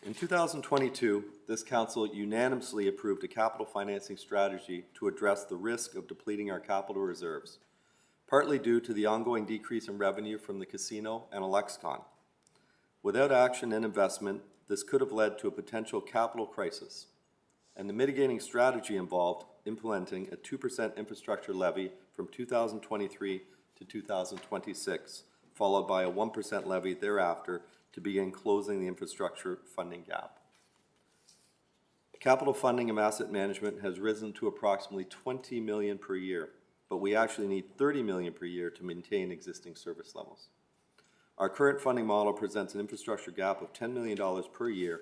In 2022, this council unanimously approved a capital financing strategy to address the risk of depleting our capital reserves, partly due to the ongoing decrease in revenue from the casino and Alexcon. Without action and investment, this could have led to a potential capital crisis, and the mitigating strategy involved implementing a 2% infrastructure levy from 2023 to 2026, followed by a 1% levy thereafter to begin closing the infrastructure funding gap. Capital funding of asset management has risen to approximately $20 million per year, but we actually need $30 million per year to maintain existing service levels. Our current funding model presents an infrastructure gap of $10 million per year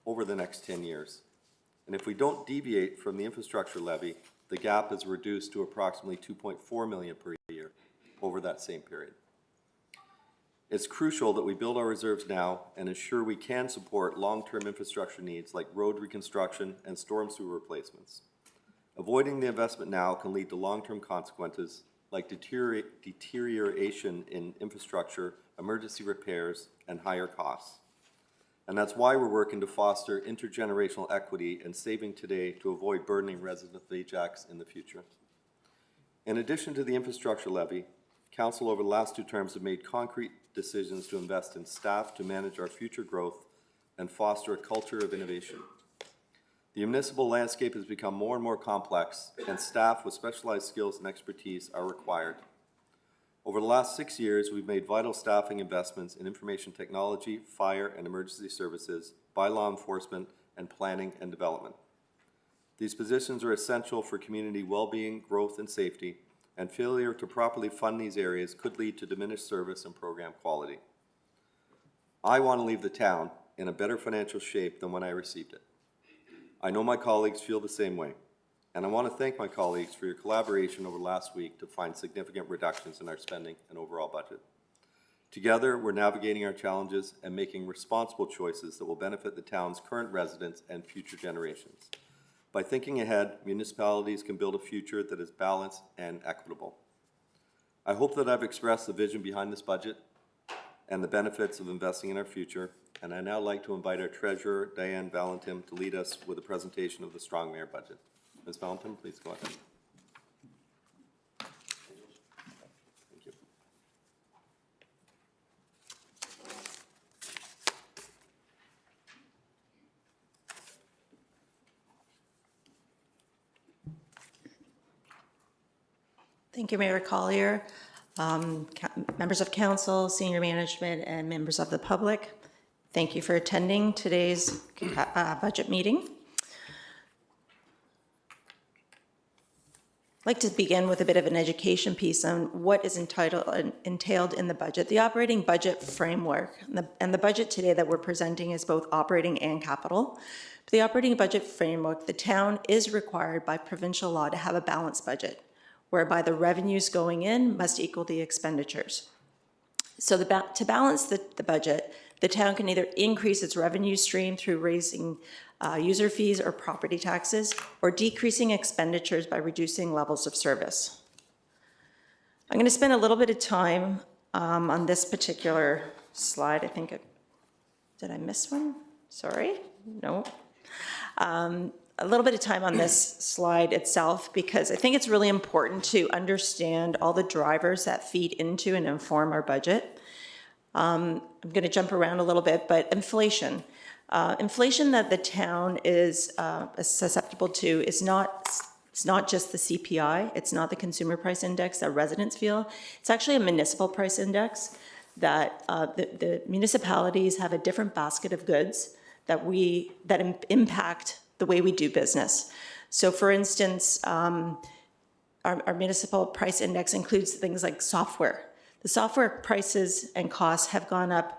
over the next 10 years. And if we don't deviate from the infrastructure levy, the gap is reduced to approximately $2.4 million per year over that same period. It's crucial that we build our reserves now and ensure we can support long-term infrastructure needs like road reconstruction and storm sewer replacements. Avoiding the investment now can lead to long-term consequences like deterioration in infrastructure, emergency repairs, and higher costs. And that's why we're working to foster intergenerational equity and saving today to avoid burdening residents of Ajax in the future. In addition to the infrastructure levy, Council over the last 2 terms have made concrete decisions to invest in staff to manage our future growth and foster a culture of innovation. The municipal landscape has become more and more complex, and staff with specialized skills and expertise are required. Over the last 6 years, we've made vital staffing investments in information technology, fire and emergency services, bylaw enforcement, and planning and development. These positions are essential for community well-being, growth, and safety, and failure to properly fund these areas could lead to diminished service and program quality. I want to leave the town in a better financial shape than when I received it. I know my colleagues feel the same way, and I want to thank my colleagues for your collaboration over last week to find significant reductions in our spending and overall budget. Together, we're navigating our challenges and making responsible choices that will benefit the town's current residents and future generations. By thinking ahead, municipalities can build a future that is balanced and equitable. I hope that I've expressed the vision behind this budget and the benefits of investing in our future, and I'd now like to invite our Treasurer, Diane Valentin, to lead us with a presentation of the Strong Mayor budget. Ms. Valentin, please go ahead. Thank you. Thank you, Mayor Collier, members of council, senior management, and members of the public. Thank you for attending today's budget meeting. I'd like to begin with a bit of an education piece on what is entailed in the budget, the operating budget framework. And the budget today that we're presenting is both operating and capital. The operating budget framework, the town is required by provincial law to have a balanced budget, whereby the revenues going in must equal the expenditures. So to balance the budget, the town can either increase its revenue stream through raising user fees or property taxes, or decreasing expenditures by reducing levels of service. I'm going to spend a little bit of time on this particular slide. I think did I miss one? Sorry, no. A little bit of time on this slide itself, because I think it's really important to understand all the drivers that feed into and inform our budget. I'm going to jump around a little bit, but inflation. Inflation that the town is susceptible to is it's not just the CPI, it's not the consumer price index that residents feel. It's actually a municipal price index that the municipalities have a different basket of goods that impact the way we do business. So for instance, our municipal price index includes things like software. The software prices and costs have gone up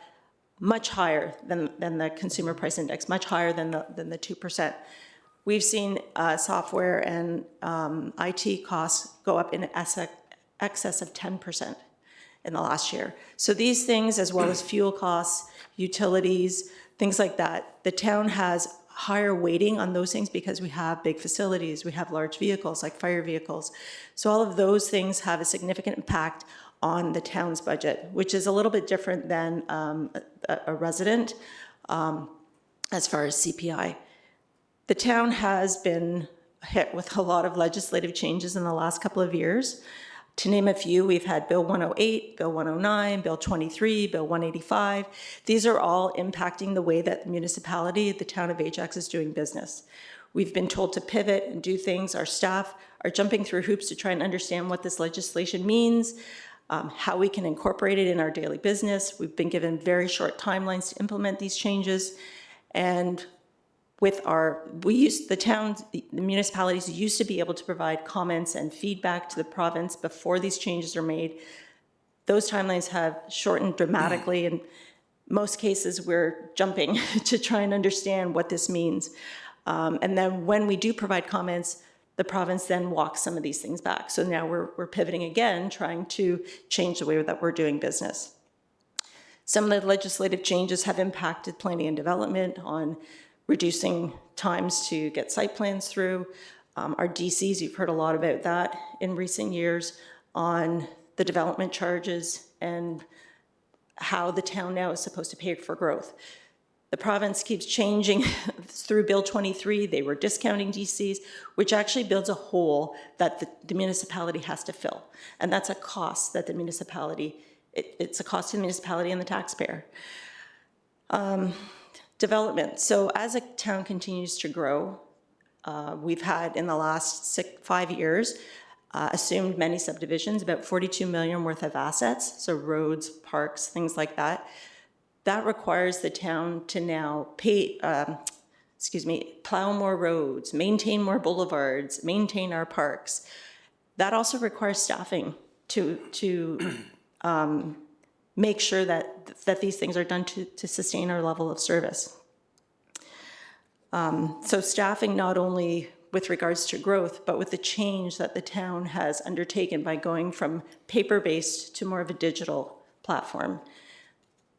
much higher than the consumer price index, much higher than the 2%. We've seen software and IT costs go up in excess of 10% in the last year. So these things, as well as fuel costs, utilities, things like that, the town has higher weighting on those things because we have big facilities, we have large vehicles like fire vehicles. So all of those things have a significant impact on the town's budget, which is a little bit different than a resident. as far as CPI. The town has been hit with a lot of legislative changes in the last couple of years. To name a few, we've had Bill 108, Bill 109, Bill 23, Bill 185. These are all impacting the way that the municipality, the town of Ajax, is doing business. We've been told to pivot and do things. Our staff are jumping through hoops to try and understand what this legislation means, how we can incorporate it in our daily business. We've been given very short timelines to implement these changes. And with the municipalities used to be able to provide comments and feedback to the province before these changes are made. Those timelines have shortened dramatically. In most cases, we're jumping to try and understand what this means. And then when we do provide comments, the province then walks some of these things back. So now we're pivoting again, trying to change the way that we're doing business. Some of the legislative changes have impacted planning and development on reducing times to get site plans through. Our DCs, you've heard a lot about that in recent years, on the development charges and how the town now is supposed to pay for growth. The province keeps changing through Bill 23. They were discounting DCs, which actually builds a hole that the municipality has to fill. And that's a cost that the municipality, it's a cost to the municipality and the taxpayer. Development. So as a town continues to grow, we've had in the last 5 years assumed many subdivisions, about 42 million worth of assets, so roads, parks, things like that. That requires the town to now plow more roads, maintain more boulevards, maintain our parks. That also requires staffing to make sure that these things are done to sustain our level of service. So staffing not only with regards to growth, but with the change that the town has undertaken by going from paper-based to more of a digital platform.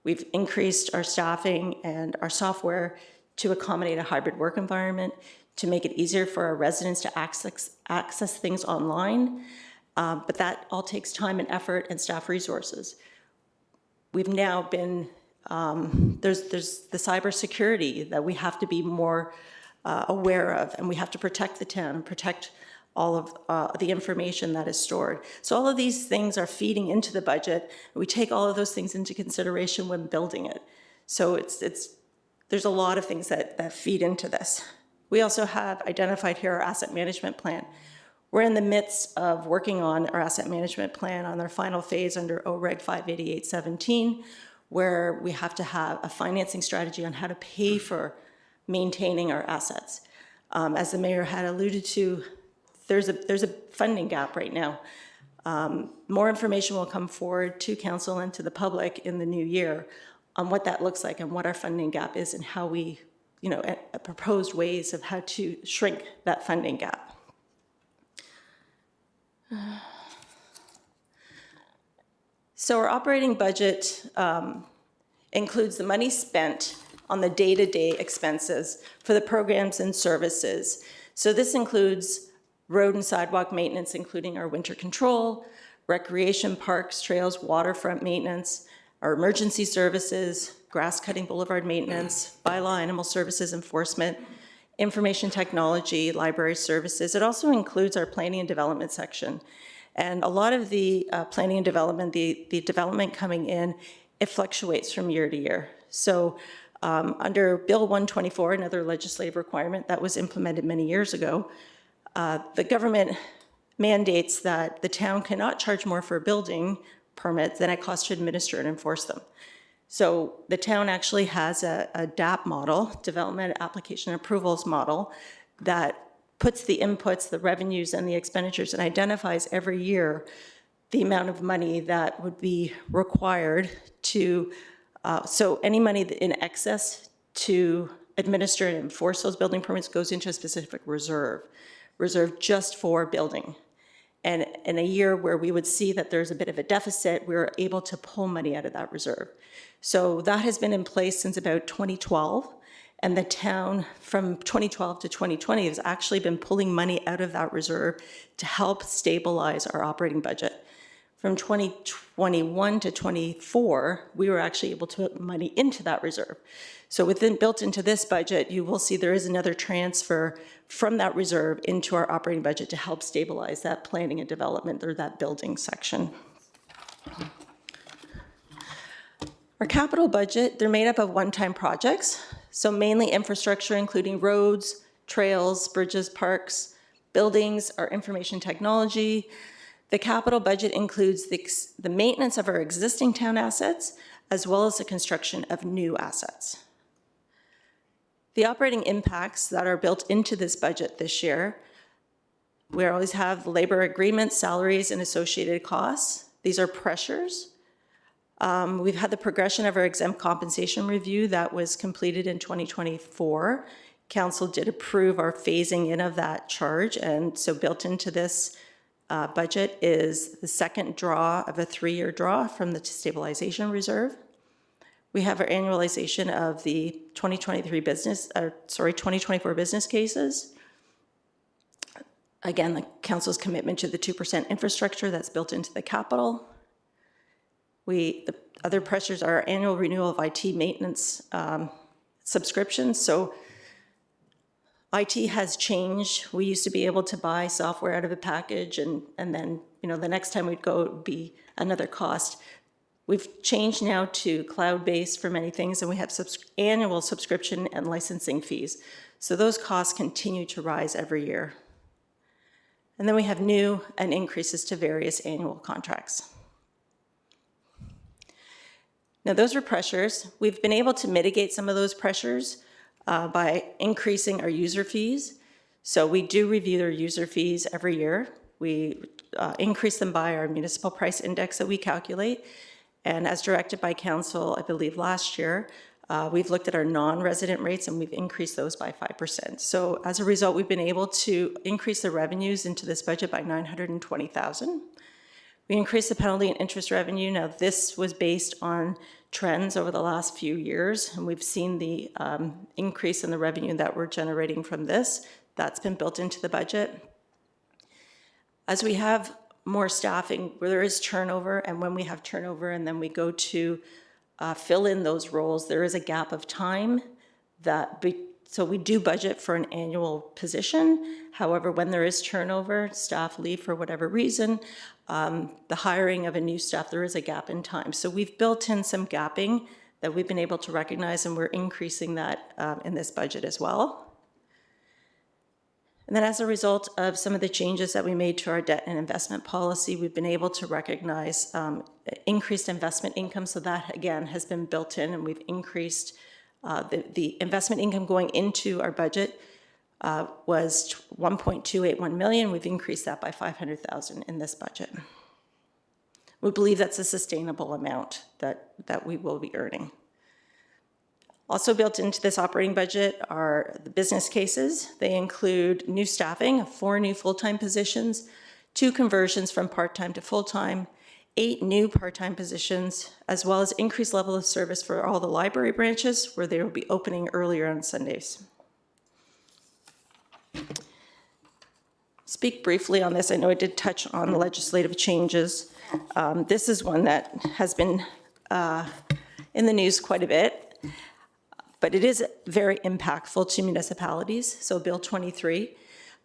We've increased our staffing and our software to accommodate a hybrid work environment, to make it easier for our residents to access things online, but that all takes time and effort and staff resources. We've now been, there's the cybersecurity that we have to be more aware of, and we have to protect the town and protect all of the information that is stored. So all of these things are feeding into the budget. We take all of those things into consideration when building it. So there's a lot of things that feed into this. We also have identified here our asset management plan. We're in the midst of working on our asset management plan on our final phase under OREG 58817, where we have to have a financing strategy on how to pay for maintaining our assets. As the mayor had alluded to, there's a funding gap right now. More information will come forward to council and to the public in the new year on what that looks like and what our funding gap is and how we, proposed ways of how to shrink that funding gap. So our operating budget includes the money spent on the day-to-day expenses for the programs and services. So this includes road and sidewalk maintenance, including our winter control, recreation parks, trails, waterfront maintenance, our emergency services, grass cutting boulevard maintenance, bylaw animal services enforcement, information technology, library services. It also includes our planning and development section. And a lot of the planning and development, the development coming in, it fluctuates from year to year. So under Bill 124, another legislative requirement that was implemented many years ago, the government mandates that the town cannot charge more for a building permit than it costs to administer and enforce them. So the town actually has a DAP model, Development Application Approvals Model, that puts the inputs, the revenues, and the expenditures and identifies every year the amount of money that would be required to, so any money in excess to administer and enforce those building permits goes into a specific reserve just for building. And in a year where we would see that there's a bit of a deficit, we're able to pull money out of that reserve. So that has been in place since about 2012. And the town from 2012 to 2020 has actually been pulling money out of that reserve to help stabilize our operating budget. From 2021 to 24, we were actually able to put money into that reserve. So built into this budget, you will see there is another transfer from that reserve into our operating budget to help stabilize that planning and development, or that building section. Our capital budget, they're made up of one-time projects, so mainly infrastructure, including roads, trails, bridges, parks, buildings, our information technology. The capital budget includes the maintenance of our existing town assets, as well as the construction of new assets. The operating impacts that are built into this budget this year, we always have labor agreements, salaries, and associated costs. These are pressures. We've had the progression of our exempt compensation review that was completed in 2024. Council did approve our phasing in of that charge, and so built into this budget is the second draw of a 3-year draw from the stabilization reserve. We have our annualization of the 2024 business cases. Again, the council's commitment to the 2% infrastructure that's built into the capital. The other pressures are our annual renewal of IT maintenance subscriptions. So IT has changed. We used to be able to buy software out of a package, and then the next time we'd go, it would be another cost. We've changed now to cloud-based for many things, and we have annual subscription and licensing fees. So those costs continue to rise every year. And then we have new and increases to various annual contracts. Now, those are pressures. We've been able to mitigate some of those pressures by increasing our user fees. So we do review our user fees every year. We increase them by our municipal price index that we calculate. And as directed by council, I believe last year, we've looked at our non-resident rates and we've increased those by 5%. So as a result, we've been able to increase the revenues into this budget by $920,000. We increased the penalty and interest revenue. Now, this was based on trends over the last few years, and we've seen the increase in the revenue that we're generating from this. That's been built into the budget. As we have more staffing, where there is turnover, and when we have turnover and then we go to fill in those roles, there is a gap of time so we do budget for an annual position. However, when there is turnover, staff leave for whatever reason, the hiring of a new staff, there is a gap in time. So we've built in some gapping that we've been able to recognize, and we're increasing that in this budget as well. And then as a result of some of the changes that we made to our debt and investment policy, we've been able to recognize increased investment income. So that, again, has been built in, and we've increased the investment income going into our budget was $1.281 million. We've increased that by $500,000 in this budget. We believe that's a sustainable amount that we will be earning. Also built into this operating budget are the business cases. They include new staffing, 4 new full-time positions, 2 conversions from part-time to full-time, 8 new part-time positions, as well as increased level of service for all the library branches, where they will be opening earlier on Sundays. Speak briefly on this. I know I did touch on the legislative changes. This is one that has been in the news quite a bit. But it is very impactful to municipalities, so Bill 23.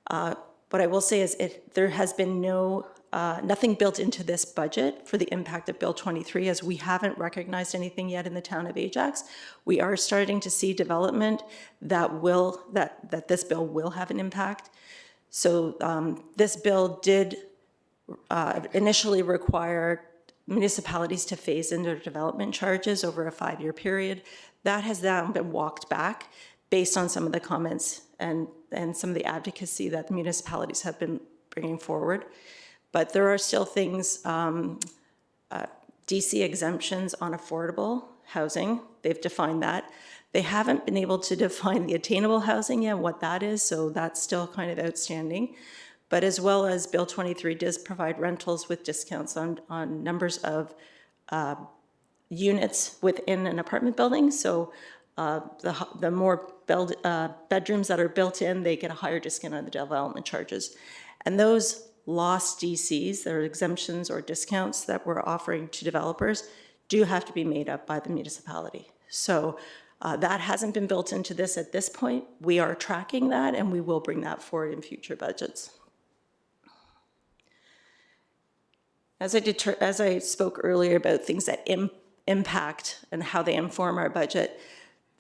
What I will say is there has been nothing built into this budget for the impact of Bill 23, as we haven't recognized anything yet in the town of Ajax. We are starting to see development that this bill will have an impact. So this bill did initially require municipalities to phase in their development charges over a 5-year period. That has now been walked back based on some of the comments and some of the advocacy that the municipalities have been bringing forward. But there are still things, DC exemptions on affordable housing. They've defined that. They haven't been able to define the attainable housing yet, what that is, so that's still kind of outstanding. But as well as Bill 23 does provide rentals with discounts on numbers of units within an apartment building. So the more bedrooms that are built in, they get a higher discount on the development charges. And those lost DCs, there are exemptions or discounts that we're offering to developers, do have to be made up by the municipality. So that hasn't been built into this at this point. We are tracking that, and we will bring that forward in future budgets. As I spoke earlier about things that impact and how they inform our budget,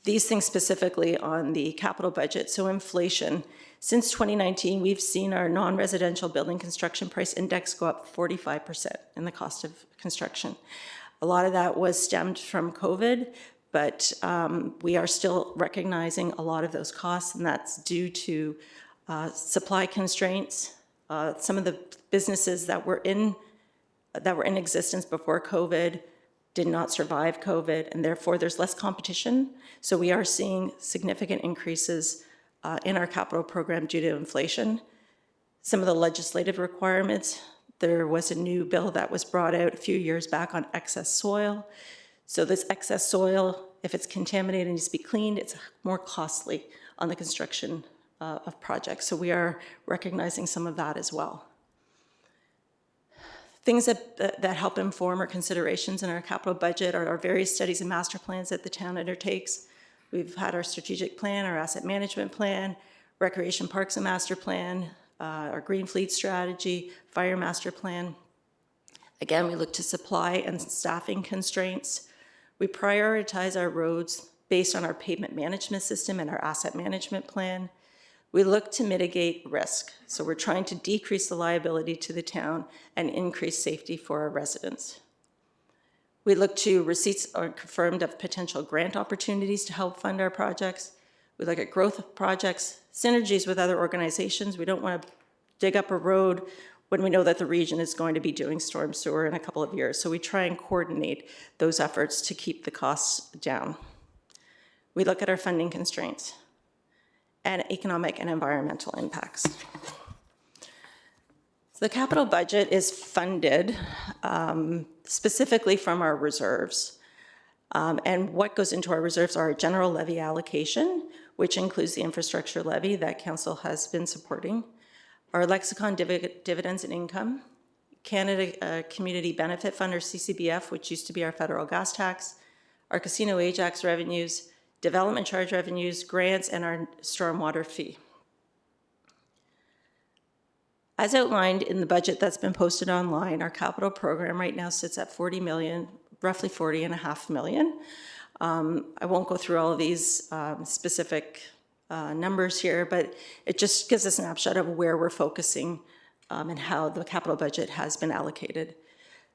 these things specifically on the capital budget, so inflation. Since 2019, we've seen our non-residential building construction price index go up 45% in the cost of construction. A lot of that was stemmed from COVID, but we are still recognizing a lot of those costs, and that's due to supply constraints. Some of the businesses that were in existence before COVID did not survive COVID, and therefore there's less competition. So we are seeing significant increases in our capital program due to inflation. Some of the legislative requirements, there was a new bill that was brought out a few years back on excess soil. So this excess soil, if it's contaminated and needs to be cleaned, it's more costly on the construction of projects. So we are recognizing some of that as well. Things that help inform our considerations in our capital budget are our various studies and master plans that the town undertakes. We've had our strategic plan, our asset management plan, recreation parks and master plan, our green fleet strategy, fire master plan. Again, we look to supply and staffing constraints. We prioritize our roads based on our pavement management system and our asset management plan. We look to mitigate risk. So we're trying to decrease the liability to the town and increase safety for our residents. We look to receipts are confirmed of potential grant opportunities to help fund our projects. We look at growth projects, synergies with other organizations. We don't want to dig up a road when we know that the region is going to be doing storm sewer in a couple of years. So we try and coordinate those efforts to keep the costs down. We look at our funding constraints and economic and environmental impacts. So the capital budget is funded specifically from our reserves. And what goes into our reserves are our general levy allocation, which includes the infrastructure levy that council has been supporting, our lexicon dividends and income, Canada Community Benefit Fund, or CCBF, which used to be our federal gas tax, our casino Ajax revenues, development charge revenues, grants, and our stormwater fee. As outlined in the budget that's been posted online, our capital program right now sits at 40 million, roughly 40.5 million. I won't go through all of these specific numbers here, but it just gives a snapshot of where we're focusing and how the capital budget has been allocated.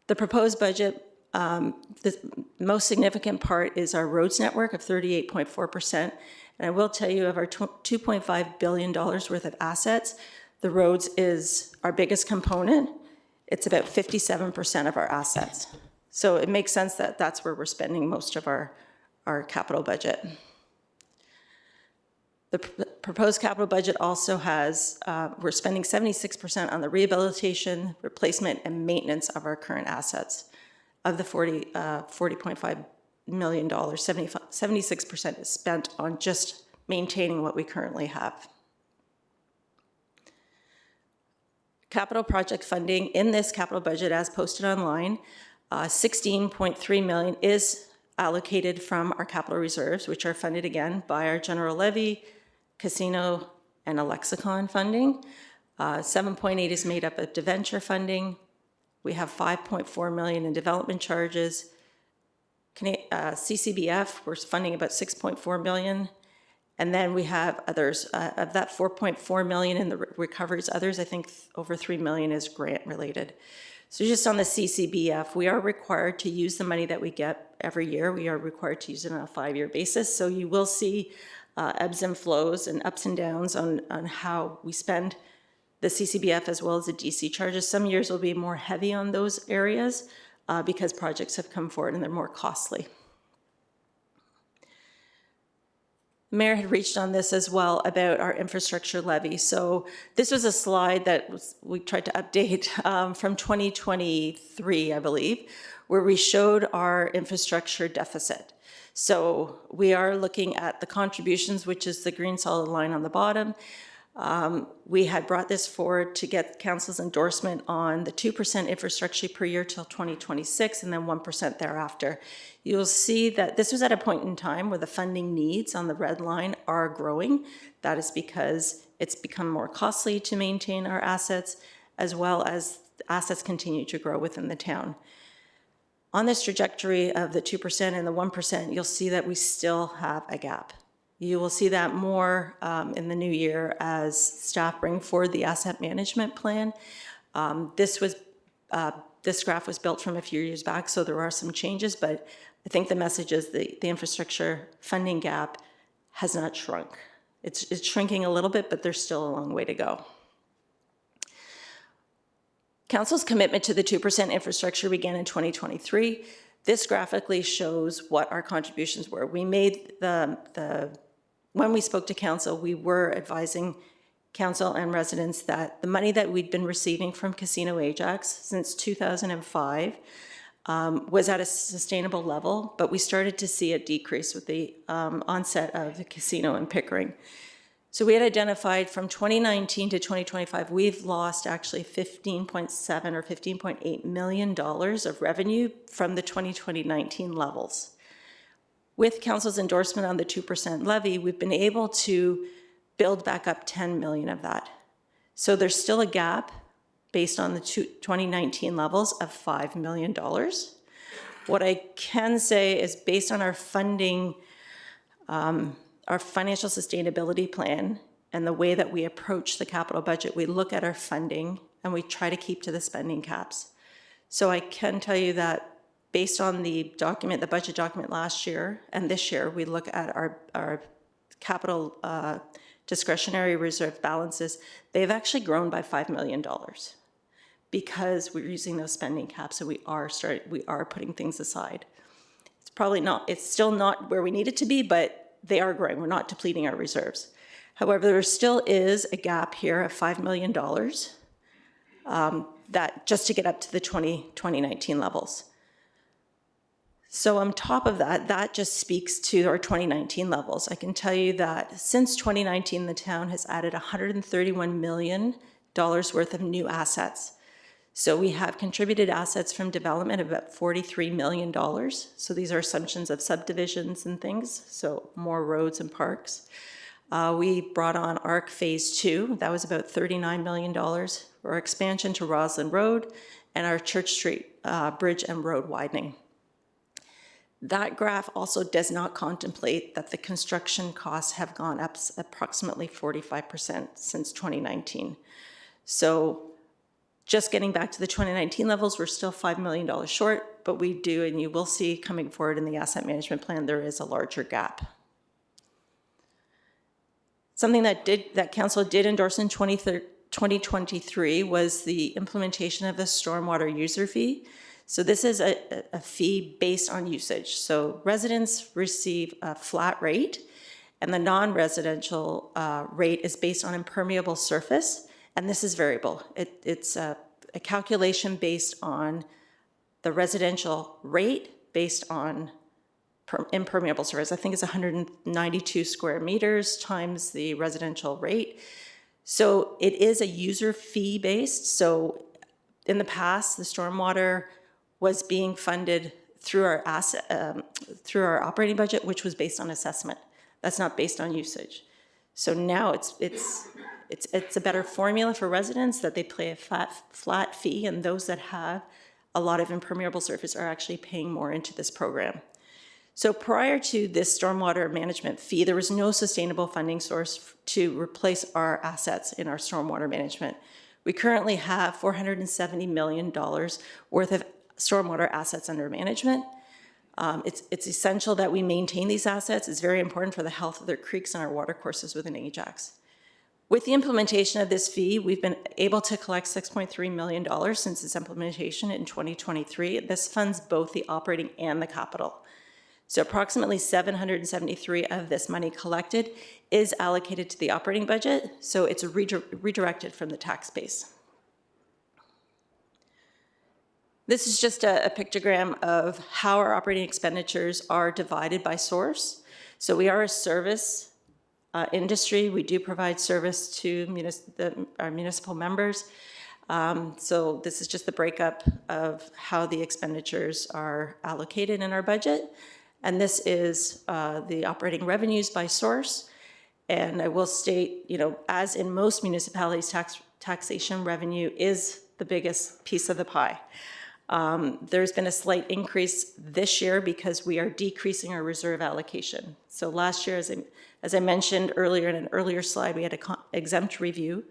The proposed budget, the most significant part is our roads network of 38.4%. And I will tell you, of our $2.5 billion worth of assets, the roads is our biggest component. It's about 57% of our assets. So it makes sense that that's where we're spending most of our capital budget. The proposed capital budget also has, we're spending 76% on the rehabilitation, replacement, and maintenance of our current assets. Of the $40.5 million, 76% is spent on just maintaining what we currently have. Capital project funding in this capital budget, as posted online, 16.3 million is allocated from our capital reserves, which are funded again by our general levy, casino, and a lexicon funding. 7.8 is made up of debenture funding. We have 5.4 million in development charges. CCBF, we're funding about 6.4 million. And then we have others. Of that 4.4 million in the recoveries, others, I think over 3 million is grant related. So just on the CCBF, we are required to use the money that we get every year. We are required to use it on a 5-year basis. So you will see ebbs and flows and ups and downs on how we spend the CCBF as well as the DC charges. Some years will be more heavy on those areas because projects have come forward and they're more costly. The mayor had reached on this as well about our infrastructure levy. So this was a slide that we tried to update from 2023, I believe, where we showed our infrastructure deficit. So we are looking at the contributions, which is the green solid line on the bottom. We had brought this forward to get council's endorsement on the 2% infrastructure per year till 2026 and then 1% thereafter. You'll see that this was at a point in time where the funding needs on the red line are growing. That is because it's become more costly to maintain our assets, as well as assets continue to grow within the town. On this trajectory of the 2% and the 1%, you'll see that we still have a gap. You will see that more in the new year as staff bring forward the asset management plan. This graph was built from a few years back, so there are some changes, but I think the message is the infrastructure funding gap has not shrunk. It's shrinking a little bit, but there's still a long way to go. Council's commitment to the 2% infrastructure began in 2023. This graphically shows what our contributions were. We made when we spoke to council, we were advising council and residents that the money that we'd been receiving from Casino Ajax since 2005 was at a sustainable level, but we started to see it decrease with the onset of the casino in Pickering. So we had identified from 2019 to 2025, we've lost actually $15.7 or $15.8 million of revenue from the 2019 levels. With council's endorsement on the 2% levy, we've been able to build back up 10 million of that. So there's still a gap based on the 2019 levels of $5 million. What I can say is based on our funding, our financial sustainability plan and the way that we approach the capital budget, we look at our funding and we try to keep to the spending caps. So I can tell you that based on the document, the budget document last year and this year, we look at our capital discretionary reserve balances. They've actually grown by $5 million because we're using those spending caps, so we are putting things aside. It's still not where we need it to be, but they are growing. We're not depleting our reserves. However, there still is a gap here of $5 million that just to get up to the 2019 levels. So on top of that, that just speaks to our 2019 levels. I can tell you that since 2019, the town has added $131 million worth of new assets. So we have contributed assets from development of about $43 million. So these are assumptions of subdivisions and things, so more roads and parks. We brought on ARC Phase 2. That was about $39 million for our expansion to Roslyn Road and our Church Street Bridge and Road widening. That graph also does not contemplate that the construction costs have gone up approximately 45% since 2019. So just getting back to the 2019 levels, we're still $5 million short, but we do, and you will see coming forward in the asset management plan, there is a larger gap. Something that council did endorse in 2023 was the implementation of a stormwater user fee. So this is a fee based on usage. So residents receive a flat rate, and the non-residential rate is based on impermeable surface, and this is variable. It's a calculation based on the residential rate based on impermeable surface. I think it's 192 square meters times the residential rate. So it is a user fee based. So in the past, the stormwater was being funded through our through our operating budget, which was based on assessment. That's not based on usage. So now it's a better formula for residents that they pay a flat fee, and those that have a lot of impermeable surface are actually paying more into this program. So prior to this stormwater management fee, there was no sustainable funding source to replace our assets in our stormwater management. We currently have $470 million worth of stormwater assets under management. It's essential that we maintain these assets. It's very important for the health of their creeks and our watercourses within Ajax. With the implementation of this fee, we've been able to collect $6.3 million since its implementation in 2023. This funds both the operating and the capital. So approximately 773 of this money collected is allocated to the operating budget, so it's redirected from the tax base. This is just a pictogram of how our operating expenditures are divided by source. So we are a service industry. We do provide service to our municipal members. So this is just the breakup of how the expenditures are allocated in our budget. And this is the operating revenues by source. And I will state, as in most municipalities, taxation revenue is the biggest piece of the pie. There's been a slight increase this year because we are decreasing our reserve allocation. So last year, as I mentioned earlier in an earlier slide, we had an exempt review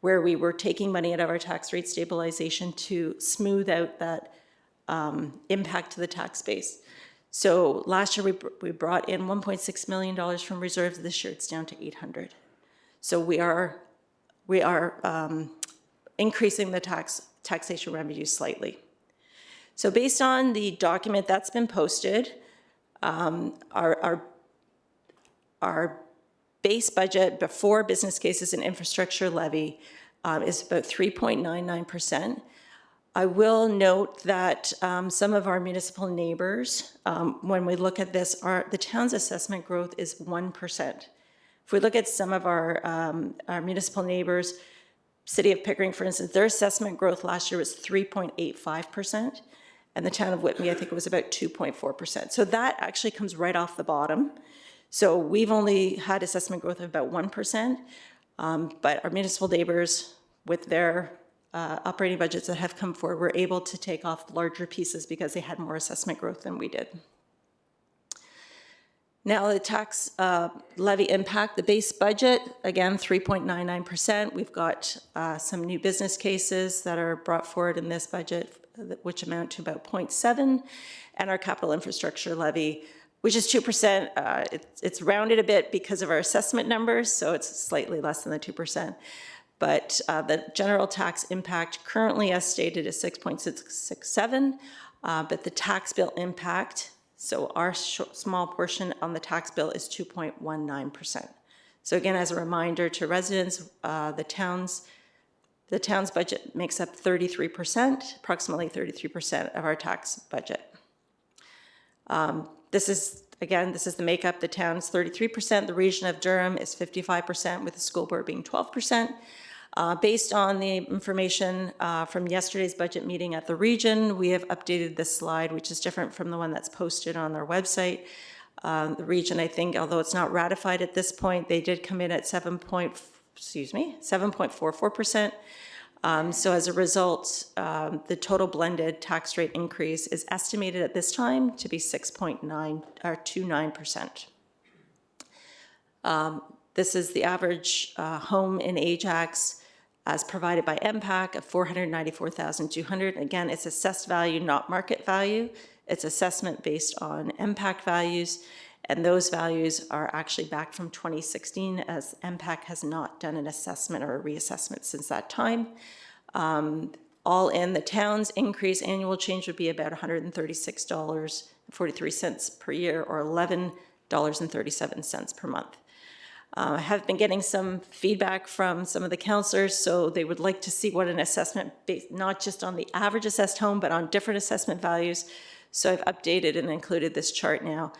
where we were taking money out of our tax rate stabilization to smooth out that impact to the tax base. So last year we brought in $1.6 million from reserves. This year it's down to 800. So we are increasing the taxation revenue slightly. So based on the document that's been posted, our base budget before business cases and infrastructure levy is about 3.99%. I will note that some of our municipal neighbors, when we look at this, the town's assessment growth is 1%. If we look at some of our municipal neighbors, City of Pickering, for instance, their assessment growth last year was 3.85%, and the town of Whitby, I think it was about 2.4%. So that actually comes right off the bottom. So we've only had assessment growth of about 1%, but our municipal neighbors, with their operating budgets that have come forward, were able to take off larger pieces because they had more assessment growth than we did. Now the tax levy impact, the base budget, again, 3.99%. We've got some new business cases that are brought forward in this budget, which amount to about 0.7, and our capital infrastructure levy, which is 2%. It's rounded a bit because of our assessment numbers, so it's slightly less than the 2%. But the general tax impact currently as stated is 6.667, but the tax bill impact, so our small portion on the tax bill is 2.19%. So again, as a reminder to residents, the town's budget makes up 33%, approximately 33% of our tax budget. This is the makeup. The town's 33%, the region of Durham is 55%, with the school board being 12%. Based on the information from yesterday's budget meeting at the region, we have updated this slide, which is different from the one that's posted on their website. The region, I think, although it's not ratified at this point, they did come in at 7.44%. So as a result, the total blended tax rate increase is estimated at this time to be 6.29%. This is the average home in Ajax as provided by MPAC of $494,200. Again, it's assessed value, not market value. It's assessment based on MPAC values, and those values are actually back from 2016, as MPAC has not done an assessment or a reassessment since that time. All in, the town's increase annual change would be about $136.43 per year, or $11.37 per month. I have been getting some feedback from some of the councillors, so they would like to see what an assessment based, not just on the average assessed home, but on different assessment values. So I've updated and included this chart now.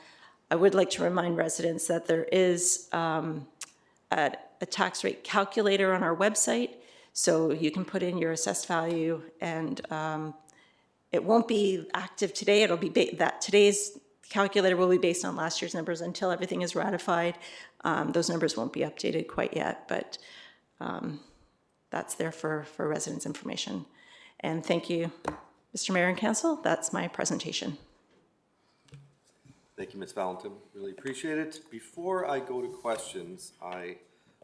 I would like to remind residents that there is a tax rate calculator on our website, so you can put in your assessed value, and it won't be active today. It'll be today's calculator will be based on last year's numbers until everything is ratified. Those numbers won't be updated quite yet, but that's there for residents' information. And thank you, Mr. Mayor and Council. That's my presentation. Thank you, Ms. Valentin. Really appreciate it. Before I go to questions, I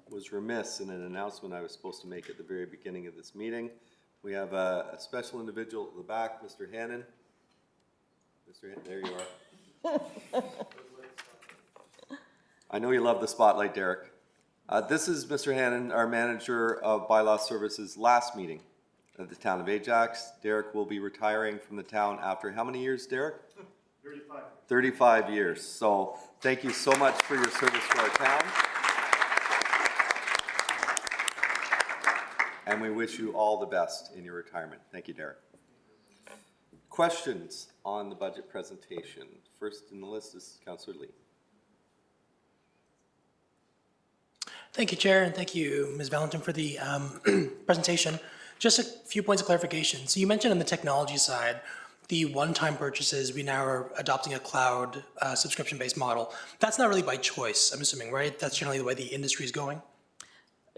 was remiss in an announcement I was supposed to make at the very beginning of this meeting. We have a special individual at the back, Mr. Hannon. Mr. Hannon, there you are. I know you love the spotlight, Derek. This is Mr. Hannon, our manager of bylaw services, last meeting at the town of Ajax. Derek will be retiring from the town after how many years, Derek? 35. 35 years. So thank you so much for your service to our town. And we wish you all the best in your retirement. Thank you, Derek. Questions on the budget presentation? First in the list is Councillor Lee. Thank you, Chair, and thank you, Ms. Valentin, for the presentation. Just a few points of clarification. So you mentioned on the technology side, the one-time purchases, we now are adopting a cloud subscription-based model. That's not really by choice, I'm assuming, right? That's generally the way the industry is going?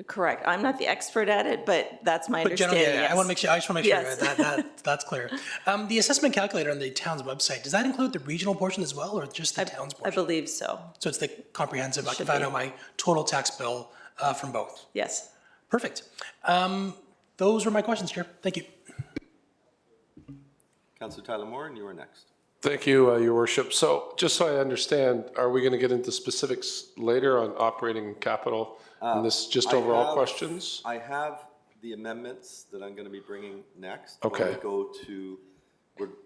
Correct. I'm not the expert at it, but that's my But understanding, generally, yeah, yes. I want to make sure, I just want to make Yes. sure that's clear. The assessment calculator on the town's website, does that include the regional portion as well, or just the town's I portion? believe so. So it's the comprehensive, like Should if I be. know my total tax bill from both. Yes. Perfect. Those were my questions, Chair. Thank you. Councillor Tyler Moore, and you are next. Thank you, Your Worship. So just so I understand, are we going to get into specifics later on operating capital? And this is just overall questions? I have the amendments that I'm going to be bringing next. Okay.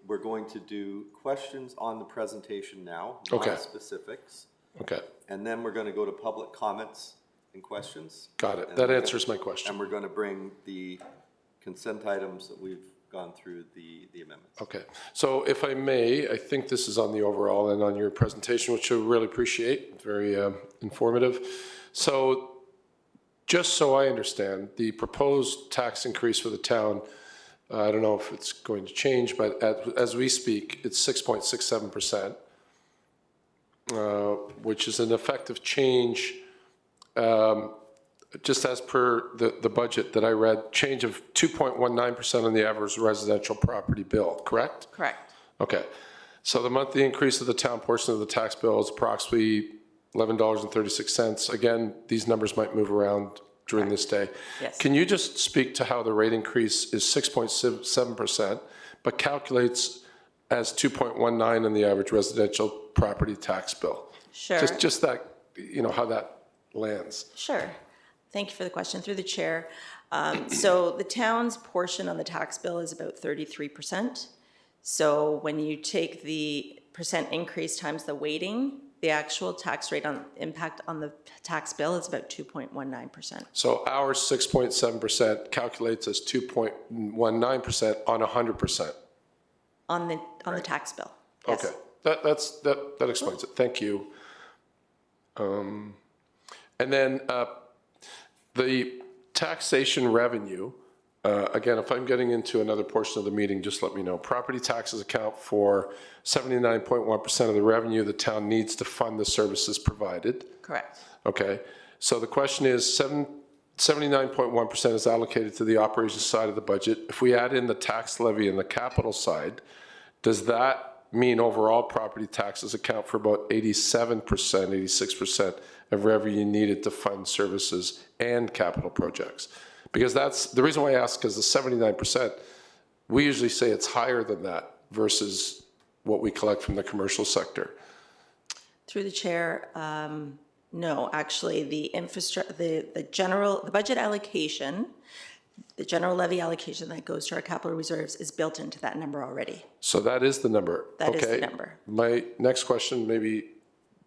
We're going to do questions on the presentation now, Okay. not specifics. Okay, And then we're going to go to public comments and questions. got it. And That we're answers my And question. we're going to bring the consent items that we've gone through the amendments. Okay, so if I may, I think this is on the overall and on your presentation, which I really appreciate, very informative. So just so I understand, the proposed tax increase for the town, I don't know if it's going to change, but as we speak, it's 6.67%, which is an effective change, just as per the budget that I read, change of 2.19% on the average residential property bill, correct? Correct. Okay, so the monthly increase of the town portion of the tax bill is approximately $11.36. Again, these numbers might move around during this day. Yes. Can you just speak to how the rate increase is 6.7%, but calculates as 2.19 on the average residential property tax bill? Sure. Just that, how that lands. Sure. Thank you for the question. Through the chair. So the town's portion on the tax bill is about 33%. So when you take the percent increase times the weighting, the actual tax rate on impact on the tax bill is about 2.19%. So our 6.7% calculates as 2.19% on 100%. On the tax bill. Yes. Okay, that explains it. Thank you. And then the taxation revenue, again, if I'm getting into another portion of the meeting, just let me know. Property taxes account for 79.1% of the revenue the town needs to fund the services provided. Correct. Okay, so the question is 79.1% is allocated to the operations side of the budget. If we add in the tax levy and the capital side, does that mean overall property taxes account for about 87%, 86% of revenue needed to fund services and capital projects? Because that's, the reason why I ask, because the 79%, we usually say it's higher than that versus what we collect from the commercial sector. Through the chair, no, actually, the budget allocation, the general levy allocation that goes to our capital reserves is built into that number already. So that is the number. That is the Okay. number. My next question, maybe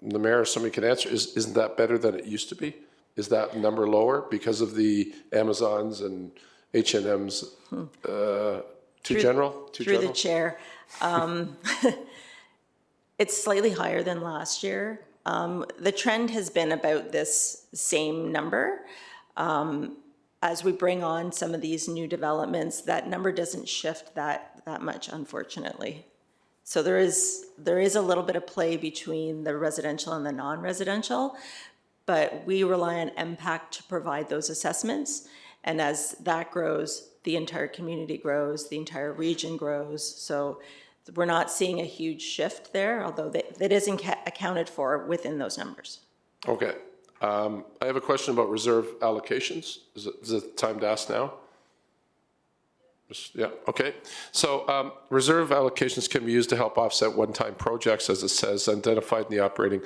the mayor or somebody can answer, isn't that better than it used to be? Is that number lower because of the Amazons and H&Ms Through the chair. It's slightly higher than last year. The trend has been about this same number. As we bring on some of these new developments, that number doesn't shift that much, unfortunately. So there is a little bit of play between the residential and the non-residential, but we rely on MPAC to provide those assessments. And as that grows, the entire community grows, the entire region grows. So we're not seeing a huge shift there, although that is accounted for within those numbers. Okay. I have a question about reserve allocations. Is it time to ask now? Yeah, okay. So reserve allocations can be used to help offset one-time projects, as it says, identified in the operating.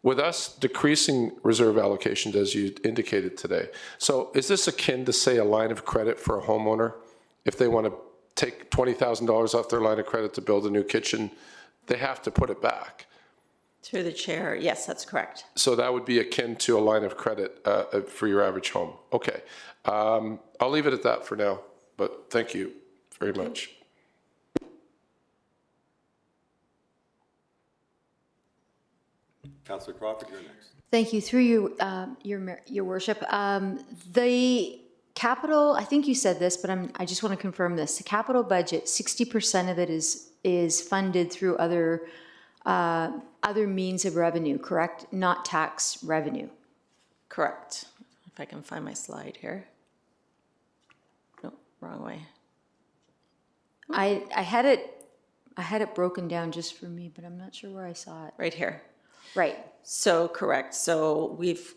With us decreasing reserve allocations, as you indicated today, so is this akin to, say, a line of credit for a homeowner? If they want to take $20,000 off their line of credit to build a new kitchen, they have to put it back. Through the chair, yes, that's correct. So that would be akin to a line of credit for your average home. Okay. I'll leave it at that for now, but thank you very much. Councillor Crawford, you're next. Thank you. Through you, your worship. The capital, I think you said this, but I just want to confirm this. The capital budget, 60% of it is funded through other means of revenue, correct? Not tax revenue. Correct. If I can find my slide here. No, wrong way. I had it broken down just for me, but I'm not sure where I saw it. Right here. Right. So, correct. So we've,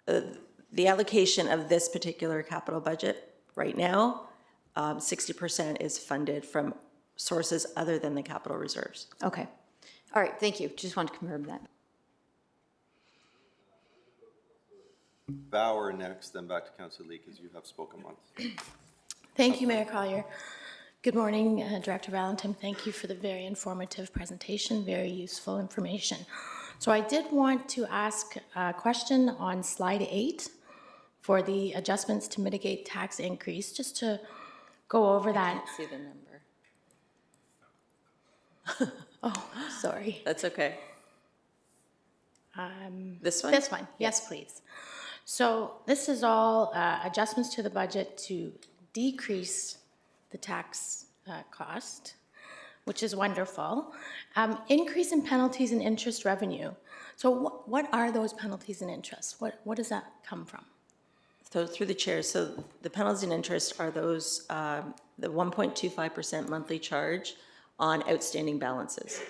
the allocation of this particular capital budget right now, 60% is funded from sources other than the capital reserves. Okay. All right. Thank you. Just wanted to confirm that. Bauer next, then back to Councillor Lee, because you have spoken once. Thank you, Mayor Collier. Good morning, Director Valentin. Thank you for the very informative presentation, very useful information. So I did want to ask a question on slide 8 for the adjustments to mitigate tax increase, just to go over that. See the number. Oh, sorry. That's okay. This one? This one, yes, please. So this is all adjustments to the budget to decrease the tax cost, which is wonderful. Increase in penalties and interest revenue. So what are those penalties and interest? What does that come from? So through the chair, so the penalties and interest are those, the 1.25% monthly charge on outstanding balances.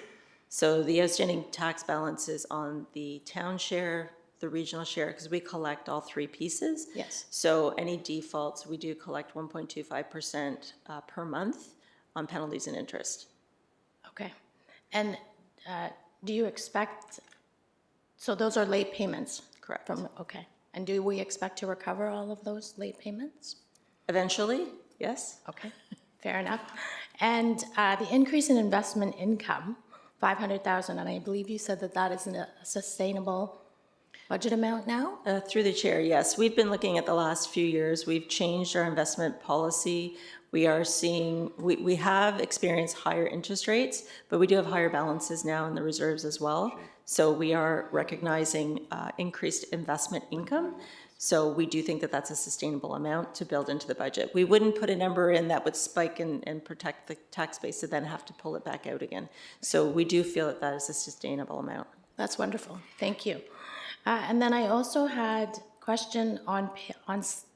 So the outstanding tax balances on the town share, the regional share, because we collect all three pieces. Yes. So any defaults, we do collect 1.25% per month on penalties and interest. Okay. And do you expect, so those are late payments? Correct. Okay. And do we expect to recover all of those late payments? Eventually, yes. Okay, fair enough. And the increase in investment income, 500,000, and I believe you said that that is a sustainable budget amount now? Through the chair, yes. We've been looking at the last few years. We've changed our investment policy. We are seeing, we have experienced higher interest rates, but we do have higher balances now in the reserves as well. So we are recognizing increased investment income. So we do think that that's a sustainable amount to build into the budget. We wouldn't put a number in that would spike and protect the tax base and then have to pull it back out again. So we do feel that that is a sustainable amount. That's wonderful, thank you. And then I also had a question on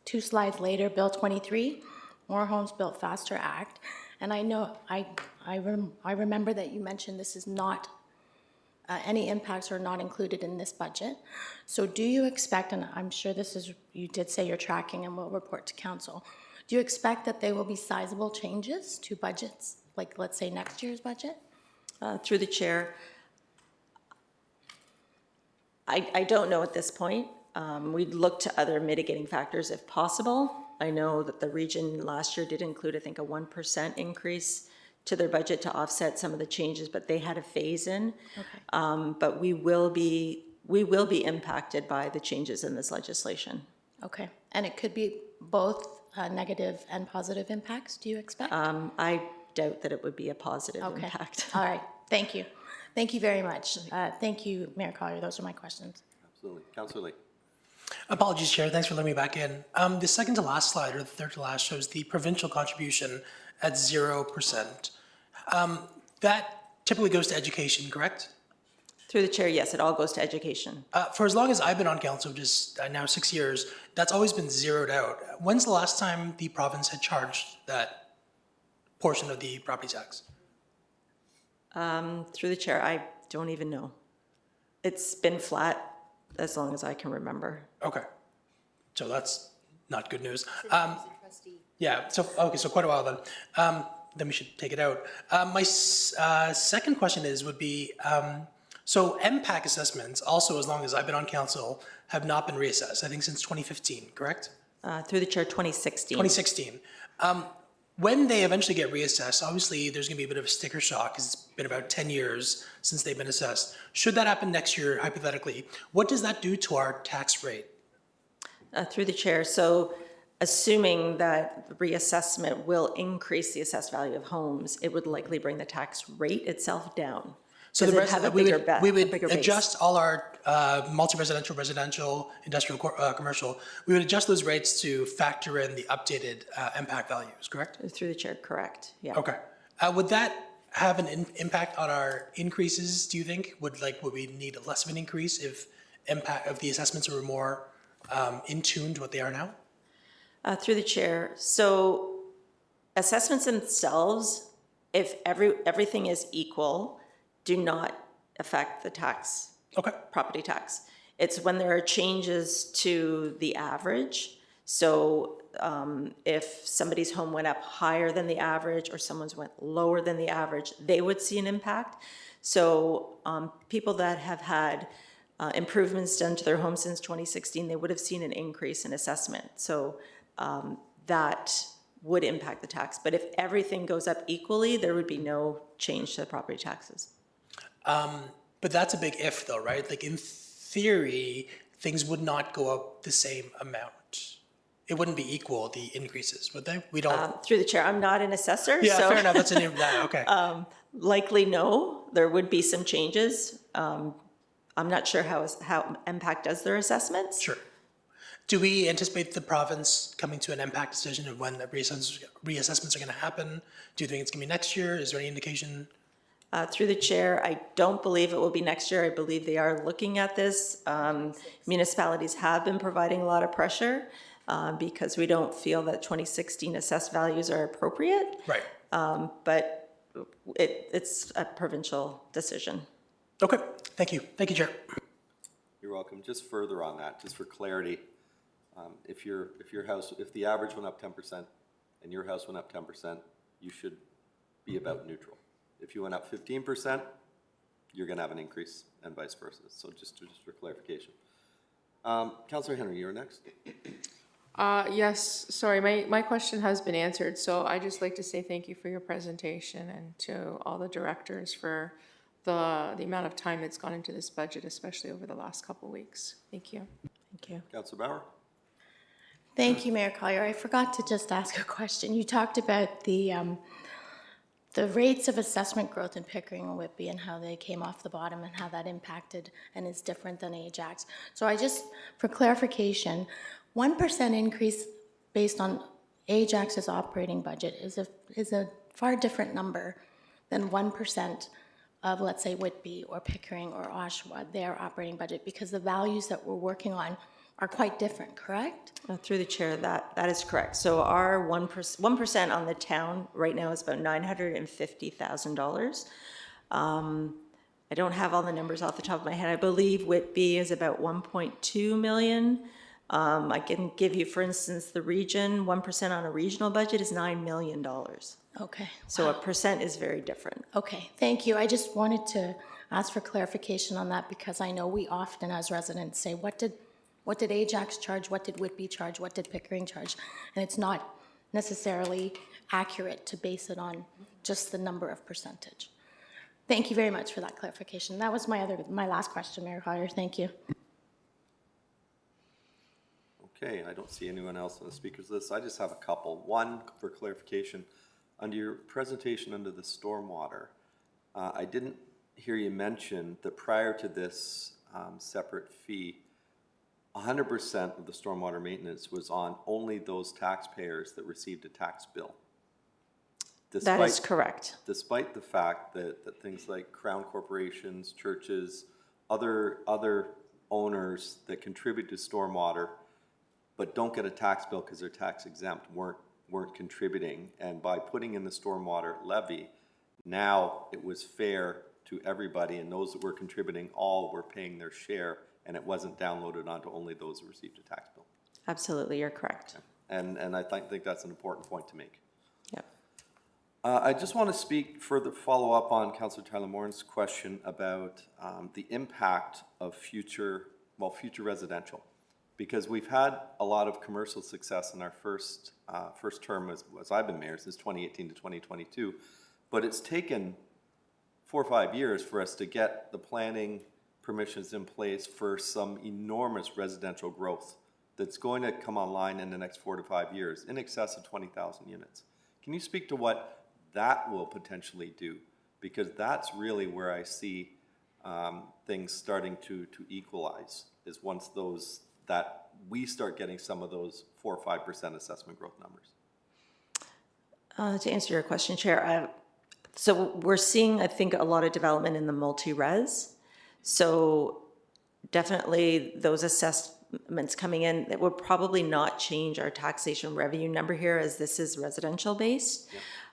2 slides later, Bill 23, More Homes Built Faster Act. And I know, I remember that you mentioned this is not, any impacts are not included in this budget. So do you expect, and I'm sure this is, you did say you're tracking and will report to council, do you expect that there will be sizable changes to budgets, like let's say next year's budget? Through the chair, I don't know at this point. We'd look to other mitigating factors if possible. I know that the region last year did include, I think, a 1% increase to their budget to offset some of the changes, but they had a phase in. Okay. But we will be impacted by the changes in this legislation. Okay, and it could be both negative and positive impacts, do you expect? I doubt that it would be a positive Okay. impact. All right, thank you. Thank you very much. Thank you, Mayor Collier, those are my questions. Absolutely. Councillor Lee. Apologies, Chair. Thanks for letting me back in. The second to last slide, or the third to last, shows the provincial contribution at 0%. That typically goes to education, correct? Through the chair, yes, it all goes to education. For as long as I've been on council, which is now 6 years, that's always been zeroed out. When's the last time the province had charged that portion of the property tax? Through the chair, I don't even know. It's been flat as long as I can remember. Okay, so that's not good news. Yeah, so, okay, so quite a while then we should take it out. My second question would be, so MPAC assessments, also as long as I've been on council, have not been reassessed, I think since 2015, correct? Through the chair, 2016. 2016. When they eventually get reassessed, obviously there's gonna be a bit of a sticker shock because it's been about 10 years since they've been assessed. Should that happen next year, hypothetically, what does that do to our tax rate? Through the chair, so assuming that the reassessment will increase the assessed value of homes, it would likely bring the tax rate itself down. So Does the it have a we bigger would, we a would bigger base? adjust all our multi-residential, residential, industrial, commercial. We would adjust those rates to factor in the updated impact values, correct? Through the chair, correct, yeah. Okay. Would that have an impact on our increases, do you think? Would we need less of an increase if the assessments were more in tune to what they are now? Through the chair, so assessments themselves, if everything is equal, do not affect the tax, Okay. property tax. It's when there are changes to the average. So if somebody's home went up higher than the average or someone's went lower than the average, they would see an impact. So people that have had improvements done to their home since 2016, they would have seen an increase in assessment. So that would impact the tax. But if everything goes up equally, there would be no change to the property taxes. But that's a big if though, right? Like in theory, things would not go up the same amount. It wouldn't be equal, the increases, would they? We don't. Through the chair, I'm not an assessor, Yeah, so fair enough. That's an that. Okay. likely no, there would be some changes. I'm not sure how impact does their assessments. Sure. Do we anticipate the province coming to an impact decision of when the reassessments are going to happen? Do you think it's going to be next year? Is there any indication? Through the chair, I don't believe it will be next year. I believe they are looking at this. Municipalities have been providing a lot of pressure because we don't feel that 2016 assessed values are appropriate. Right. But it's a provincial decision. Okay. Thank you. Thank you, Chair. You're welcome. Just further on that, just for clarity, if the average went up 10% and your house went up 10%, you should be about neutral. If you went up 15%, you're going to have an increase, and vice versa. So just for clarification. Councillor Henry, you're next. Yes, sorry, my question has been answered, so I just like to say thank you for your presentation and to all the directors for the amount of time that's gone into this budget, especially over the last couple of weeks. Thank you. Thank you. Councillor Bauer. Thank you, Mayor Collier. I forgot to just ask a question. You talked about the rates of assessment growth in Pickering and Whitby and how they came off the bottom and how that impacted and is different than Ajax. So I just, for clarification, 1% increase based on Ajax's operating budget is a far different number than 1% of, let's say, Whitby or Pickering or Oshawa, their operating budget, because the values that we're working on are quite different, correct? Through the chair, that is correct. So our 1% on the town right now is about $950,000. I don't have all the numbers off the top of my head. I believe Whitby is about 1.2 million. I can give you, for instance, the region, 1% on a regional budget is $9 million. Okay. So a percent is very different. Okay, thank you. I just wanted to ask for clarification on that because I know we often as residents say, what did Ajax charge? What did Whitby charge? What did Pickering charge? And it's not necessarily accurate to base it on just the number of percentage. Thank you very much for that clarification. That was my last question, Mayor Collier. Thank you. Okay, I don't see anyone else on the speakers list. I just have a couple. One, for clarification, under your presentation under the stormwater, I didn't hear you mention that prior to this separate fee, 100% of the stormwater maintenance was on only those taxpayers that received a tax bill. That is correct. Despite the fact that things like crown corporations, churches, other owners that contribute to stormwater but don't get a tax bill because they're tax exempt weren't contributing. And by putting in the stormwater levy, now it was fair to everybody, and those that were contributing all were paying their share, and it wasn't downloaded onto only those who received a tax bill. Absolutely, you're correct. And I think that's an important point to make. Yep. I just want to follow up on Councillor Tyler Morin's question about the impact of future residential, because we've had a lot of commercial success in our first term as I've been mayor, since 2018 to 2022, but it's taken 4 or 5 years for us to get the planning permissions in place for some enormous residential growth that's going to come online in the next 4 to 5 years, in excess of 20,000 units. Can you speak to what that will potentially do because that's really where I see things starting to equalize, is once that we start getting some of those 4 or 5% assessment growth numbers. To answer your question, Chair, so we're seeing, I think, a lot of development in the multi-res. So definitely those assessments coming in, that would probably not change our taxation revenue number here, as this is residential based.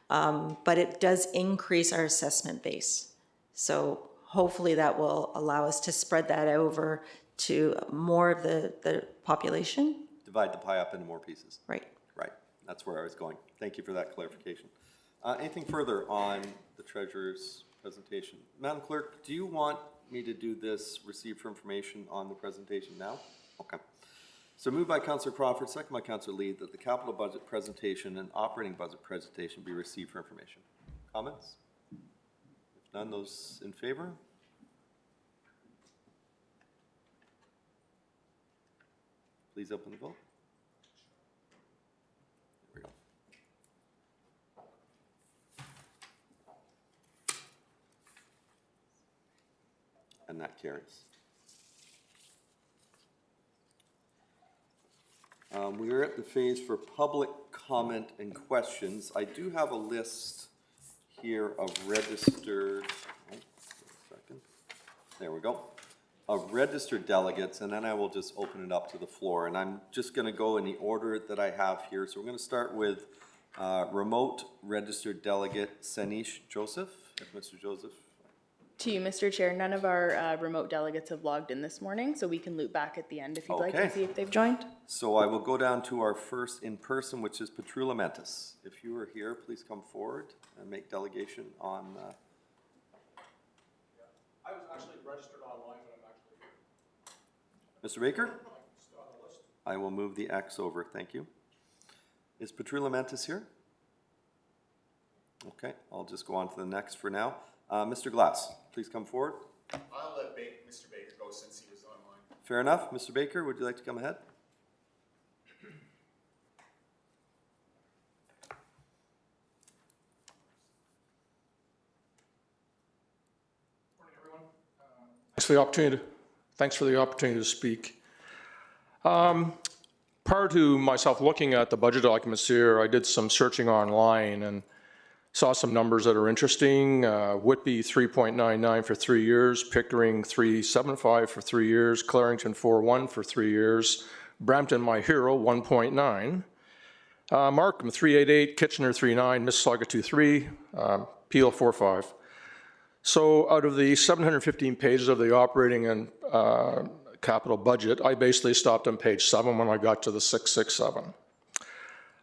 But it does increase our assessment base. So hopefully that will allow us to spread that over to more of the population. Divide the pie up into more pieces. Right. Right, that's where I was going. Thank you for that clarification. Anything further on the treasurer's presentation? Madam Clerk, do you want me to do this receive for information on the presentation now? Okay. So moved by Councillor Crawford, second by Councillor Lee, that the capital budget presentation and operating budget presentation be received for information. Comments? If none, those in favor? Please open the vote. There we go. And that carries. We are at the phase for public comment and questions. I do have a list here of registered, there we go, of registered delegates, and then I will just open it up to the floor. And I'm just going to go in the order that I have here. So we're going to start with remote registered delegate Sanish Joseph. If Mr. Joseph. To you, Mr. Chair, none of our remote delegates have logged in this morning, so we can loop back at the end if you'd like and see if they've joined. So I will go down to our first in person, which is Petrula Mentis. If you are here, please come forward and make delegation on. I was actually registered online, but I'm actually here. Mr. Baker? I will move the X over. Thank you. Is Petrula Mentis here? Okay, I'll just go on to the next for now. Mr. Glass, please come forward. I'll let Mr. Baker go since he was online. Fair enough. Mr. Baker, would you like to come ahead? Morning, everyone. Thanks for the opportunity to speak. Prior to myself looking at the budget documents here, I did some searching online and saw some numbers that are interesting. Whitby 3.99 for 3 years, Pickering 3.75 for 3 years, Clarington 4.1 for 3 years, Brampton, my hero, 1.9, Markham 3.88, Kitchener 3.9, Mississauga 2.3, Peel 4.5. So out of the 715 pages of the operating and capital budget, I basically stopped on page 7 when I got to the 667.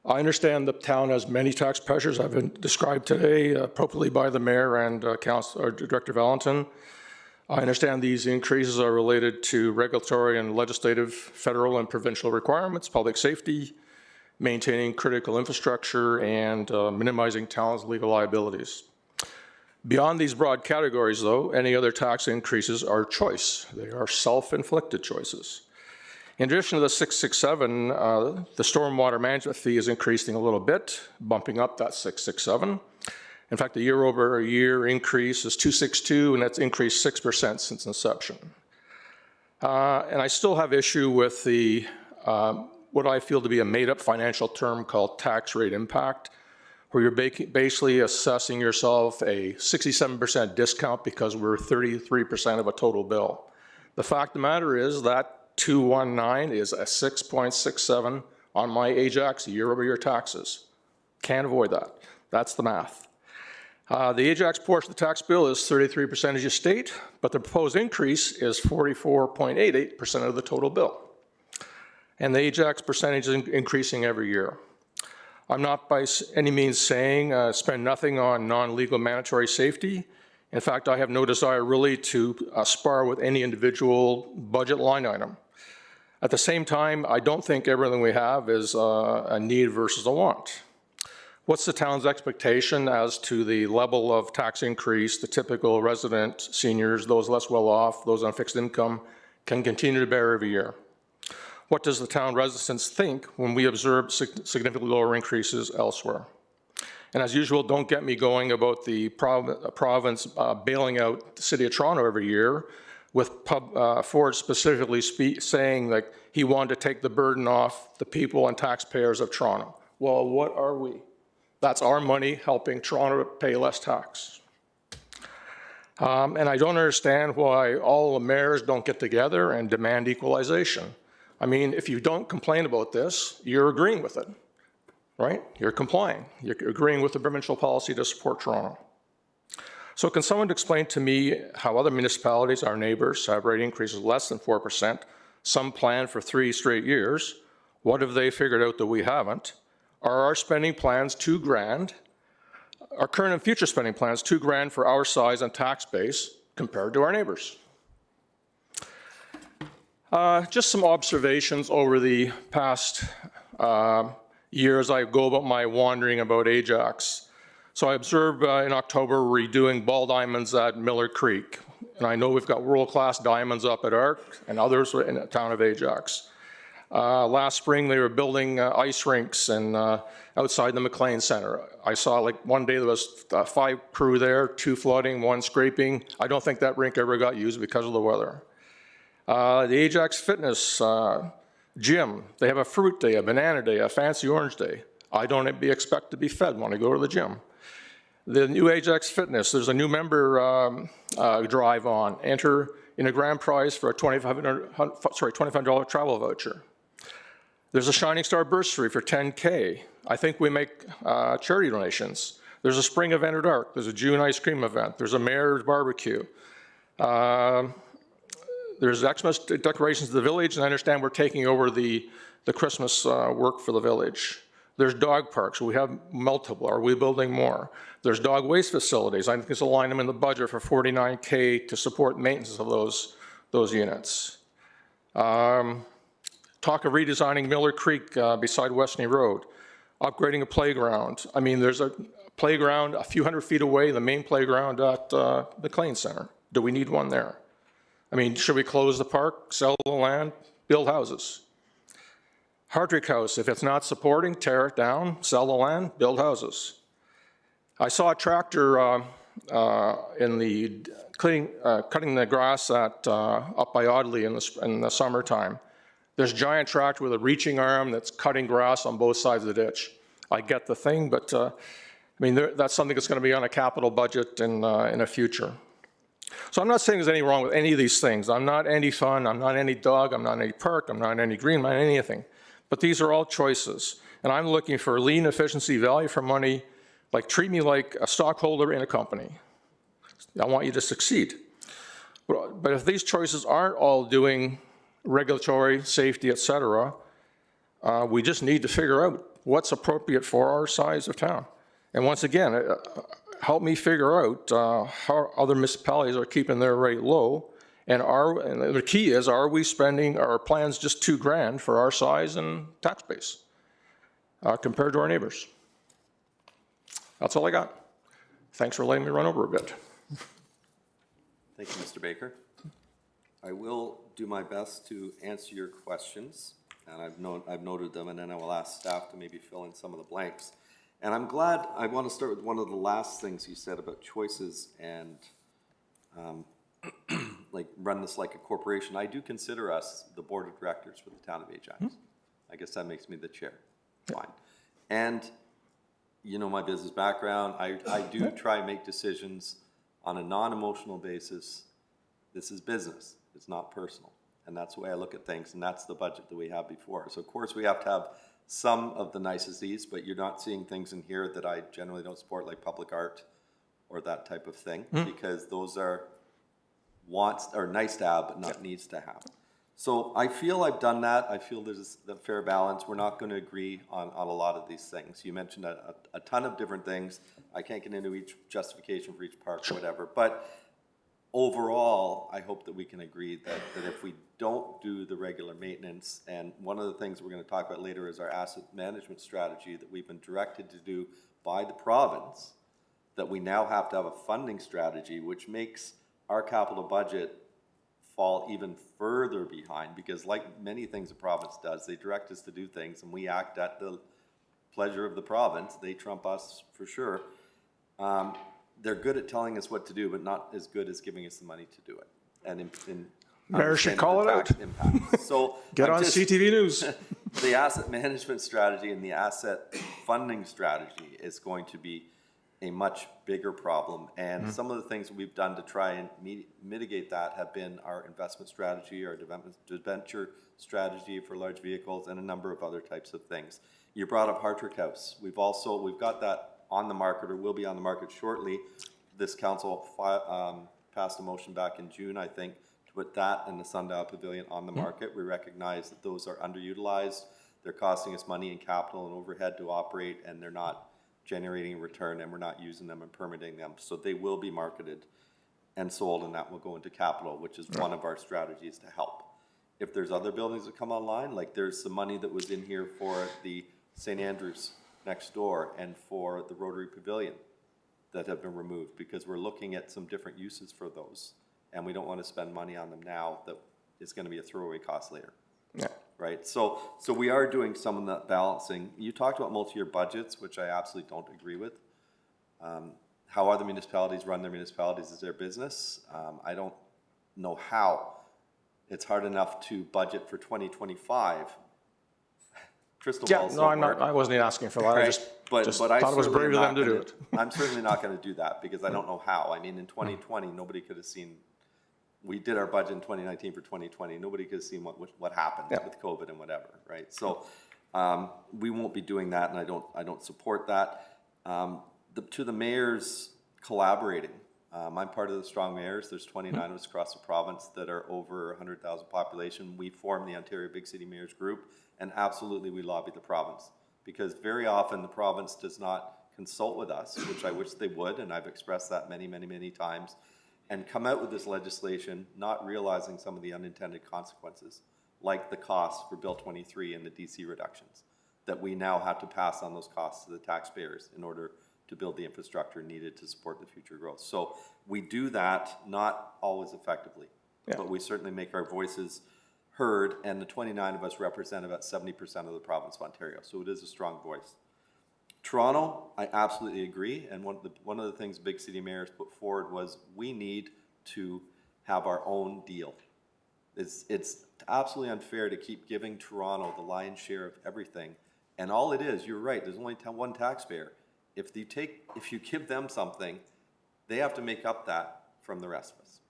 I understand the town has many tax pressures. I've been described today appropriately by the mayor and Director Valentin. I understand these increases are related to regulatory and legislative, federal and provincial requirements, public safety, maintaining critical infrastructure, and minimizing town's legal liabilities. Beyond these broad categories, though, any other tax increases are choice. They are self-inflicted choices. In addition to the 667, the stormwater management fee is increasing a little bit, bumping up that 667. In fact, the year-over-year increase is 262, and that's increased 6% since inception. And I still have issue with the what I feel to be a made-up financial term called tax rate impact, where you're basically assessing yourself a 67% discount because we're 33% of a total bill. The fact of the matter is that 219 is a 6.67 on my Ajax year-over-year taxes. Can't avoid that. That's the math. The Ajax portion of the tax bill is 33% as you state, but the proposed increase is 44.88% of the total bill. And the Ajax percentage is increasing every year. I'm not by any means saying spend nothing on non-legal mandatory safety. In fact, I have no desire really to spar with any individual budget line item. At the same time, I don't think everything we have is a need versus a want. What's the town's expectation as to the level of tax increase the typical resident, seniors, those less well off, those on fixed income can continue to bear every year? What does the town residents think when we observe significantly lower increases elsewhere? And as usual, don't get me going about the province bailing out the City of Toronto every year, with Ford specifically saying that he wanted to take the burden off the people and taxpayers of Toronto. Well, what are we? That's our money helping Toronto pay less tax. And I don't understand why all the mayors don't get together and demand equalization. I mean, if you don't complain about this, you're agreeing with it, right? You're complying. You're agreeing with the provincial policy to support Toronto. So can someone explain to me how other municipalities, our neighbors, have rate increases less than 4%, some plan for 3 straight years? What have they figured out that we haven't? Are our spending plans too grand? Our current and future spending plans too grand for our size and tax base compared to our neighbors? Just some observations over the past years I go about my wandering about Ajax. So I observed in October redoing ball diamonds at Miller Creek. And I know we've got world-class diamonds up at ARC and others in the town of Ajax. Last spring they were building ice rinks and outside the McLean Center. I saw like one day there was 5 crew there, 2 flooding, 1 scraping. I don't think that rink ever got used because of the weather. The Ajax Fitness gym, they have a fruit day, a banana day, a fancy orange day. I don't expect to be fed when I go to the gym. The new Ajax Fitness, there's a new member drive on. Enter in a grand prize for a $25 travel voucher. There's a Shining Star bursary for $10K. I think we make charity donations. There's a spring event at ARC. There's a June ice cream event. There's a mayor's barbecue. There's Xmas decorations of the village, and I understand we're taking over the Christmas work for the village. There's dog parks. We have multiple. Are we building more? There's dog waste facilities. I think there's a line item in the budget for $49K to support maintenance of those units. Talk of redesigning Miller Creek beside Westney Road. Upgrading a playground. I mean, there's a playground a few hundred feet away, the main playground at the McLean Center. Do we need one there? I mean, should we close the park, sell the land, build houses? Hardrick House, if it's not supporting, tear it down, sell the land, build houses. I saw a tractor in the cutting the grass at up by Audley in the summertime. There's a giant tractor with a reaching arm that's cutting grass on both sides of the ditch. I get the thing, but I mean that's something that's going to be on a capital budget in the future. So I'm not saying there's anything wrong with any of these things. I'm not anti-fun, I'm not anti-dog, I'm not anti-park, I'm not anti-green, I'm not anything. But these are all choices. And I'm looking for lean efficiency, value for money, like treat me like a stockholder in a company. I want you to succeed. But if these choices aren't all doing regulatory, safety, et cetera, we just need to figure out what's appropriate for our size of town. And once again, help me figure out how other municipalities are keeping their rate low. And the key is, are we spending our plans just too grand for our size and tax base compared to our neighbors? That's all I got. Thanks for letting me run over a bit. Thank you, Mr. Baker. I will do my best to answer your questions, and I've noted them, and then I will ask staff to maybe fill in some of the blanks. And I'm glad, I want to start with one of the last things you said about choices and like run this like a corporation. I do consider us the board of directors for the town of Ajax. Mm-hmm. I guess that makes me the chair. Fine. And you know my business background. I do try and make decisions on a non-emotional basis. This is business. It's not personal. And that's the way I look at things, and that's the budget that we have before. So of course we have to have some of the niceties, but you're not seeing things in here that I generally don't support, like public art or that type of thing, because those are wants or nice to have, but not needs to have. So I feel I've done that. I feel there's a fair balance. We're not going to agree on a lot of these things. You mentioned a ton of different things. I can't get into each justification for each park or whatever, but overall, I hope that we can agree that if we don't do the regular maintenance, and one of the things we're going to talk about later is our asset management strategy that we've been directed to do by the province, that we now have to have a funding strategy, which makes our capital budget fall even further behind, because like many things the province does, they direct us to do things and we act at the pleasure of the province, they trump us for sure. They're good at telling us what to do, but not as good as giving us the money to do it. And in Mayor should understanding call the it out. tax impact. So Get I'm on just- CTV News. The asset management strategy and the asset funding strategy is going to be a much bigger problem. And some of the things we've done to try and mitigate that have been our investment strategy, our debenture strategy for large vehicles, and a number of other types of things. You brought up Hartrick House. We've got that on the market, or will be on the market shortly. This council passed a motion back in June, I think, to put that and the Sundial Pavilion on the market. We recognize that those are underutilized. They're costing us money in capital and overhead to operate, and they're not generating a return, and we're not using them and permitting them. So they will be marketed and sold, and that will go into capital, which is one of our strategies to help. If there's other buildings that come online, like there's some money that was in here for the St. Andrews next door and for the Rotary Pavilion that have been removed, because we're looking at some different uses for those, and we don't want to spend money on them now that is going to be a throwaway cost later. Yeah. Right, so we are doing some of that balancing. You talked about multi-year budgets, which I absolutely don't agree with. How other municipalities run their municipalities is their business. I don't know how. It's hard enough to budget for 2025. Crystal Yeah, balls no, don't work. I wasn't asking for that. I Right, just but I thought it was certainly brave am of them not to do gonna- it. I'm certainly not gonna do that, because I don't know how. I mean, in 2020, nobody could have seen, we did our budget in 2019 for 2020. Nobody could have seen what happened Yeah. with COVID and whatever, right? So we won't be doing that, and I don't support that. To the mayors collaborating, I'm part of the Strong Mayors. There's 29 of us across the province that are over 100,000 population. We form the Ontario Big City Mayors Group, and absolutely we lobby the province, because very often the province does not consult with us, which I wish they would, and I've expressed that many, many, many times, and come out with this legislation not realizing some of the unintended consequences, like the costs for Bill 23 and the DC reductions, that we now have to pass on those costs to the taxpayers in order to build the infrastructure needed to support the future growth. So we do that, not always effectively, but we certainly make our voices heard, and the 29 of us represent about 70% of the province of Ontario, so it is a strong voice. Toronto, I absolutely agree, and one of the things big city mayors put forward was we need to have our own deal. It's absolutely unfair to keep giving Toronto the lion's share of everything, and all it is, you're right, there's only one taxpayer. If you give them something, they have to make up that from the rest of us.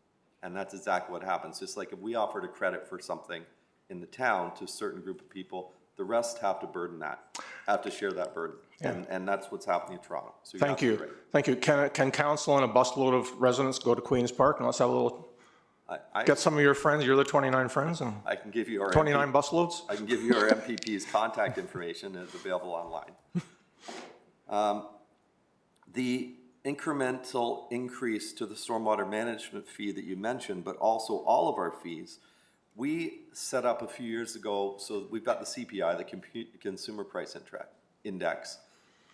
And that's exactly what happens. Just like if we offered a credit for something in the town to a certain group of people, the rest have to have to share that burden. And that's what's happening in Toronto. So Thank you. right. Thank you. Can council and a busload of residents go to Queen's Park and let's have a little, get some of your friends, your other 29 friends, and I can give you our 29 busloads? I can give you our MPP's contact information. It's available online. The incremental increase to the stormwater management fee that you mentioned, but also all of our fees, we set up a few years ago, so we've got the CPI, the Consumer Price Index,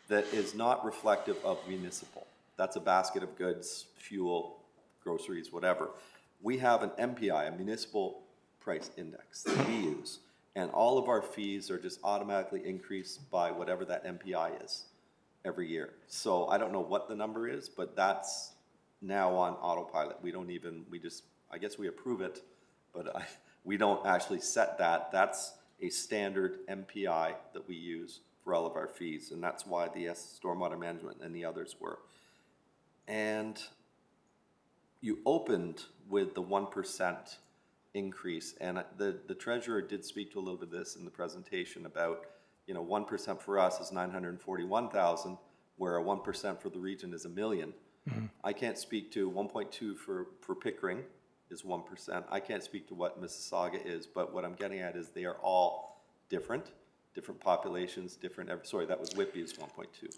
that is not reflective of municipal. That's a basket of goods, fuel, groceries, whatever. We have an MPI, a municipal price index that we use, and all of our fees are just automatically increased by whatever that MPI is every year. So I don't know what the number is, but that's now on autopilot. I guess we approve it, but we don't actually set that. That's a standard MPI that we use for all of our fees, and that's why the stormwater management and the others were. And you opened with the 1% increase, and the treasurer did speak to a little bit of this in the presentation about, 1% for us is 941,000, where a 1% for the region is $1 million. Mm-hmm. I can't speak to 1.2 for Pickering is 1%. I can't speak to what Mississauga is, but what I'm getting at is they are all different populations, that was Whitby is 1.2.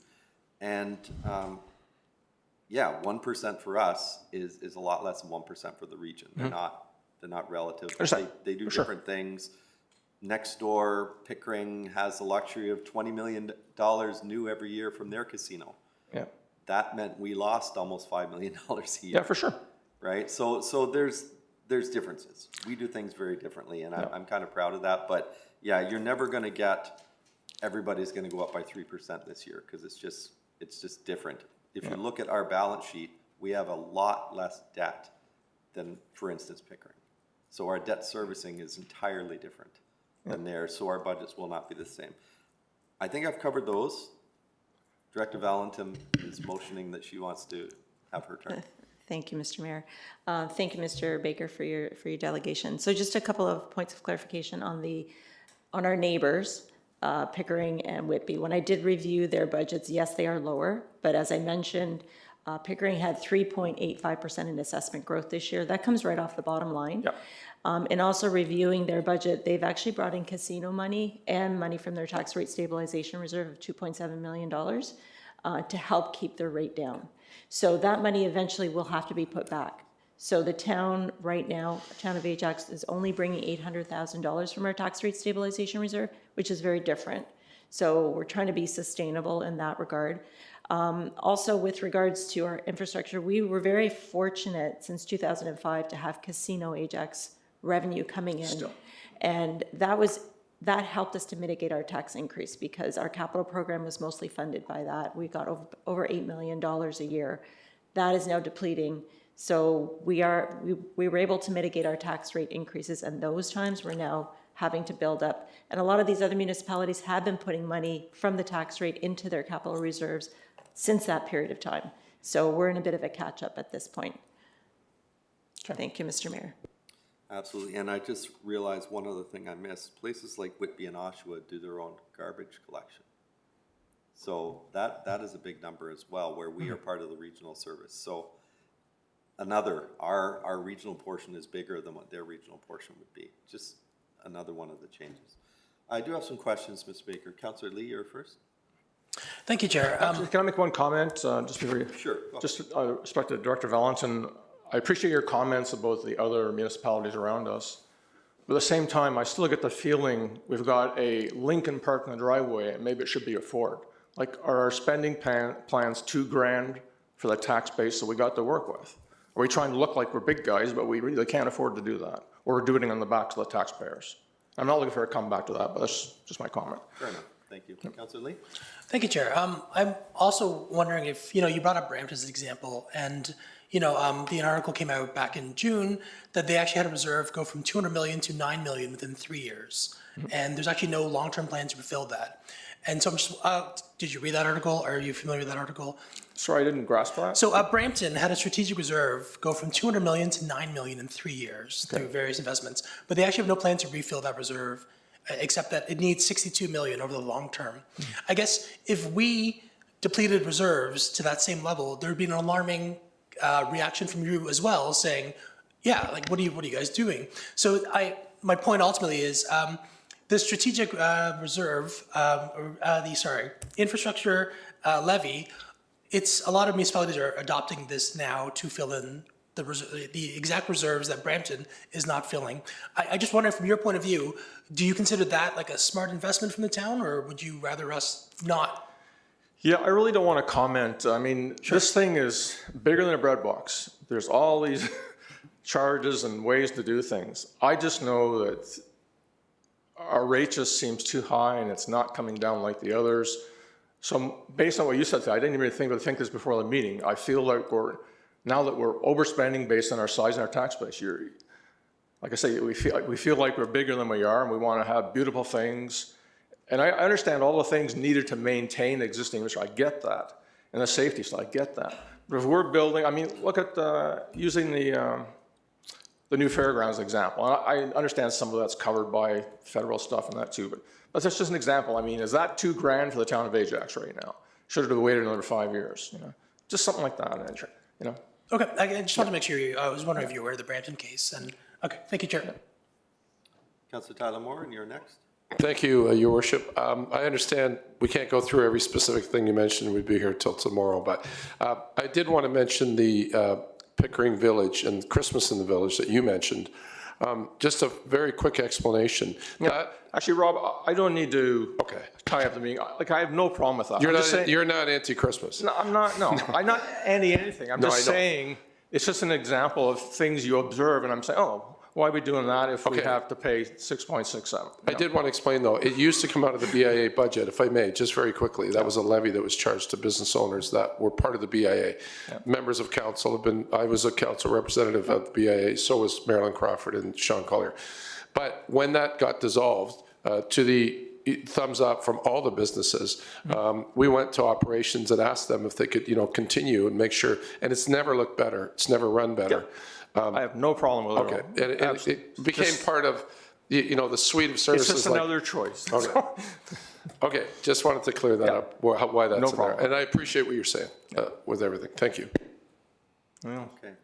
And 1% for us is a lot less than 1% for the region. Mm-hmm. They're not relative. They do different things. Next door, Pickering has the luxury of $20 million new every year from their casino. Yeah. That meant we lost almost $5 million a year. Yeah, for sure. Right? So there's differences. We do things very differently, and I'm kind of proud of that. But yeah, you're never going to get everybody's gonna go up by 3% this year, because it's just different. If you look at our balance sheet, we have a lot less debt than, for instance, Pickering. So our debt servicing is entirely different than theirs, so our budgets will not be the same. I think I've covered those. Director Valentin is motioning that she wants to have her turn. Thank you, Mr. Mayor. Thank you, Mr. Baker, for your delegation. So just a couple of points of clarification on our neighbors, Pickering and Whitby. When I did review their budgets, yes, they are lower, but as I mentioned, Pickering had 3.85% in assessment growth this year. That comes right off the bottom line. Yep. And also reviewing their budget, they've actually brought in casino money and money from their tax rate stabilization reserve of $2.7 million to help keep their rate down. So that money eventually will have to be put back. So the town right now, town of Ajax, is only bringing $800,000 from our tax rate stabilization reserve, which is very different. So we're trying to be sustainable in that regard. Also, with regards to our infrastructure, we were very fortunate since 2005 to have Casino Ajax revenue coming in. And that helped us to mitigate our tax increase because our capital program was mostly funded by that. We got over $8 million a year. That is now depleting. So we were able to mitigate our tax rate increases, and those times we're now having to build up. And a lot of these other municipalities have been putting money from the tax rate into their capital reserves since that period of time. So we're in a bit of a catch-up at this point. Thank you, Mr. Mayor. Absolutely, and I just realized one other thing I missed. Places like Whitby and Oshawa do their own garbage collection. So that is a big number as well, where we are part of the regional service. So our regional portion is bigger than what their regional portion would be. Just another one of the changes. I do have some questions, Ms. Baker. Councillor Lee, you're first. Thank you, Chair. Can I make one comment just before you? Sure. Just respect to Director Valentin. I appreciate your comments about the other municipalities around us. But at the same time, I still get the feeling we've got a Lincoln Park in the driveway, and maybe it should be a Ford. Like, are our spending plans $2,000 for the tax base that we got to work with? Are we trying to look like we're big guys, but we really can't afford to do that? Or we're doing it on the backs of the taxpayers? I'm not looking for a comeback to that, but that's just my comment. Fair enough. Thank you. Councillor Lee? Thank you, Chair. I'm also wondering if, you brought up Brampton as an example, and, the article came out back in June that they actually had a reserve go from 200 million to 9 million within 3 years. And there's actually no long-term plan to fulfill that. And so I'm just, did you read that article? Are you familiar with that article? Sorry, I didn't grasp that. So Brampton had a strategic reserve go from 200 million to 9 million in 3 years through various investments, but they actually have no plan to refill that reserve, except that it needs 62 million over the long term. I guess if we depleted reserves to that same level, there'd be an alarming reaction from you as well, saying, yeah, like, what are you guys doing? So my point ultimately is the strategic reserve, infrastructure levy, a lot of municipalities are adopting this now to fill in the exact reserves that Brampton is not filling. I just wonder, from your point of view, do you consider that like a smart investment from the town, or would you rather us not? Yeah, I really don't want to comment. I mean, This thing is bigger than a bread box. There's all these charges and ways to do things. I just know that our rate just seems too high and it's not coming down like the others. So based on what you said today, I didn't even think this before the meeting. I feel like now that we're overspending based on our size and our tax base. Like I say, we feel like we're bigger than we are, and we want to have beautiful things. And I understand all the things needed to maintain existing infrastructure. I get that. And the safety, so I get that. But if we're building, I mean, look at using the new fairgrounds example. I understand some of that's covered by federal stuff and that too, but that's just an example. I mean, is that $2,000 for the town of Ajax right now? Should have waited another 5 years, Just something like that, Okay, I just wanted to make sure I was wondering if you were aware of the Brampton case. And okay, thank you, Chair. Councillor Tyler Moore, and you're next. Thank you, Your Worship. I understand we can't go through every specific thing you mentioned. We'd be here till tomorrow, but I did want to mention the Pickering Village and Christmas in the Village that you mentioned. Just a very quick explanation. Yeah. Actually, Rob, I don't need to tie up the meeting. Like, I have no problem with that. You're not anti-Christmas. No, I'm not. No, I'm not anti anything. I'm just saying it's just an example of things you observe, and I'm saying, oh, why are we doing that if we Okay. have to pay 6.67? I did want to explain, though, it used to come out of the BIA budget, if I may, just very quickly. That was a levy that was charged to business owners that were part of the BIA. Members of council have been, I was a council representative of the BIA, so was Marilyn Crawford and Sean Collier. But when that got dissolved, to the thumbs up from all the businesses, we went to operations and asked them if they could, continue and make sure, and it's never looked better, it's never run better. I have no problem with it. Okay, at all. and Absolutely. it became Just- part of, the suite of services. It's just like- another choice. Okay. Okay, just wanted to clear that up, why that's No in there. problem. And I appreciate what you're saying with everything. Thank you. Okay.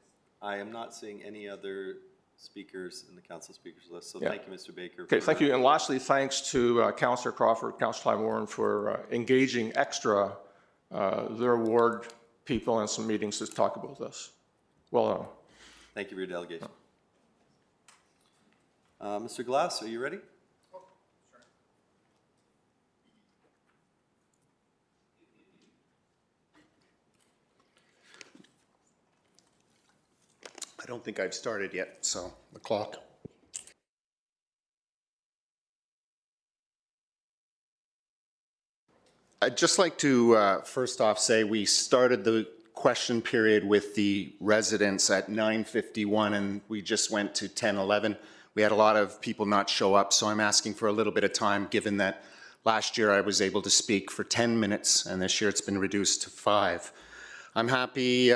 I am not seeing any other speakers in the council speakers list, so thank you, Mr. Baker. Okay, thank you. And lastly, thanks to Councillor Crawford, Councillor Warren for engaging extra their ward people in some meetings to talk about this. Well done. Thank you for your delegation. Mr. Glass, are you ready? I don't think I've started yet, so the clock. I'd just like to first off say we started the question period with the residents at 9:51 and we just went to 10:11. We had a lot of people not show up, so I'm asking for a little bit of time, given that last year I was able to speak for 10 minutes and this year it's been reduced to 5. I'm happy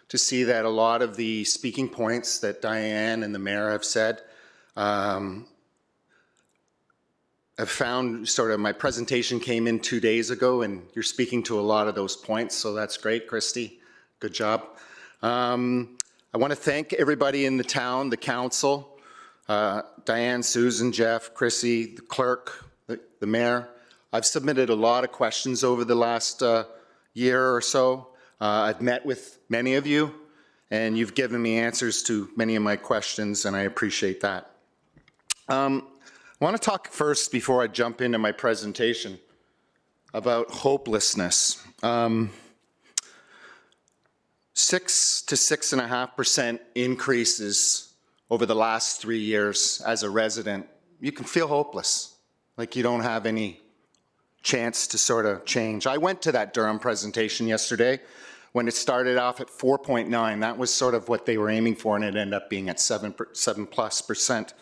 to see that a lot of the speaking points that Diane and the mayor have said I've found sort of my presentation came in 2 days ago and you're speaking to a lot of those points, so that's great, Christy. Good job. I want to thank everybody in the town, the council, Diane, Susan, Jeff, Chrissy, the clerk, the mayor. I've submitted a lot of questions over the last year or so. I've met with many of you and you've given me answers to many of my questions and I appreciate that. I want to talk first, before I jump into my presentation, about hopelessness. 6 to 6.5% increases over the last 3 years as a resident. You can feel hopeless, like you don't have any chance to sort of change. I went to that Durham presentation yesterday when it started off at 4.9. That was sort of what they were aiming for, and it ended up being at 7+%.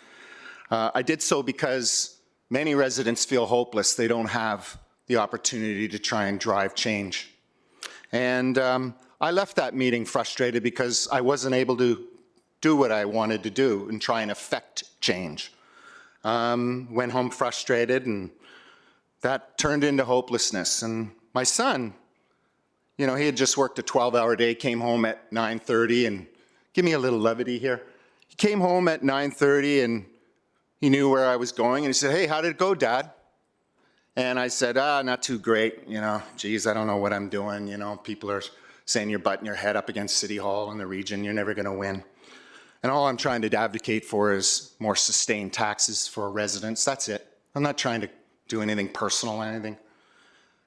I did so because many residents feel hopeless. They don't have the opportunity to try and drive change. And I left that meeting frustrated because I wasn't able to do what I wanted to do and try and affect change. Went home frustrated, and that turned into hopelessness. And my son, he had just worked a 12-hour day, came home at 9:30, and give me a little levity here. He came home at 9:30 and he knew where I was going, and he said, "Hey, how did it go, Dad?" And I said, not too great, geez, I don't know what I'm doing, people are saying you're butting your head up against City Hall in the region, you're never gonna win. And all I'm trying to advocate for is more sustained taxes for residents, that's it. I'm not trying to do anything personal or anything.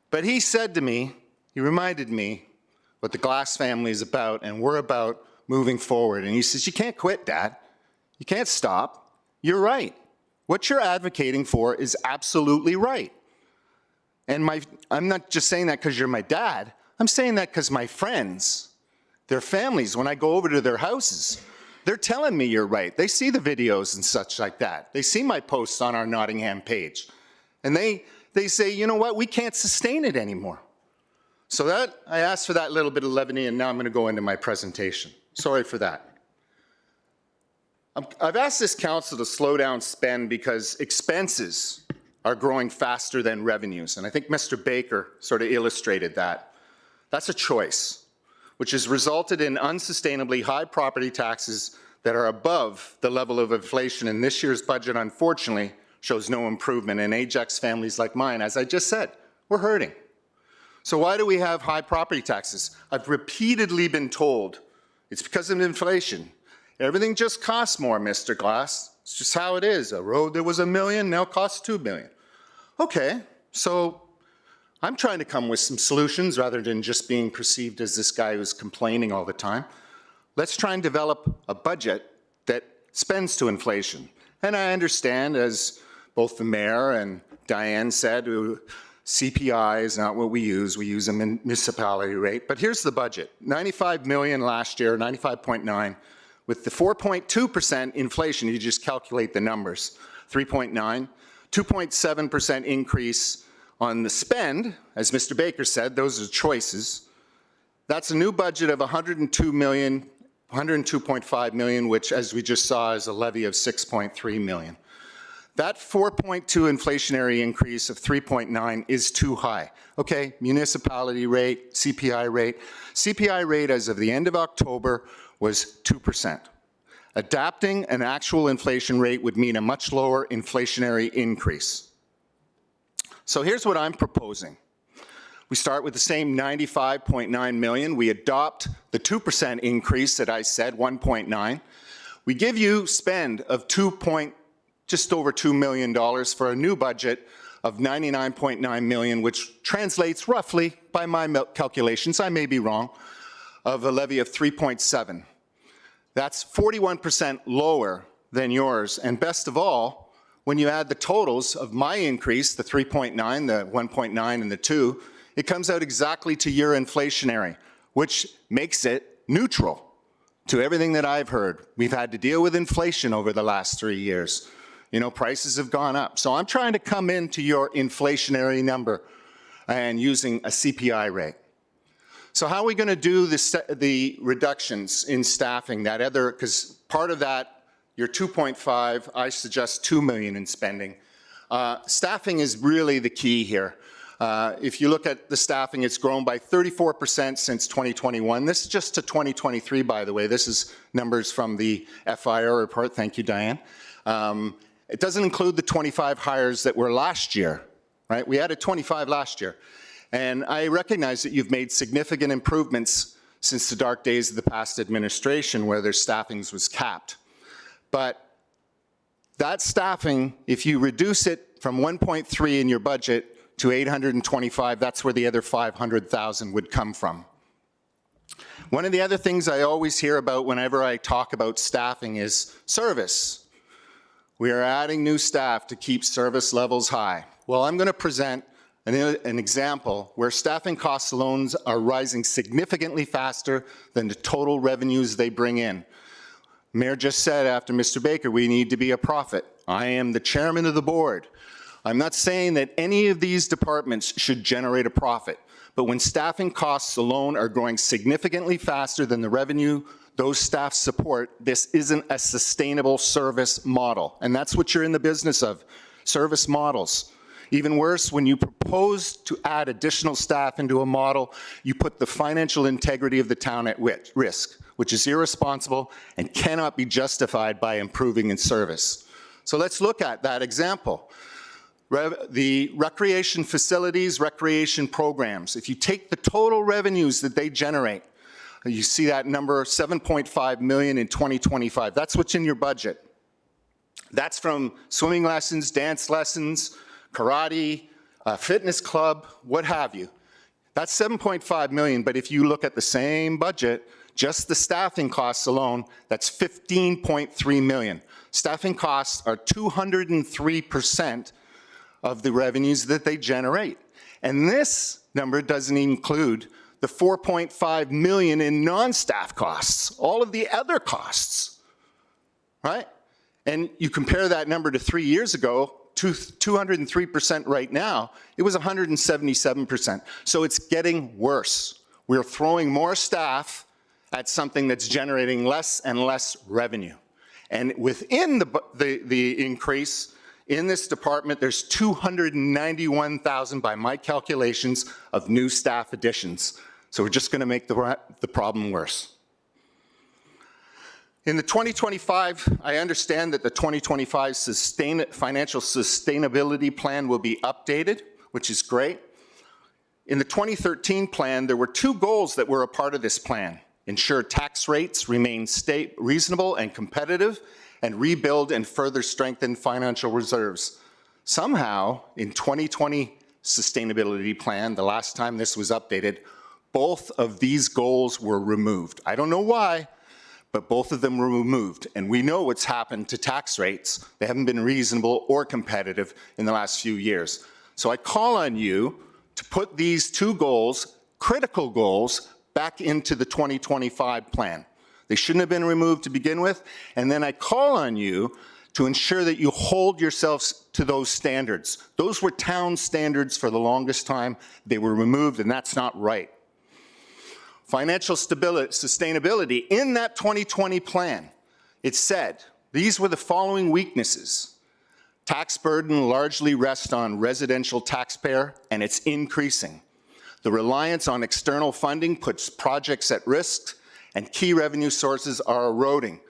But he said to me, he reminded me what the Glass family is about, and we're about moving forward. And he says, "You can't quit, Dad. You can't stop. You're right. What you're advocating for is absolutely right." And I'm not just saying that because you're my dad. I'm saying that because my friends, their families, when I go over to their houses, they're telling me you're right. They see the videos and such like that. They see my posts on our Nottingham page. And they say, you know what, we can't sustain it anymore. So that, I asked for that little bit of levity, and now I'm going to go into my presentation. Sorry for that. I've asked this council to slow down spend because expenses are growing faster than revenues. And I think Mr. Baker sort of illustrated that. That's a choice, which has resulted in unsustainably high property taxes that are above the level of inflation. And this year's budget, unfortunately, shows no improvement. And Ajax families like mine, as I just said, we're hurting. So why do we have high property taxes? I've repeatedly been told it's because of inflation. Everything just costs more, Mr. Glass. It's just how it is. A road that was $1 million now costs $2 million. Okay, so I'm trying to come with some solutions rather than just being perceived as this guy who's complaining all the time. Let's try and develop a budget that spends to inflation. And I understand, as both the mayor and Diane said, CPI is not what we use a municipality rate. But here's the budget, 95 million last year, 95.9. With the 4.2% inflation, you just calculate the numbers, 3.9, 2.7% increase on the spend, as Mr. Baker said, those are choices. That's a new budget of 102 million, 102.5 million, which, as we just saw, is a levy of 6.3 million. That 4.2 inflationary increase of 3.9 is too high. Okay, municipality rate, CPI rate. CPI rate as of the end of October was 2%. Adapting an actual inflation rate would mean a much lower inflationary increase. So here's what I'm proposing. We start with the same 95.9 million. We adopt the 2% increase that I said, 1.9. We give you spend of just over $2 million for a new budget of 99.9 million, which translates roughly, by my calculations, I may be wrong, of a levy of 3.7. That's 41% lower than yours. And best of all, when you add the totals of my increase, the 3.9, the 1.9, and the 2, it comes out exactly to your inflationary, which makes it neutral to everything that I've heard. We've had to deal with inflation over the last 3 years. You know, prices have gone up. So I'm trying to come into your inflationary number and using a CPI rate. So how are we going to do the reductions in staffing? That other, because part of that, your 2.5, I suggest 2 million in spending. Staffing is really the key here. If you look at the staffing, it's grown by 34% since 2021. This is just to 2023, by the way. This is numbers from the FIR report. Thank you, Diane. It doesn't include the 25 hires that were last year, right? We added 25 last year. And I recognize that you've made significant improvements since the dark days of the past administration where their staffing was capped. But that staffing, if you reduce it from 1.3 in your budget to 825, that's where the other 500,000 would come from. One of the other things I always hear about whenever I talk about staffing is service. We are adding new staff to keep service levels high. Well, I'm going to present an example where staffing costs alone are rising significantly faster than the total revenues they bring in. Mayor just said after Mr. Baker, we need to be a profit. I am the chairman of the board. I'm not saying that any of these departments should generate a profit, but when staffing costs alone are growing significantly faster than the revenue those staff support, this isn't a sustainable service model. And that's what you're in the business of, service models. Even worse, when you propose to add additional staff into a model, you put the financial integrity of the town at risk, which is irresponsible and cannot be justified by improving in service. So let's look at that example. The recreation facilities, recreation programs, if you take the total revenues that they generate, you see that number, 7.5 million in 2025. That's what's in your budget. That's from swimming lessons, dance lessons, karate, fitness club, what have you. That's 7.5 million, but if you look at the same budget, just the staffing costs alone, that's 15.3 million. Staffing costs are 203% of the revenues that they generate. And this number doesn't include the 4.5 million in non-staff costs, all of the other costs, right? And you compare that number to 3 years ago, 203% right now, it was 177%. So it's getting worse. We're throwing more staff at something that's generating less and less revenue. And within the increase in this department, there's 291,000 by my calculations of new staff additions. So we're just going to make the problem worse. In the 2025, I understand that the 2025 financial sustainability plan will be updated, which is great. In the 2013 plan, there were 2 goals that were a part of this plan. Ensure tax rates remain reasonable and competitive, and rebuild and further strengthen financial reserves. Somehow, in 2020 sustainability plan, the last time this was updated, both of these goals were removed. I don't know why, but both of them were removed. And we know what's happened to tax rates. They haven't been reasonable or competitive in the last few years. So I call on you to put these two goals, critical goals, back into the 2025 plan. They shouldn't have been removed to begin with. And then I call on you to ensure that you hold yourselves to those standards. Those were town standards for the longest time. They were removed, and that's not right. Financial stability, sustainability, in that 2020 plan, it said, these were the following weaknesses. Tax burden largely rests on residential taxpayer, and it's increasing. The reliance on external funding puts projects at risk, and key revenue sources are eroding.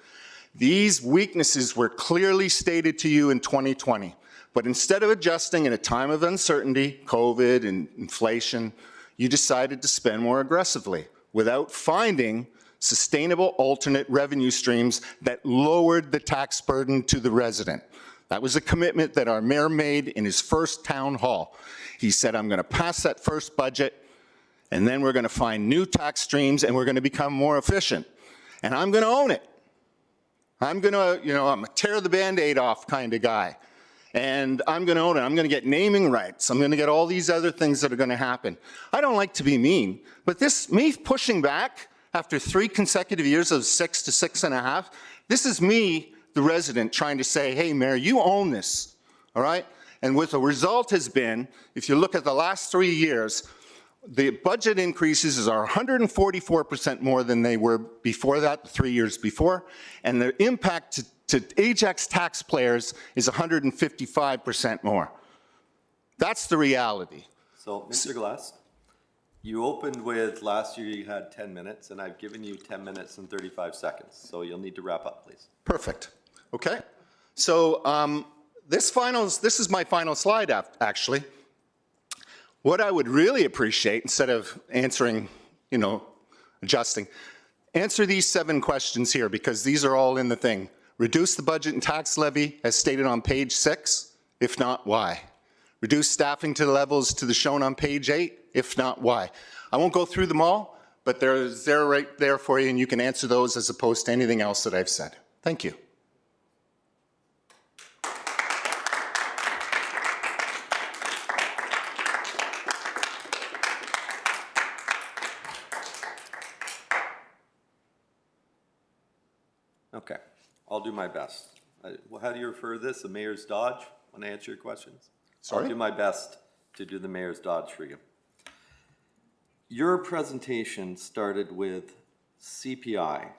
These weaknesses were clearly stated to you in 2020, but instead of adjusting in a time of uncertainty, COVID and inflation, you decided to spend more aggressively without finding sustainable alternate revenue streams that lowered the tax burden to the resident. That was a commitment that our mayor made in his first town hall. He said, I'm going to pass that first budget, and then we're going to find new tax streams, and we're going to become more efficient. And I'm going to own it. I'm going to, I'm a tear the Band-Aid off kind of guy. And I'm going to own it. I'm going to get naming rights. I'm going to get all these other things that are going to happen. I don't like to be mean, but me pushing back after 3 consecutive years of 6 to 6.5, this is me, the resident, trying to say, hey, Mayor, you own this, all right? And what the result has been, if you look at the last 3 years, the budget increases are 144% more than they were before that, 3 years before, and the impact to Ajax taxpayers is 155% more. That's the reality. So, Mr. Glass, you opened with last year you had 10 minutes, and I've given you 10 minutes and 35 seconds. So you'll need to wrap up, please. Perfect. Okay. So this is my final slide, actually. What I would really appreciate, instead of answering, adjusting, answer these 7 questions here, because these are all in the thing. Reduce the budget and tax levy as stated on page 6. If not, why? Reduce staffing to the levels shown on page 8. If not, why? I won't go through them all, but they're right there for you, and you can answer those as opposed to anything else that I've said. Thank you. Okay, I'll do my best. How do you refer to this, the mayor's dodge, when I answer your questions? Sorry? I'll do my best to do the mayor's dodge for you. Your presentation started with CPI,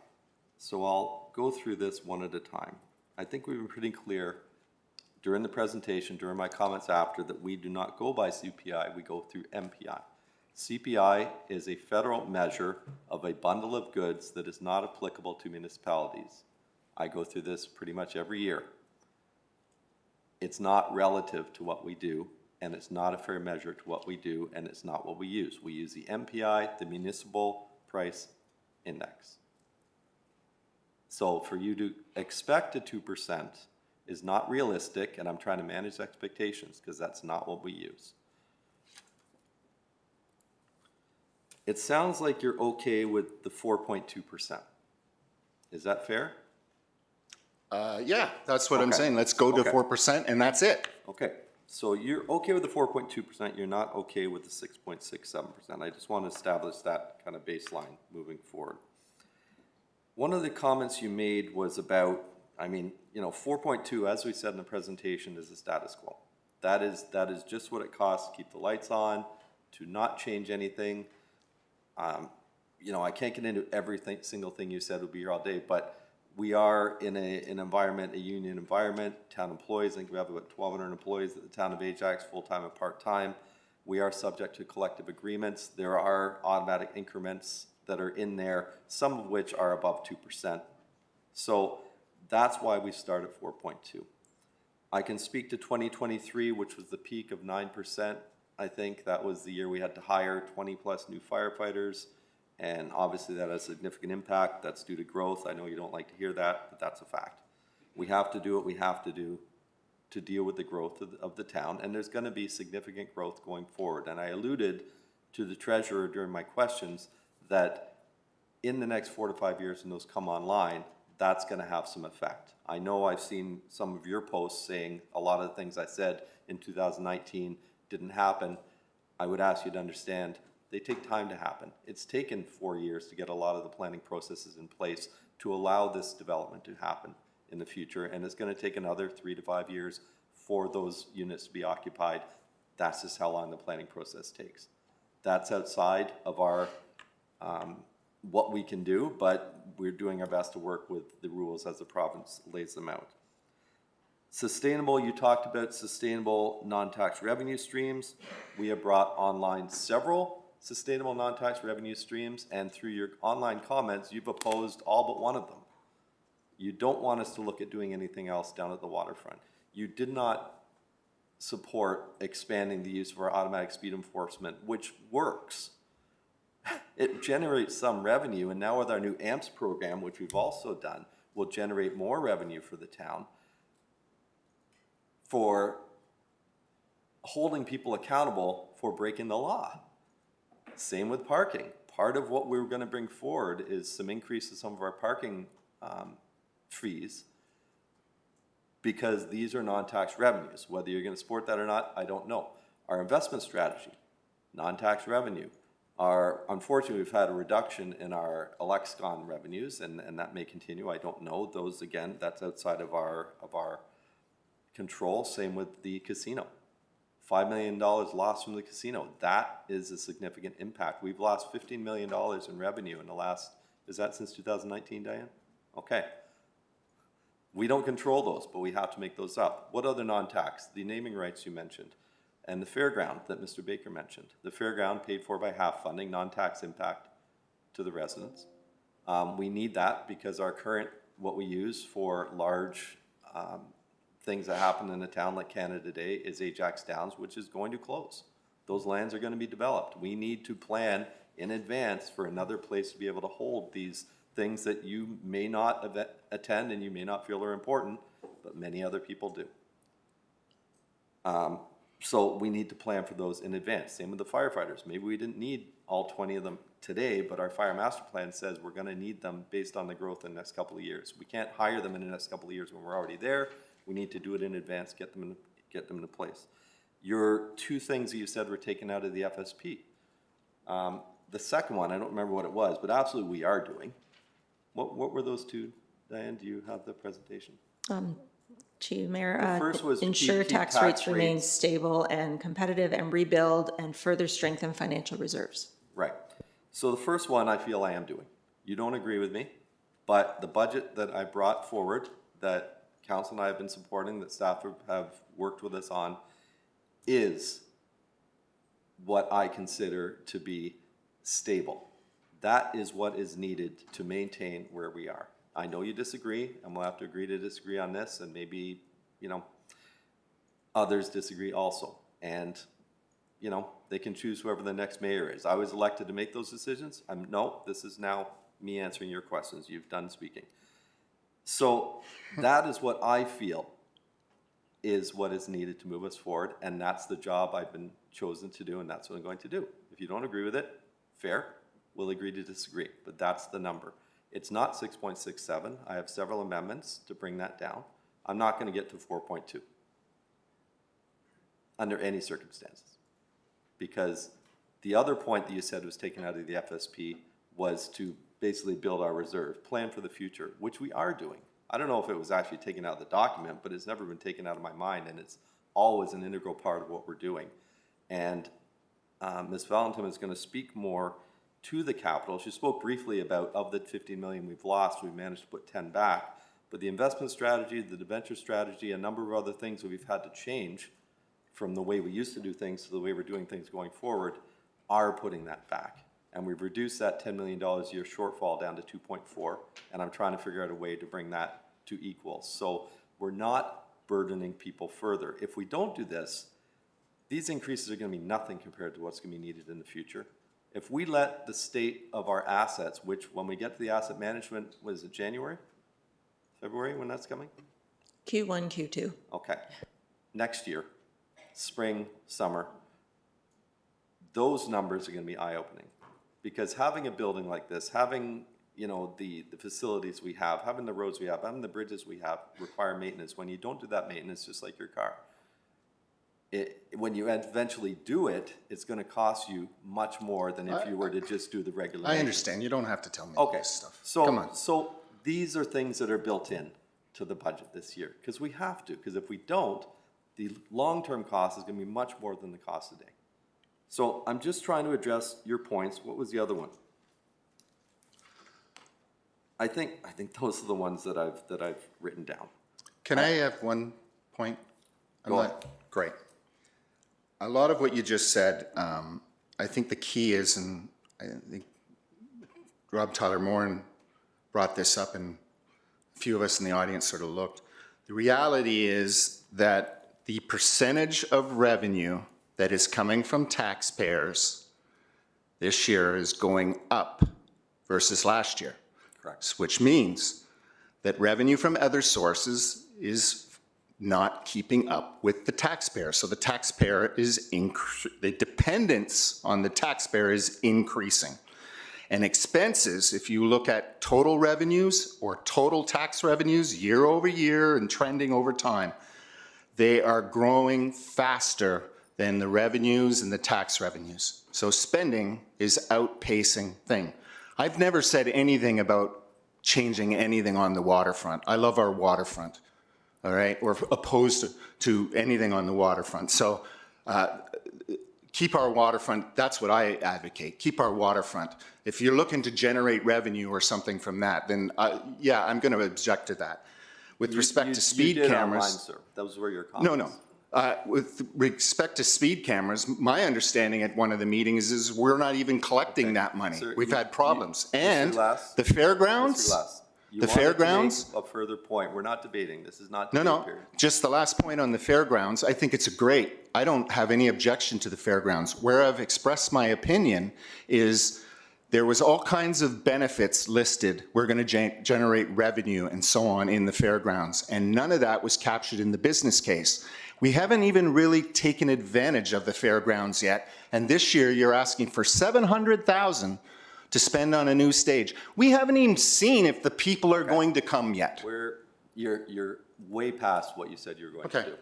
so I'll go through this one at a time. I think we've been pretty clear during the presentation, during my comments after, that we do not go by CPI, we go through MPI. CPI is a federal measure of a bundle of goods that is not applicable to municipalities. I go through this pretty much every year. It's not relative to what we do, and it's not a fair measure to what we do, and it's not what we use. We use the MPI, the Municipal Price Index. So for you to expect a 2% is not realistic, and I'm trying to manage expectations because that's not what we use. It sounds like you're okay with the 4.2%. Is that fair? Yeah, that's what I'm saying. Let's go to 4%, and that's it. Okay, so you're okay with the 4.2%, you're not okay with the 6.67%. I just want to establish that kind of baseline moving forward. One of the comments you made was about, 4.2, as we said in the presentation, is the status quo. That is just what it costs to keep the lights on, to not change anything. I can't get into every single thing you said, would be here all day, but we are in an environment, a union environment, town employees. I think we have about 1,200 employees at the town of Ajax, full-time and part-time. We are subject to collective agreements. There are automatic increments that are in there, some of which are above 2%. So that's why we start at 4.2. I can speak to 2023, which was the peak of 9%. I think that was the year we had to hire 20 plus new firefighters. And obviously that has a significant impact. That's due to growth. I know you don't like to hear that, but that's a fact. We have to do what we have to do to deal with the growth of the town. And there's going to be significant growth going forward. And I alluded to the treasurer during my questions that in the next 4 to 5 years when those come online, that's going to have some effect. I know I've seen some of your posts saying a lot of the things I said in 2019 didn't happen. I would ask you to understand they take time to happen. It's taken 4 years to get a lot of the planning processes in place to allow this development to happen in the future, and it's going to take another 3 to 5 years for those units to be occupied. That's just how long the planning process takes. That's outside of our what we can do, but we're doing our best to work with the rules as the province lays them out. Sustainable, you talked about sustainable non-tax revenue streams. We have brought online several sustainable non-tax revenue streams, and through your online comments, you've opposed all but one of them. You don't want us to look at doing anything else down at the waterfront. You did not support expanding the use of our automatic speed enforcement, which works. It generates some revenue, and now with our new AMPS program, which we've also done, will generate more revenue for the town for holding people accountable for breaking the law. Same with parking. Part of what we're going to bring forward is some increase in some of our parking fees, because these are non-tax revenues. Whether you're going to support that or not, I don't know. Our investment strategy, non-tax revenue. Unfortunately, we've had a reduction in our Alexcon revenues, and that may continue. I don't know. Those, again, that's outside of our control. Same with the casino. $5 million lost from the casino. That is a significant impact. We've lost $15 million in revenue in the last, is that since 2019, Diane? Okay. We don't control those, but we have to make those up. What other non-tax? The naming rights you mentioned, and the fairground that Mr. Baker mentioned. The fairground paid for by half funding, non-tax impact to the residents. We need that because our current, what we use for large things that happen in a town like Canada Day is Ajax Downs, which is going to close. Those lands are going to be developed. We need to plan in advance for another place to be able to hold these things that you may not attend and you may not feel are important, but many other people do. So we need to plan for those in advance. Same with the firefighters. Maybe we didn't need all 20 of them today, but our fire master plan says we're going to need them based on the growth in the next couple of years. We can't hire them in the next couple of years when we're already there. We need to do it in advance, get them into place. Your two things that you said were taken out of the FSP. The second one, I don't remember what it was, but absolutely we are doing. What were those two, Diane? Do you have the presentation? To you, Mayor, The first was ensure keep tax rates remain stable and competitive, and rebuild and further strengthen financial reserves. Right. So the first one I feel I am doing. You don't agree with me, but the budget that I brought forward that Council and I have been supporting, that staff have worked with us on, is what I consider to be stable. That is what is needed to maintain where we are. I know you disagree, and we'll have to agree to disagree on this, and maybe, others disagree also. And, they can choose whoever the next mayor is. I was elected to make those decisions. No, this is now me answering your questions. You've done speaking. So that is what I feel is what is needed to move us forward, and that's the job I've been chosen to do, and that's what I'm going to do. If you don't agree with it, fair, we'll agree to disagree, but that's the number. It's not 6.67. I have several amendments to bring that down. I'm not going to get to 4.2 under any circumstances, because the other point that you said was taken out of the FSP was to basically build our reserve, plan for the future, which we are doing. I don't know if it was actually taken out of the document, but it's never been taken out of my mind, and it's always an integral part of what we're doing. And Ms. Valentin is going to speak more to the capital. She spoke briefly about, of the 15 million we've lost, we managed to put 10 back. But the investment strategy, the debenture strategy, a number of other things that we've had to change from the way we used to do things to the way we're doing things going forward are putting that back. And we've reduced that $10 million a year shortfall down to 2.4, and I'm trying to figure out a way to bring that to equal. So we're not burdening people further. If we don't do this, these increases are going to be nothing compared to what's going to be needed in the future. If we let the state of our assets, which when we get to the asset management, was it January? February when that's coming? Q1, Q2. Okay. Next year, spring, summer, those numbers are going to be eye-opening. Because having a building like this, having, you know, the facilities we have, having the roads we have, having the bridges we have require maintenance. When you don't do that maintenance, just like your car, when you eventually do it, it's gonna cost you much more than if you were to just do the regular I maintenance. understand, you don't have to tell me Okay, this stuff. Come on. so these are things that are built in to the budget this year, because we have to, because if we don't, the long-term cost is gonna be much more than the cost today. So I'm just trying to address your points. What was the other one? I think those are the ones that I've written down. Can I have one point? Go ahead. Great. A lot of what you just said, I think the key is, and I think Rob Tyler Morin brought this up, and a few of us in the audience sort of looked. The reality is that the percentage of revenue that is coming from taxpayers this year is going up versus last year. Correct. Which means that revenue from other sources is not keeping up with the taxpayer. So the taxpayer is the dependence on the taxpayer is increasing. And expenses, if you look at total revenues or total tax revenues year over year and trending over time, they are growing faster than the revenues and the tax revenues. So spending is outpacing thing. I've never said anything about changing anything on the waterfront. I love our waterfront, all right, or opposed to anything on the waterfront. So keep our waterfront, that's what I advocate, keep our waterfront. If you're looking to generate revenue or something from that, then yeah, I'm going to object to that. With respect to speed you did cameras. online, sir. Those were your comments. No. With respect to speed cameras, my understanding at one of the meetings is we're not even collecting that money. Sir, We've had problems. And Mr. Glass, the fairgrounds, Mr. Glass, you the wanted to fairgrounds. make a further point. We're not debating. This is not No, debate no, period. just the last point on the fairgrounds, I think it's great. I don't have any objection to the fairgrounds. Where I've expressed my opinion is there was all kinds of benefits listed. We're going to generate revenue and so on in the fairgrounds, and none of that was captured in the business case. We haven't even really taken advantage of the fairgrounds yet, and this year you're asking for $700,000 to spend on a new stage. We haven't even seen if the people are going to come yet. You're way past what you said you were going to Okay. do.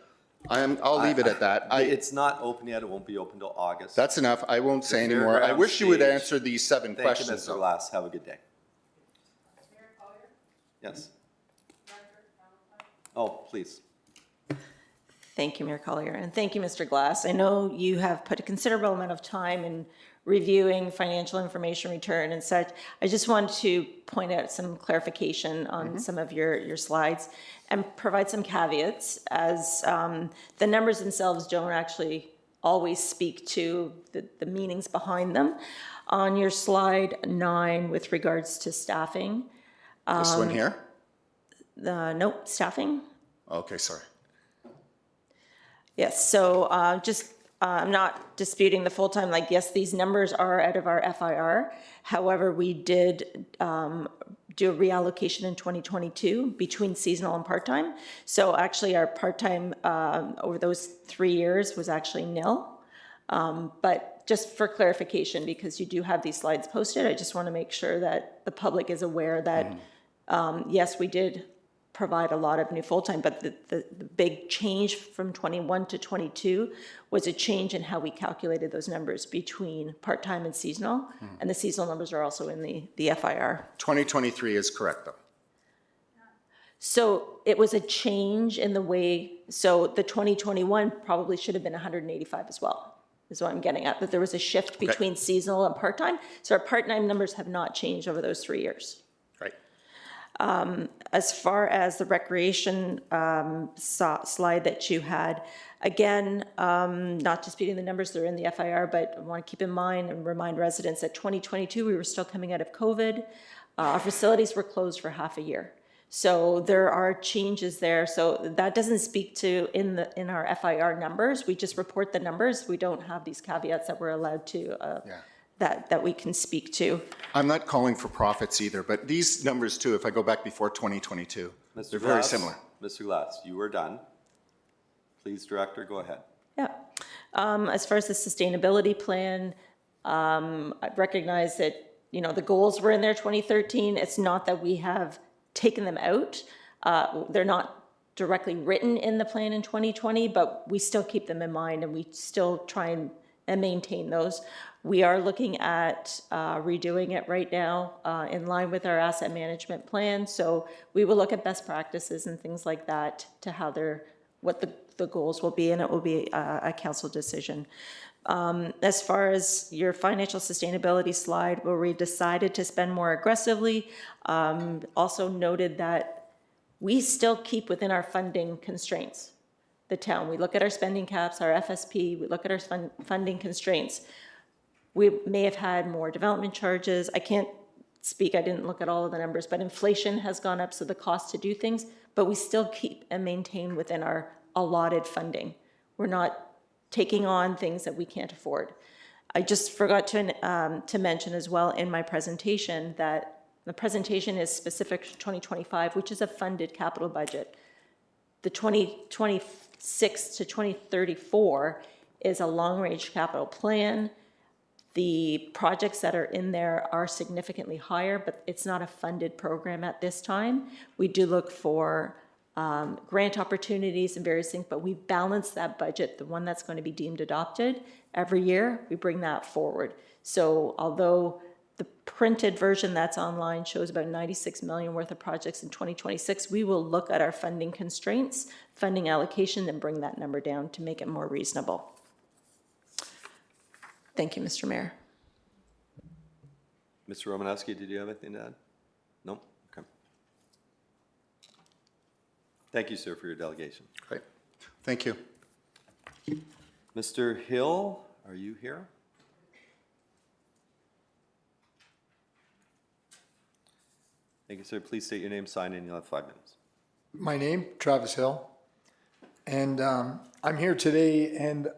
I'll leave it at that. It's not open yet. It won't be open till August. That's enough. I won't say The anymore. I fairground wish you would stage. answer these 7 Thank you, questions. Mr. though. Glass. Have a good day. Yes. Oh, please. Thank you, Mayor Collier, and thank you, Mr. Glass. I know you have put a considerable amount of time in reviewing financial information return and such. I just want to point out some clarification on some of your slides and provide some caveats, as the numbers themselves don't actually always speak to the meanings behind them. On your slide 9 with regards to staffing, This one here? nope, staffing. Okay, sorry. Yes, so I'm not disputing the full-time, like, yes, these numbers are out of our FIR. However, we did do a reallocation in 2022 between seasonal and part-time. So actually, our part-time over those 3 years was actually nil. But just for clarification, because you do have these slides posted, I just want to make sure that the public is aware that, yes, we did provide a lot of new full-time, but the big change from 21 to 22 was a change in how we calculated those numbers between part-time and seasonal, and the seasonal numbers are also in the FIR. 2023 is correct, though. So it was a change in the way, so the 2021 probably should have been 185 as well, is what I'm getting at, that there was a shift between seasonal and part-time. So our part-time numbers have not changed over those 3 years. Right. As far as the recreation slide that you had, again, not disputing the numbers that are in the FIR, but I want to keep in mind and remind residents that 2022, we were still coming out of COVID. Our facilities were closed for half a year. So there are changes there. So that doesn't speak to in our FIR numbers. We just report the numbers. We don't have these caveats that we're allowed to that we can speak to. I'm not calling for profits either, but these numbers too, if I go back before 2022, they're very similar. Mr. Glass, you are done. Please, Director, go ahead. Yeah. As far as the sustainability plan, I recognize that, you know, the goals were in there 2013. It's not that we have taken them out. They're not directly written in the plan in 2020, but we still keep them in mind and we still try and maintain those. We are looking at redoing it right now in line with our asset management plan. So we will look at best practices and things like that to how what the goals will be, and it will be a council decision. As far as your financial sustainability slide, where we decided to spend more aggressively, also noted that we still keep within our funding constraints. The town, we look at our spending caps, our FSP, we look at our funding constraints. We may have had more development charges. I can't speak, I didn't look at all of the numbers, but inflation has gone up, so the cost to do things, but we still keep and maintain within our allotted funding. We're not taking on things that we can't afford. I just forgot to mention as well in my presentation that the presentation is specific to 2025, which is a funded capital budget. The 2026 to 2034 is a long-range capital plan. The projects that are in there are significantly higher, but it's not a funded program at this time. We do look for grant opportunities and various things, but we balance that budget, the one that's going to be deemed adopted every year, we bring that forward. So although the printed version that's online shows about 96 million worth of projects in 2026, we will look at our funding constraints, funding allocation, and bring that number down to make it more reasonable. Thank you, Mr. Mayor. Mr. Romanowski, did you have anything to add? No? Okay. Thank you, sir, for your delegation. Great. Thank you. Mr. Hill, are you here? Thank you, sir. Please state your name, sign in, you'll have 5 minutes. My name, Travis Hill, and I'm here today, and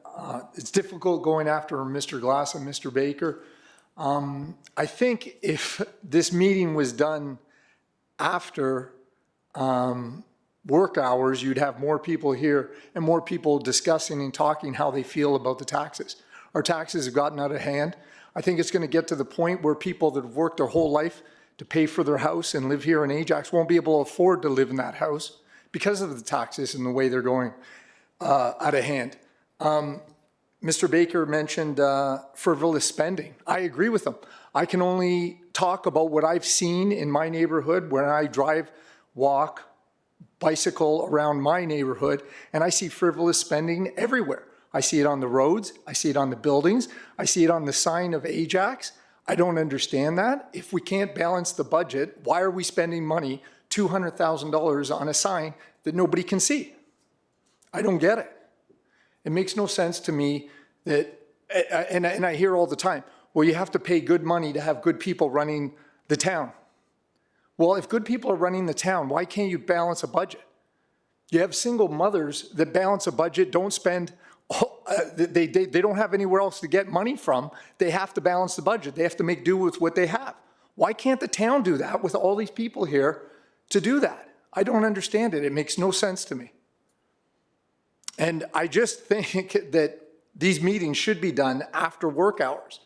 it's difficult going after Mr. Glass and Mr. Baker. I think if this meeting was done after work hours, you'd have more people here and more people discussing and talking how they feel about the taxes. Our taxes have gotten out of hand. I think it's going to get to the point where people that have worked their whole life to pay for their house and live here in Ajax won't be able to afford to live in that house because of the taxes and the way they're going out of hand. Mr. Baker mentioned frivolous spending. I agree with him. I can only talk about what I've seen in my neighborhood when I drive, walk, bicycle around my neighborhood, and I see frivolous spending everywhere. I see it on the roads, I see it on the buildings, I see it on the sign of Ajax. I don't understand that. If we can't balance the budget, why are we spending money, $200,000 on a sign that nobody can see? I don't get it. It makes no sense to me that, and I hear all the time, well, you have to pay good money to have good people running the town. Well, if good people are running the town, why can't you balance a budget? You have single mothers that balance a budget, don't spend, they don't have anywhere else to get money from. They have to balance the budget. They have to make do with what they have. Why can't the town do that with all these people here to do that? I don't understand it. It makes no sense to me. And I just think that these meetings should be done after work hours.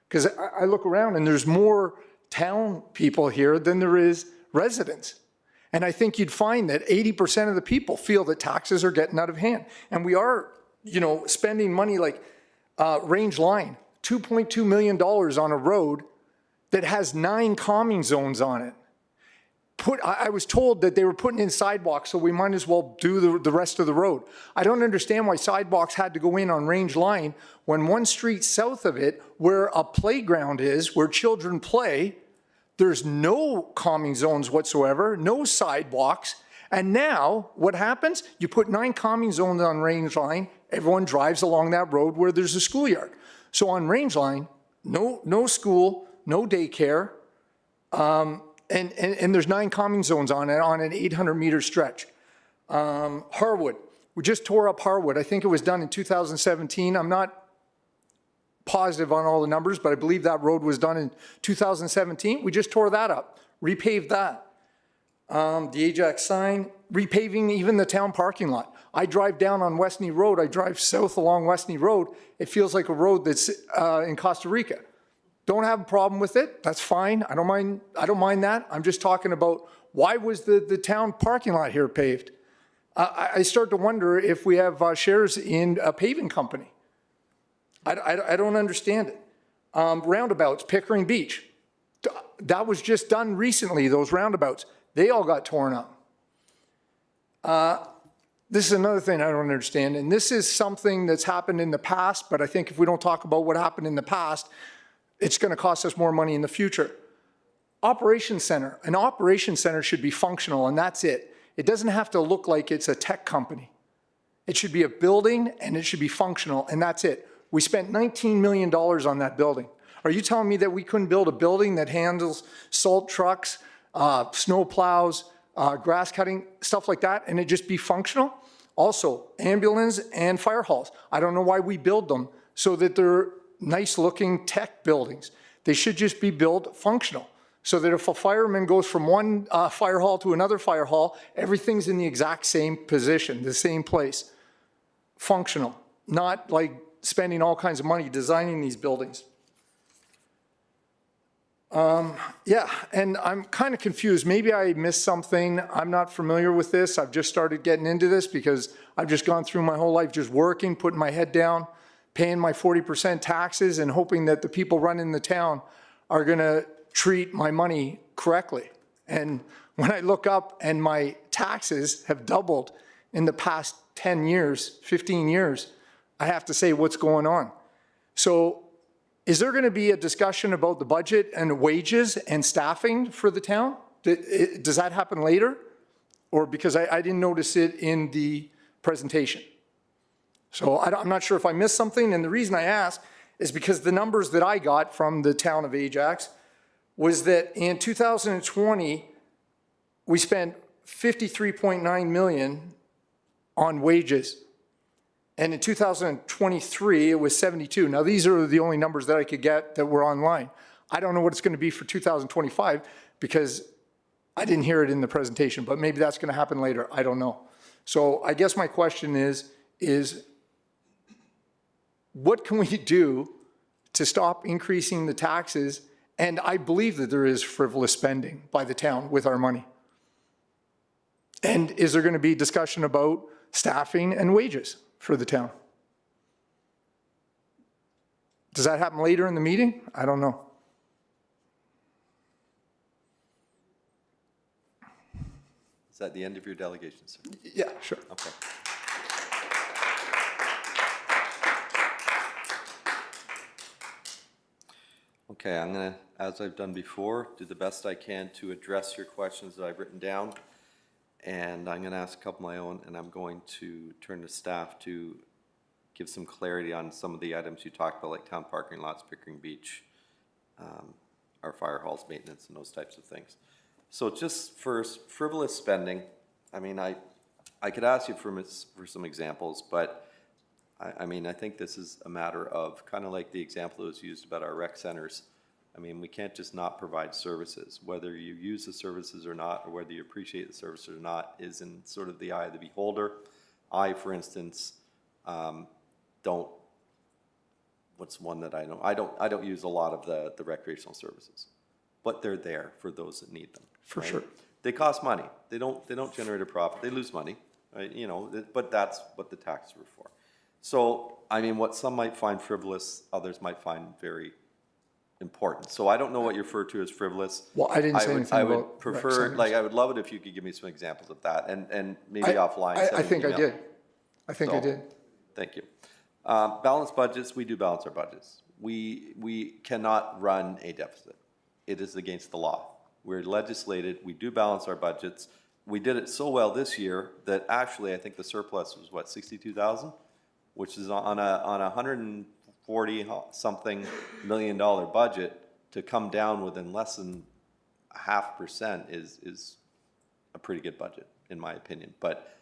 Because I look around and there's more town people here than there is residents. And I think you'd find that 80% of the people feel that taxes are getting out of hand. And we are, you know, spending money like Range Line, $2.2 million on a road that has 9 calming zones on it. I was told that they were putting in sidewalks, so we might as well do the rest of the road. I don't understand why sidewalks had to go in on Range Line when one street south of it, where a playground is, where children play, there's no calming zones whatsoever, no sidewalks. And now what happens? You put 9 calming zones on Range Line, everyone drives along that road where there's a schoolyard. So on Range Line, no school, no daycare, and there's 9 calming zones on it on an 800-meter stretch. Harwood, we just tore up Harwood. I think it was done in 2017. I'm not positive on all the numbers, but I believe that road was done in 2017. We just tore that up, repaved that. The Ajax sign, repaving even the town parking lot. I drive down on Westney Road. I drive south along Westney Road. It feels like a road that's in Costa Rica. Don't have a problem with it. That's fine. I don't mind that. I'm just talking about why was the town parking lot here paved? I start to wonder if we have shares in a paving company. I don't understand it. Roundabouts, Pickering Beach. That was just done recently, those roundabouts. They all got torn up. This is another thing I don't understand, and this is something that's happened in the past, but I think if we don't talk about what happened in the past, it's going to cost us more money in the future. Operations center. An operations center should be functional, and that's it. It doesn't have to look like it's a tech company. It should be a building, and it should be functional, and that's it. We spent $19 million on that building. Are you telling me that we couldn't build a building that handles salt trucks, snow plows, grass cutting, stuff like that, and it just be functional? Also, ambulance and fire halls. I don't know why we build them so that they're nice-looking tech buildings. They should just be built functional, so that if a fireman goes from one fire hall to another fire hall, everything's in the exact same position, the same place. Functional, not like spending all kinds of money designing these buildings. Yeah, and I'm kind of confused. Maybe I missed something. I'm not familiar with this. I've just started getting into this because I've just gone through my whole life just working, putting my head down, paying my 40% taxes and hoping that the people running the town are going to treat my money correctly. And when I look up and my taxes have doubled in the past 10 years, 15 years, I have to say what's going on. So is there going to be a discussion about the budget and wages and staffing for the town? Does that happen later? Or because I didn't notice it in the presentation. So I'm not sure if I missed something, and the reason I ask is because the numbers that I got from the town of Ajax was that in 2020, we spent $53.9 million on wages. And in 2023, it was 72. Now, these are the only numbers that I could get that were online. I don't know what it's going to be for 2025 because I didn't hear it in the presentation, but maybe that's going to happen later. I don't know. So I guess my question is what can we do to stop increasing the taxes? And I believe that there is frivolous spending by the town with our money. And is there going to be discussion about staffing and wages for the town? Does that happen later in the meeting? I don't know. Is that the end of your delegation, sir? Yeah, sure. Okay. Okay, I'm going to, as I've done before, do the best I can to address your questions that I've written down. And I'm going to ask a couple of my own, and I'm going to turn to staff to give some clarity on some of the items you talked about, like town parking lots, Pickering Beach, our fire halls maintenance, and those types of things. So just first, frivolous spending. I mean, I could ask you for some examples, but I mean, I think this is a matter of kind of like the example that was used about our rec centers. I mean, we can't just not provide services. Whether you use the services or not, or whether you appreciate the services or not, is in sort of the eye of the beholder. I, for instance, don't. What's one that I know? I don't use a lot of the recreational services, but they're there for those that need them. For right? sure. They cost money. They don't generate a profit. They lose money, right? You know, but that's what the taxes were for. So, I mean, what some might find frivolous, others might find very important. So I don't know what you refer to as frivolous. Well, I didn't say anything I about would prefer, rec centers. like, I would love it if you could give me some examples of that, and maybe offline. I send me think an I email. did. I think I did. Thank you. Balanced budgets, we do balance our budgets. We cannot run a deficit. It is against the law. We're legislated, we do balance our budgets. We did it so well this year that actually I think the surplus was what, 62,000? Which is on a 140 something $1 million budget, to come down within less than 0.5% is a pretty good budget, in my opinion. But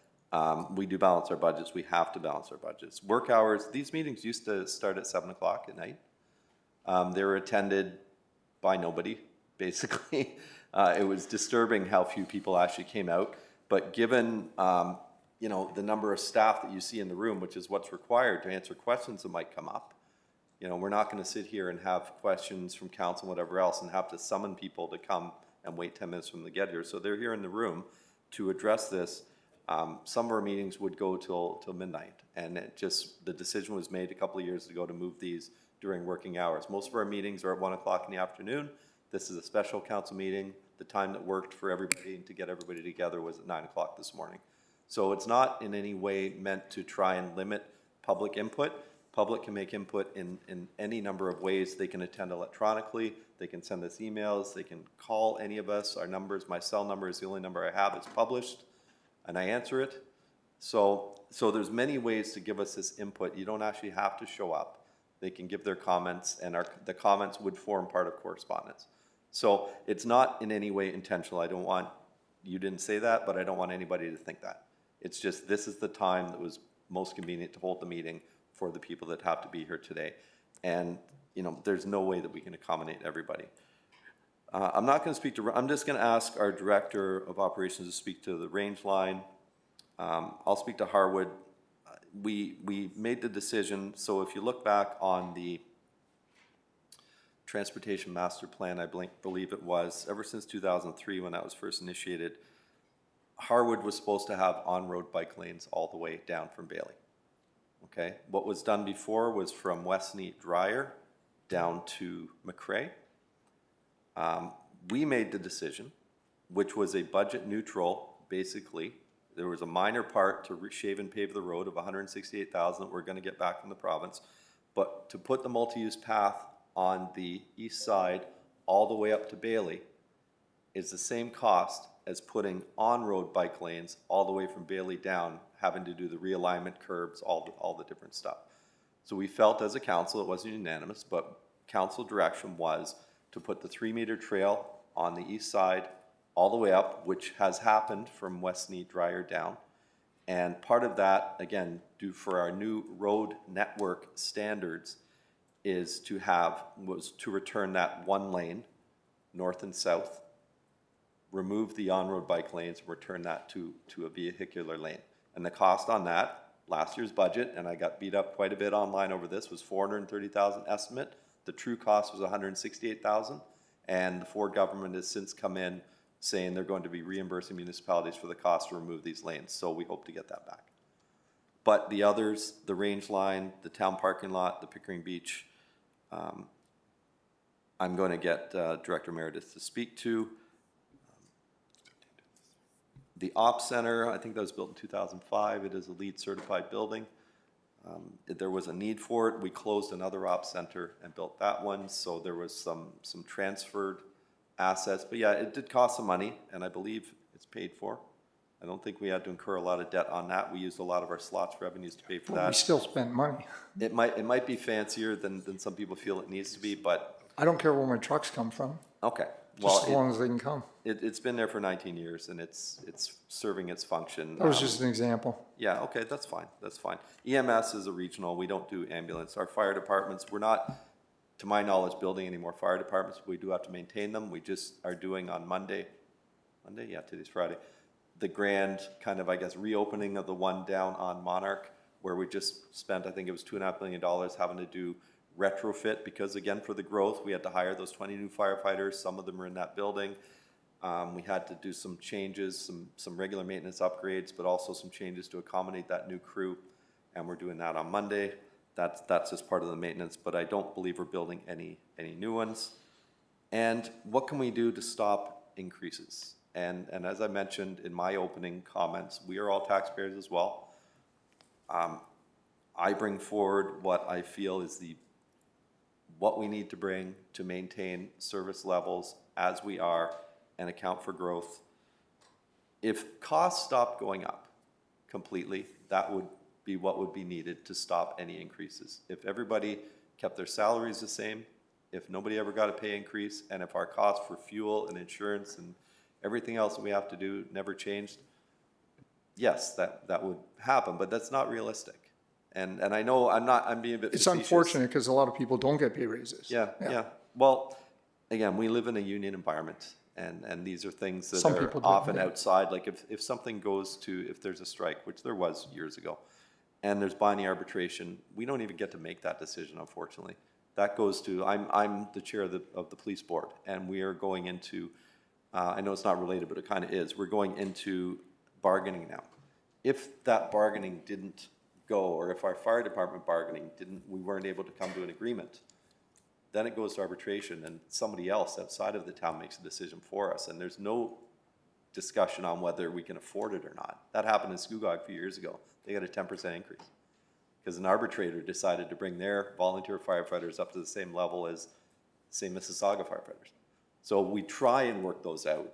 we do balance our budgets. We have to balance our budgets. Work hours, these meetings used to start at 7 o'clock at night. They were attended by nobody, basically. It was disturbing how few people actually came out. But given you know, the number of staff that you see in the room, which is what's required to answer questions that might come up, You know, we're not gonna sit here and have questions from council, whatever else, and have to summon people to come and wait 10 minutes for them to get here. So they're here in the room to address this. Some of our meetings would go till midnight, and it just, the decision was made a couple of years ago to move these during working hours. Most of our meetings are at 1 o'clock in the afternoon. This is a special council meeting. The time that worked for everybody and to get everybody together was at 9 o'clock this morning. So it's not in any way meant to try and limit public input. Public can make input in any number of ways. They can attend electronically, they can send us emails, they can call any of us. Our numbers, my cell number is the only number I have. It's published, and I answer it. So there's many ways to give us this input. You don't actually have to show up. They can give their comments, and the comments would form part of correspondence. So it's not in any way intentional. I don't want, you didn't say that, but I don't want anybody to think that. It's just, this is the time that was most convenient to hold the meeting for the people that have to be here today. And, you know, there's no way that we can accommodate everybody. I'm not gonna speak to, I'm just gonna ask our Director of Operations to speak to the range line. I'll speak to Harwood. We made the decision, so if you look back on the Transportation Master Plan, I believe it was, ever since 2003 when that was first initiated, Harwood was supposed to have on-road bike lanes all the way down from Bailey. Okay, what was done before was from Westneat Dryer down to McRae. We made the decision, which was a budget neutral, basically. There was a minor part to shave and pave the road of $168,000 that we're gonna get back from the province. But to put the multi-use path on the east side all the way up to Bailey is the same cost as putting on-road bike lanes all the way from Bailey down, having to do the realignment curbs, all the different stuff. So we felt as a council, it wasn't unanimous, but council direction was to put the 3-meter trail on the east side all the way up, which has happened from Westneat Dryer down. And part of that, again, due for our new road network standards, is to return that 1 lane, north and south, remove the on-road bike lanes, and return that to a vehicular lane. And the cost on that, last year's budget, and I got beat up quite a bit online over this, was $430,000 estimate. The true cost was $168,000, and the Ford government has since come in saying they're going to be reimbursing municipalities for the cost to remove these lanes, so we hope to get that back. But the others, the range line, the town parking lot, the Pickering Beach, I'm going to get Director Meredith to speak to. The Ops Center, I think that was built in 2005. It is a LEED certified building. There was a need for it. We closed another Ops Center and built that one, so there was some transferred assets. But yeah, it did cost some money, and I believe it's paid for. I don't think we had to incur a lot of debt on that. We used a lot of our slots revenues to pay for that. We still spent money. It might be fancier than some people feel it needs to be, but I don't care where my trucks come from, okay. just as Well, long as they can come. it's been there for 19 years, and it's serving its function. That was just an example. Yeah, okay, that's fine, that's fine. EMS is a regional, we don't do ambulance. Our fire departments, we're not, to my knowledge, building any more fire departments. We do have to maintain them. We just are doing on Monday, yeah, today's Friday, the grand kind of, I guess, reopening of the one down on Monarch, where we just spent, I think it was $2.5 million having to do retrofit, because again, for the growth, we had to hire those 20 new firefighters. Some of them are in that building. We had to do some changes, some regular maintenance upgrades, but also some changes to accommodate that new crew. And we're doing that on Monday. That's just part of the maintenance, but I don't believe we're building any new ones. And what can we do to stop increases? And as I mentioned in my opening comments, we are all taxpayers as well. I bring forward what I feel is what we need to bring to maintain service levels as we are and account for growth. If costs stop going up completely, that would be what would be needed to stop any increases. If everybody kept their salaries the same, if nobody ever got a pay increase, and if our costs for fuel and insurance and everything else that we have to do never changed, yes, that would happen, but that's not realistic. And I know I'm being a bit It's facetious. unfortunate because a lot of people don't get pay raises. Yeah. Well, again, we live in a union environment, and these are things that Some are people do, often yeah. outside. Like if something goes to, if there's a strike, which there was years ago, and there's binding arbitration, we don't even get to make that decision, unfortunately. That goes to, I'm the chair of the police board, and we are going into, I know it's not related, but it kind of is, we're going into bargaining now. If that bargaining didn't go, or if our fire department bargaining we weren't able to come to an agreement, then it goes to arbitration, and somebody else outside of the town makes a decision for us, and there's no discussion on whether we can afford it or not. That happened in Scugog a few years ago. They got a 10% increase because an arbitrator decided to bring their volunteer firefighters up to the same level as, say, Mississauga firefighters. So we try and work those out.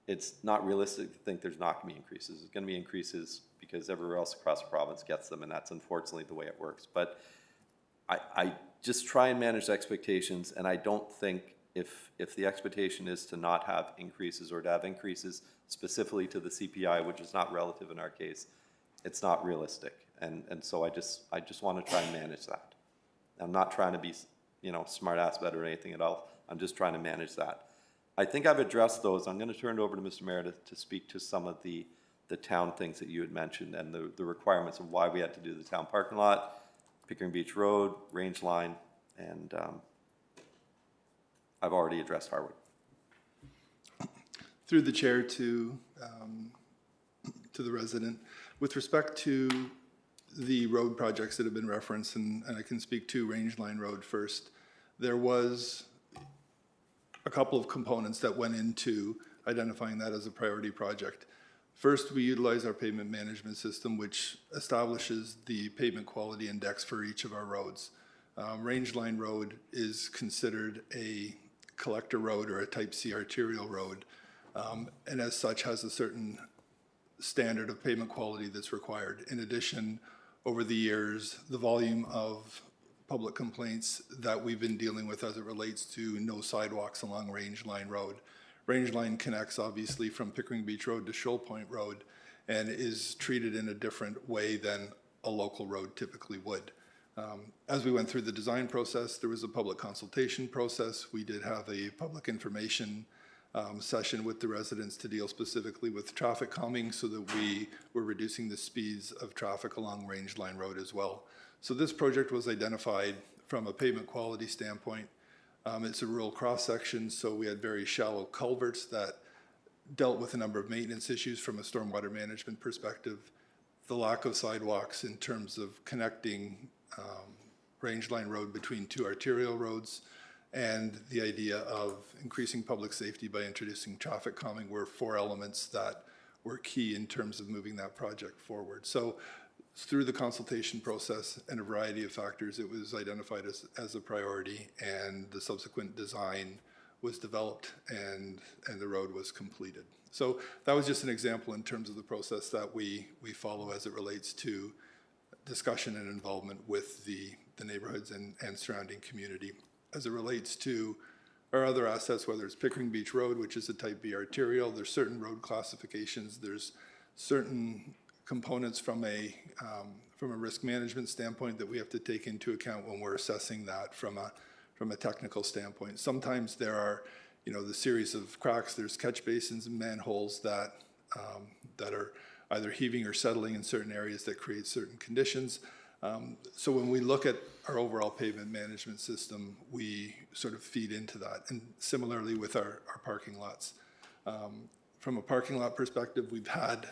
It's not realistic to think there's not going to be increases. There's going to be increases because everywhere else across the province gets them, and that's unfortunately the way it works. But I just try and manage expectations, and I don't think if the expectation is to not have increases or to have increases specifically to the CPI, which is not relative in our case, it's not realistic. And so I just want to try and manage that. I'm not trying to be, smart ass about it or anything at all. I'm just trying to manage that. I think I've addressed those. I'm going to turn it over to Mr. Meredith to speak to some of the town things that you had mentioned and the requirements of why we had to do the town parking lot, Pickering Beach Road, range line, and I've already addressed Harwood. Through the chair to the resident, with respect to the road projects that have been referenced, and I can speak to Range Line Road first, there was a couple of components that went into identifying that as a priority project. First, we utilize our pavement management system, which establishes the pavement quality index for each of our roads. Range Line Road is considered a collector road or a type C arterial road, and as such has a certain standard of pavement quality that's required. In addition, over the years, the volume of public complaints that we've been dealing with as it relates to no sidewalks along Range Line Road. Range Line connects obviously from Pickering Beach Road to Shoal Point Road and is treated in a different way than a local road typically would. As we went through the design process, there was a public consultation process. We did have a public information session with the residents to deal specifically with traffic calming so that we were reducing the speeds of traffic along Range Line Road as well. So this project was identified from a pavement quality standpoint. It's a rural cross-section, so we had very shallow culverts that dealt with a number of maintenance issues from a stormwater management perspective. The lack of sidewalks in terms of connecting Range Line Road between two arterial roads, and the idea of increasing public safety by introducing traffic calming were four elements that were key in terms of moving that project forward. So through the consultation process and a variety of factors, it was identified as a priority, and the subsequent design was developed and the road was completed. So that was just an example in terms of the process that we follow as it relates to discussion and involvement with the neighborhoods and surrounding community. As it relates to our other assets, whether it's Pickering Beach Road, which is a type B arterial, there's certain road classifications, there's certain components from a risk management standpoint that we have to take into account when we're assessing that from a technical standpoint. Sometimes there are, the series of cracks, there's catch basins and manholes that are either heaving or settling in certain areas that create certain conditions. So when we look at our overall pavement management system, we sort of feed into that. And similarly with our parking lots. From a parking lot perspective, we've had,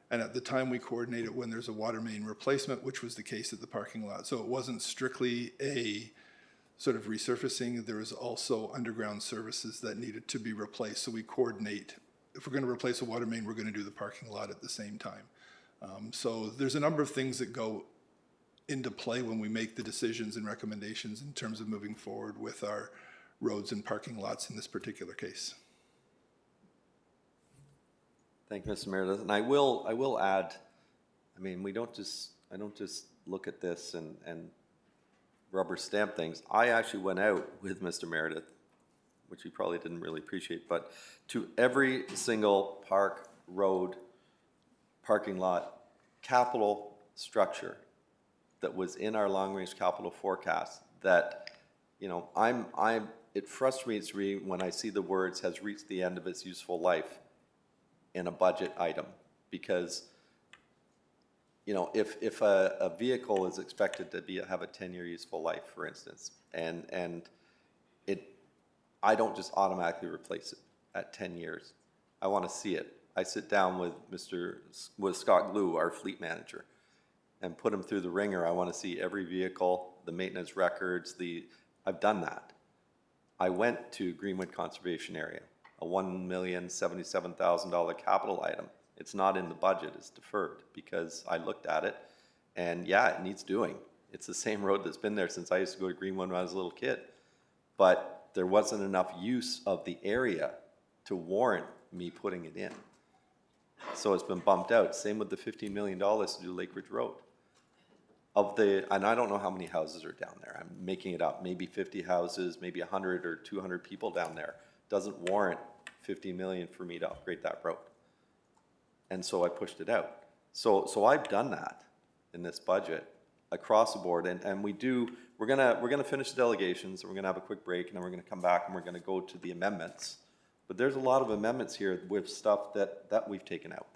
and at the time we coordinated when there's a water main replacement, which was the case at the parking lot. So it wasn't strictly a sort of resurfacing, there was also underground services that needed to be replaced. So we coordinate. If we're going to replace a water main, we're going to do the parking lot at the same time. So there's a number of things that go into play when we make the decisions and recommendations in terms of moving forward with our roads and parking lots in this particular case. Thank you, Mr. Meredith. And I will add, I mean, I don't just look at this and rubber stamp things. I actually went out with Mr. Meredith, which he probably didn't really appreciate, but to every single park, road, parking lot, capital structure that was in our long-range capital forecast that, it frustrates me when I see the words has reached the end of its useful life in a budget item, because you know, if a vehicle is expected to have a 10-year useful life, for instance, and I don't just automatically replace it at 10 years. I want to see it. I sit down with Scott Glue, our fleet manager, and put him through the ringer. I want to see every vehicle, the maintenance records, I've done that. I went to Greenwood Conservation Area, a $1,077,000 capital item. It's not in the budget, it's deferred, because I looked at it, and yeah, it needs doing. It's the same road that's been there since I used to go to Greenwood when I was a little kid. But there wasn't enough use of the area to warrant me putting it in. So it's been bumped out. Same with the $15 million to do Lake Ridge Road. And I don't know how many houses are down there. I'm making it up. Maybe 50 houses, maybe 100 or 200 people down there. Doesn't warrant $15 million for me to upgrade that road. And so I pushed it out. So I've done that in this budget across the board. And we're gonna finish the delegations, and we're gonna have a quick break, and then we're gonna come back and we're gonna go to the amendments. But there's a lot of amendments here with stuff that we've taken out,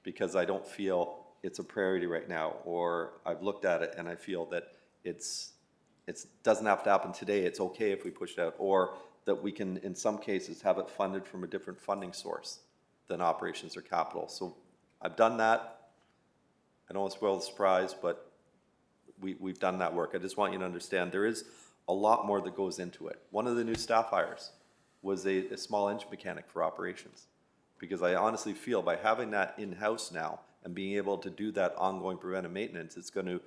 because I don't feel it's a priority right now, or I've looked at it and I feel that it doesn't have to happen today. It's okay if we push it out, or that we can, in some cases, have it funded from a different funding source than operations or capital. So I've done that. I don't want to spoil the surprise, but we've done that work. I just want you to understand there is a lot more that goes into it. One of the new staff hires was a small engine mechanic for operations, because I honestly feel by having that in-house now and being able to do that ongoing preventive maintenance, it's going to,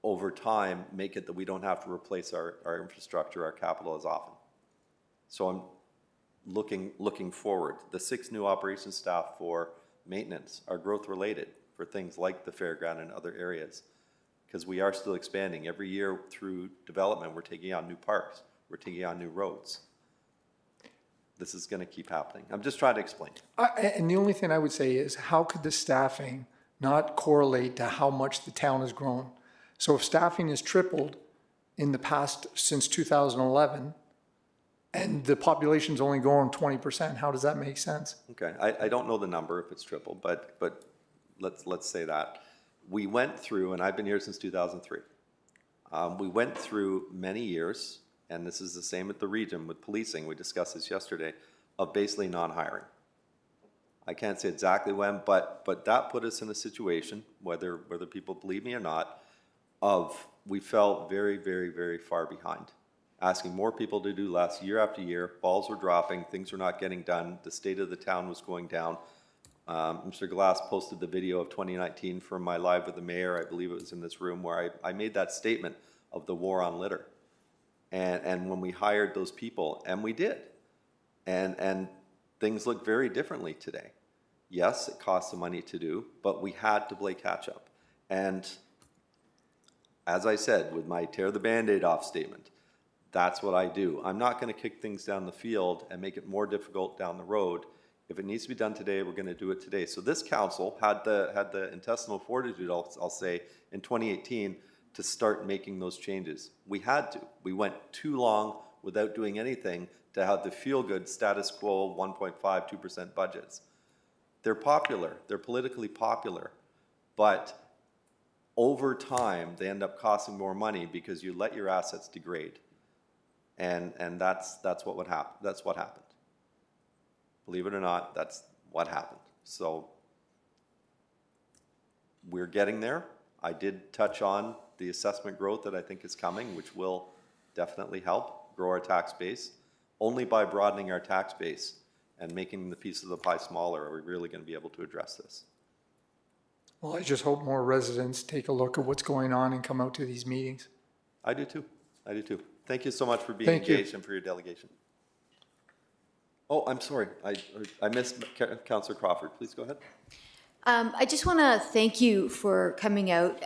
over time, make it that we don't have to replace our infrastructure, our capital as often. So I'm looking forward. The 6 new operations staff for maintenance are growth related for things like the fairground and other areas, because we are still expanding. Every year through development, we're taking on new parks, we're taking on new roads. This is going to keep happening. I'm just trying to explain. And the only thing I would say is, how could the staffing not correlate to how much the town has grown? So if staffing has tripled in the past since 2011, and the population's only growing 20%, how does that make sense? Okay, I don't know the number if it's triple, but let's say that. We went through, and I've been here since 2003. We went through many years, and this is the same at the region with policing, we discussed this yesterday, of basically non-hiring. I can't say exactly when, but that put us in a situation, whether people believe me or not, of we fell very, very, very far behind. Asking more people to do less year after year, balls were dropping, things were not getting done, the state of the town was going down. Mr. Glass posted the video of 2019 from my Live with the Mayor, I believe it was in this room, where I made that statement of the war on litter. And when we hired those people, and we did, and things look very differently today. Yes, it costs some money to do, but we had to play catch up. And as I said, with my tear the Band-Aid off statement, that's what I do. I'm not going to kick things down the field and make it more difficult down the road. If it needs to be done today, we're going to do it today. So this council had the intestinal fortitude, I'll say, in 2018 to start making those changes. We had to. We went too long without doing anything to have the feel-good status quo 1.5, 2% budgets. They're popular. They're politically popular. But over time, they end up costing more money because you let your assets degrade. And that's what would happen. That's what happened. Believe it or not, that's what happened. So we're getting there. I did touch on the assessment growth that I think is coming, which will definitely help grow our tax base. Only by broadening our tax base and making the piece of the pie smaller are we really going to be able to address this. Well, I just hope more residents take a look at what's going on and come out to these meetings. I do too. I do too. Thank you so much for being Thank you. engaged and for your delegation. Oh, I'm sorry. I missed Councillor Crawford. Please go ahead. I just want to thank you for coming out.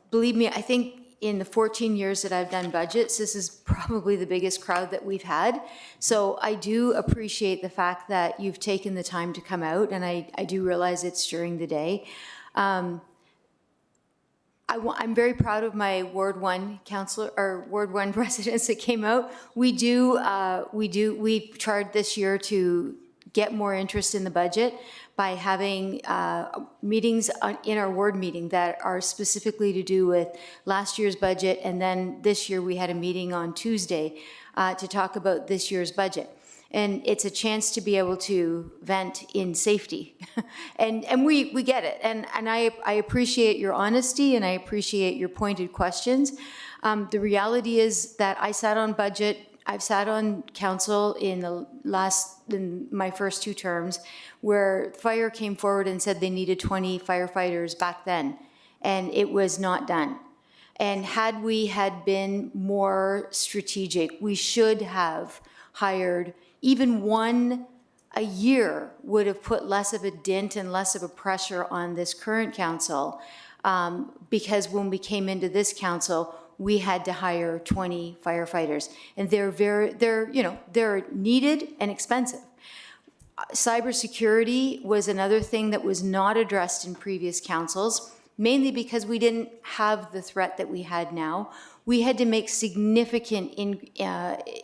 Believe me, I think in the 14 years that I've done budgets, this is probably the biggest crowd that we've had. So I do appreciate the fact that you've taken the time to come out, and I do realize it's during the day. I'm very proud of my Ward 1 councillor, or Ward 1 residents that came out. We've tried this year to get more interest in the budget by having meetings in our ward meeting that are specifically to do with last year's budget, and then this year we had a meeting on Tuesday to talk about this year's budget. And it's a chance to be able to vent in safety. and we get it. And I appreciate your honesty, and I appreciate your pointed questions. The reality is that I sat on budget. I've sat on council in my first 2 terms, where fire came forward and said they needed 20 firefighters back then, and it was not done. And had we had been more strategic, we should have hired even one a year, would have put less of a dent and less of a pressure on this current council, because when we came into this council, we had to hire 20 firefighters, and they're needed and expensive. Cybersecurity was another thing that was not addressed in previous councils, mainly because we didn't have the threat that we had now. We had to make significant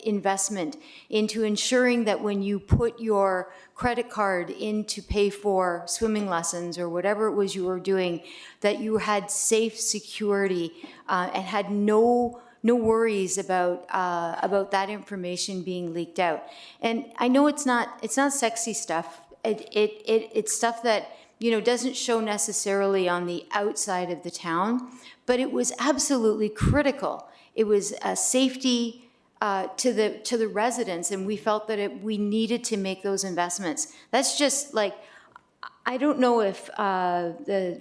investment into ensuring that when you put your credit card in to pay for swimming lessons or whatever it was you were doing, that you had safe security and had no worries about that information being leaked out. And I know it's not sexy stuff. It's stuff that doesn't show necessarily on the outside of the town, but it was absolutely critical. It was safety to the residents, and we felt that we needed to make those investments. That's just like, I don't know if the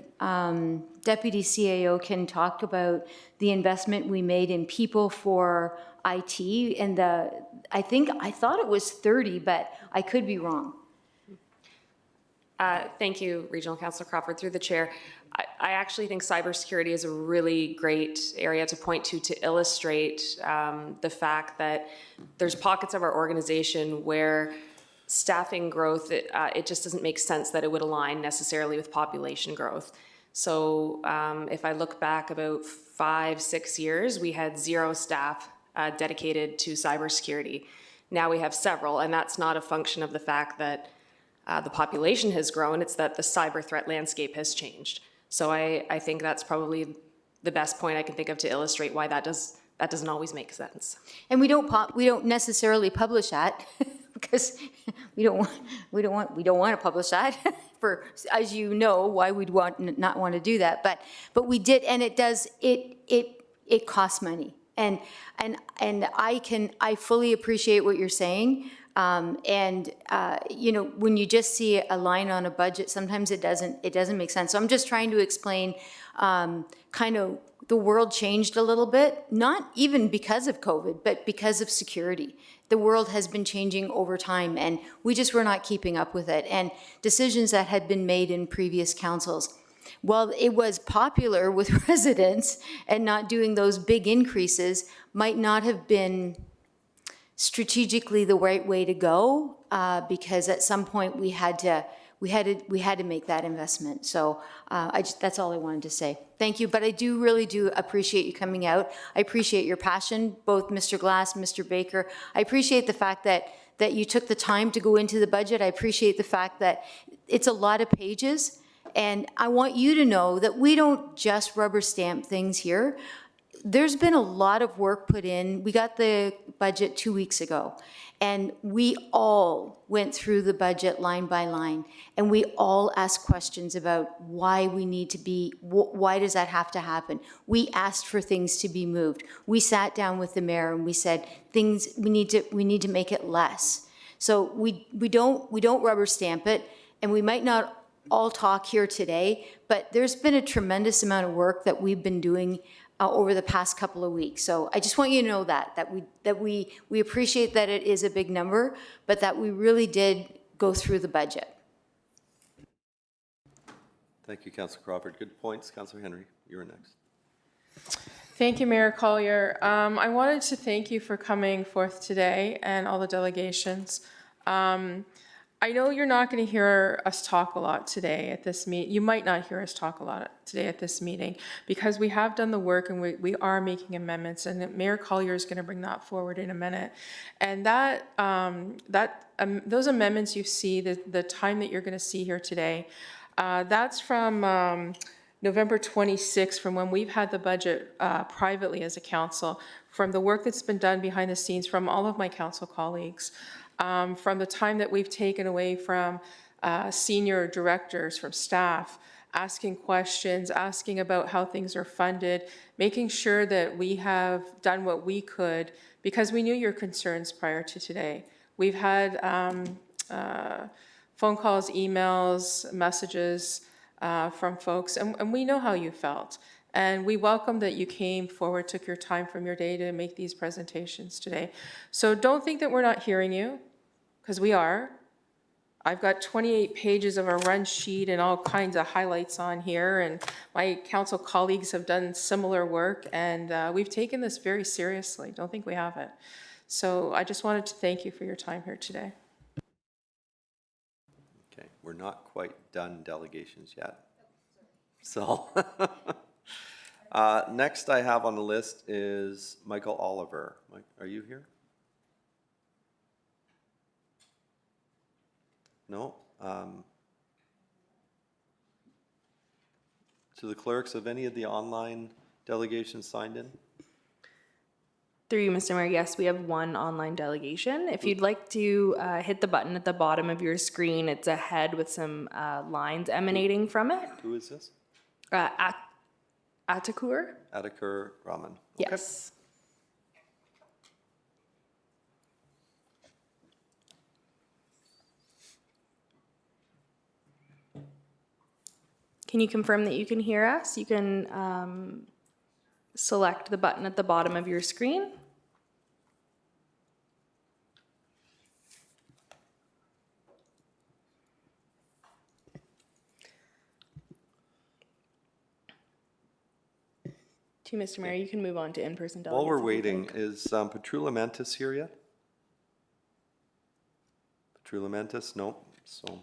deputy CAO can talk about the investment we made in people for IT, and I thought it was 30, but I could be wrong. Thank you, Regional Councillor Crawford, through the chair. I actually think cybersecurity is a really great area to point to illustrate the fact that there's pockets of our organization where staffing growth, it just doesn't make sense that it would align necessarily with population growth. So if I look back about 5-6 years, we had 0 staff dedicated to cybersecurity. Now we have several, and that's not a function of the fact that the population has grown, it's that the cyber threat landscape has changed. So I think that's probably the best point I can think of to illustrate why that doesn't always make sense. And we don't necessarily publish that because we don't want to publish that for, as you know, why we'd not want to do that. But we did, and it costs money. And I fully appreciate what you're saying. When you just see a line on a budget, sometimes it doesn't make sense. So I'm just trying to explain kind of the world changed a little bit, not even because of COVID, but because of security. The world has been changing over time, and we just were not keeping up with it. And decisions that had been made in previous councils, while it was popular with residents and not doing those big increases, might not have been strategically the right way to go, because at some point we had to make that investment. So that's all I wanted to say. Thank you, but I really do appreciate you coming out. I appreciate your passion, both Mr. Glass, Mr. Baker. I appreciate the fact that you took the time to go into the budget. I appreciate the fact that it's a lot of pages, and I want you to know that we don't just rubber stamp things here. There's been a lot of work put in. We got the budget 2 weeks ago, and we all went through the budget line by line, and we all asked questions about why we need to be, why does that have to happen? We asked for things to be moved. We sat down with the mayor and we said, we need to make it less. So we don't rubber stamp it, and we might not all talk here today, but there's been a tremendous amount of work that we've been doing over the past couple of weeks. So I just want you to know that we appreciate that it is a big number, but that we really did go through the budget. Thank you, Councillor Crawford. Good points. Councillor Henry, you're next. Thank you, Mayor Collier. I wanted to thank you for coming forth today and all the delegations. I know you're not going to hear us talk a lot today at this meet. You might not hear us talk a lot today at this meeting because we have done the work and we are making amendments, and Mayor Collier is going to bring that forward in a minute. And those amendments you see, the time that you're going to see here today, that's from November 26th, from when we've had the budget privately as a council, from the work that's been done behind the scenes from all of my council colleagues. From the time that we've taken away from senior directors, from staff, asking questions, asking about how things are funded, making sure that we have done what we could, because we knew your concerns prior to today. We've had phone calls, emails, messages from folks, and we know how you felt. And we welcome that you came forward, took your time from your day to make these presentations today. So don't think that we're not hearing you, because we are. I've got 28 pages of a run sheet and all kinds of highlights on here, and my council colleagues have done similar work, and we've taken this very seriously. Don't think we haven't. So I just wanted to thank you for your time here today. Okay, we're not quite done delegations yet. So, next I have on the list is Michael Oliver. Mike, are you here? No? To the clerks, have any of the online delegations signed in? Through you, Mr. Mayor, yes, we have one online delegation. If you'd like to hit the button at the bottom of your screen, it's a head with some lines emanating from it. Who is this? Atakur? Atakur Raman. Yes. Can you confirm that you can hear us? You can select the button at the bottom of your screen. To Mr. Mayor, you can move on to in-person delegates. While we're if you'd waiting, like. is Petrula Mentis here yet? Petrula Mentis? No. So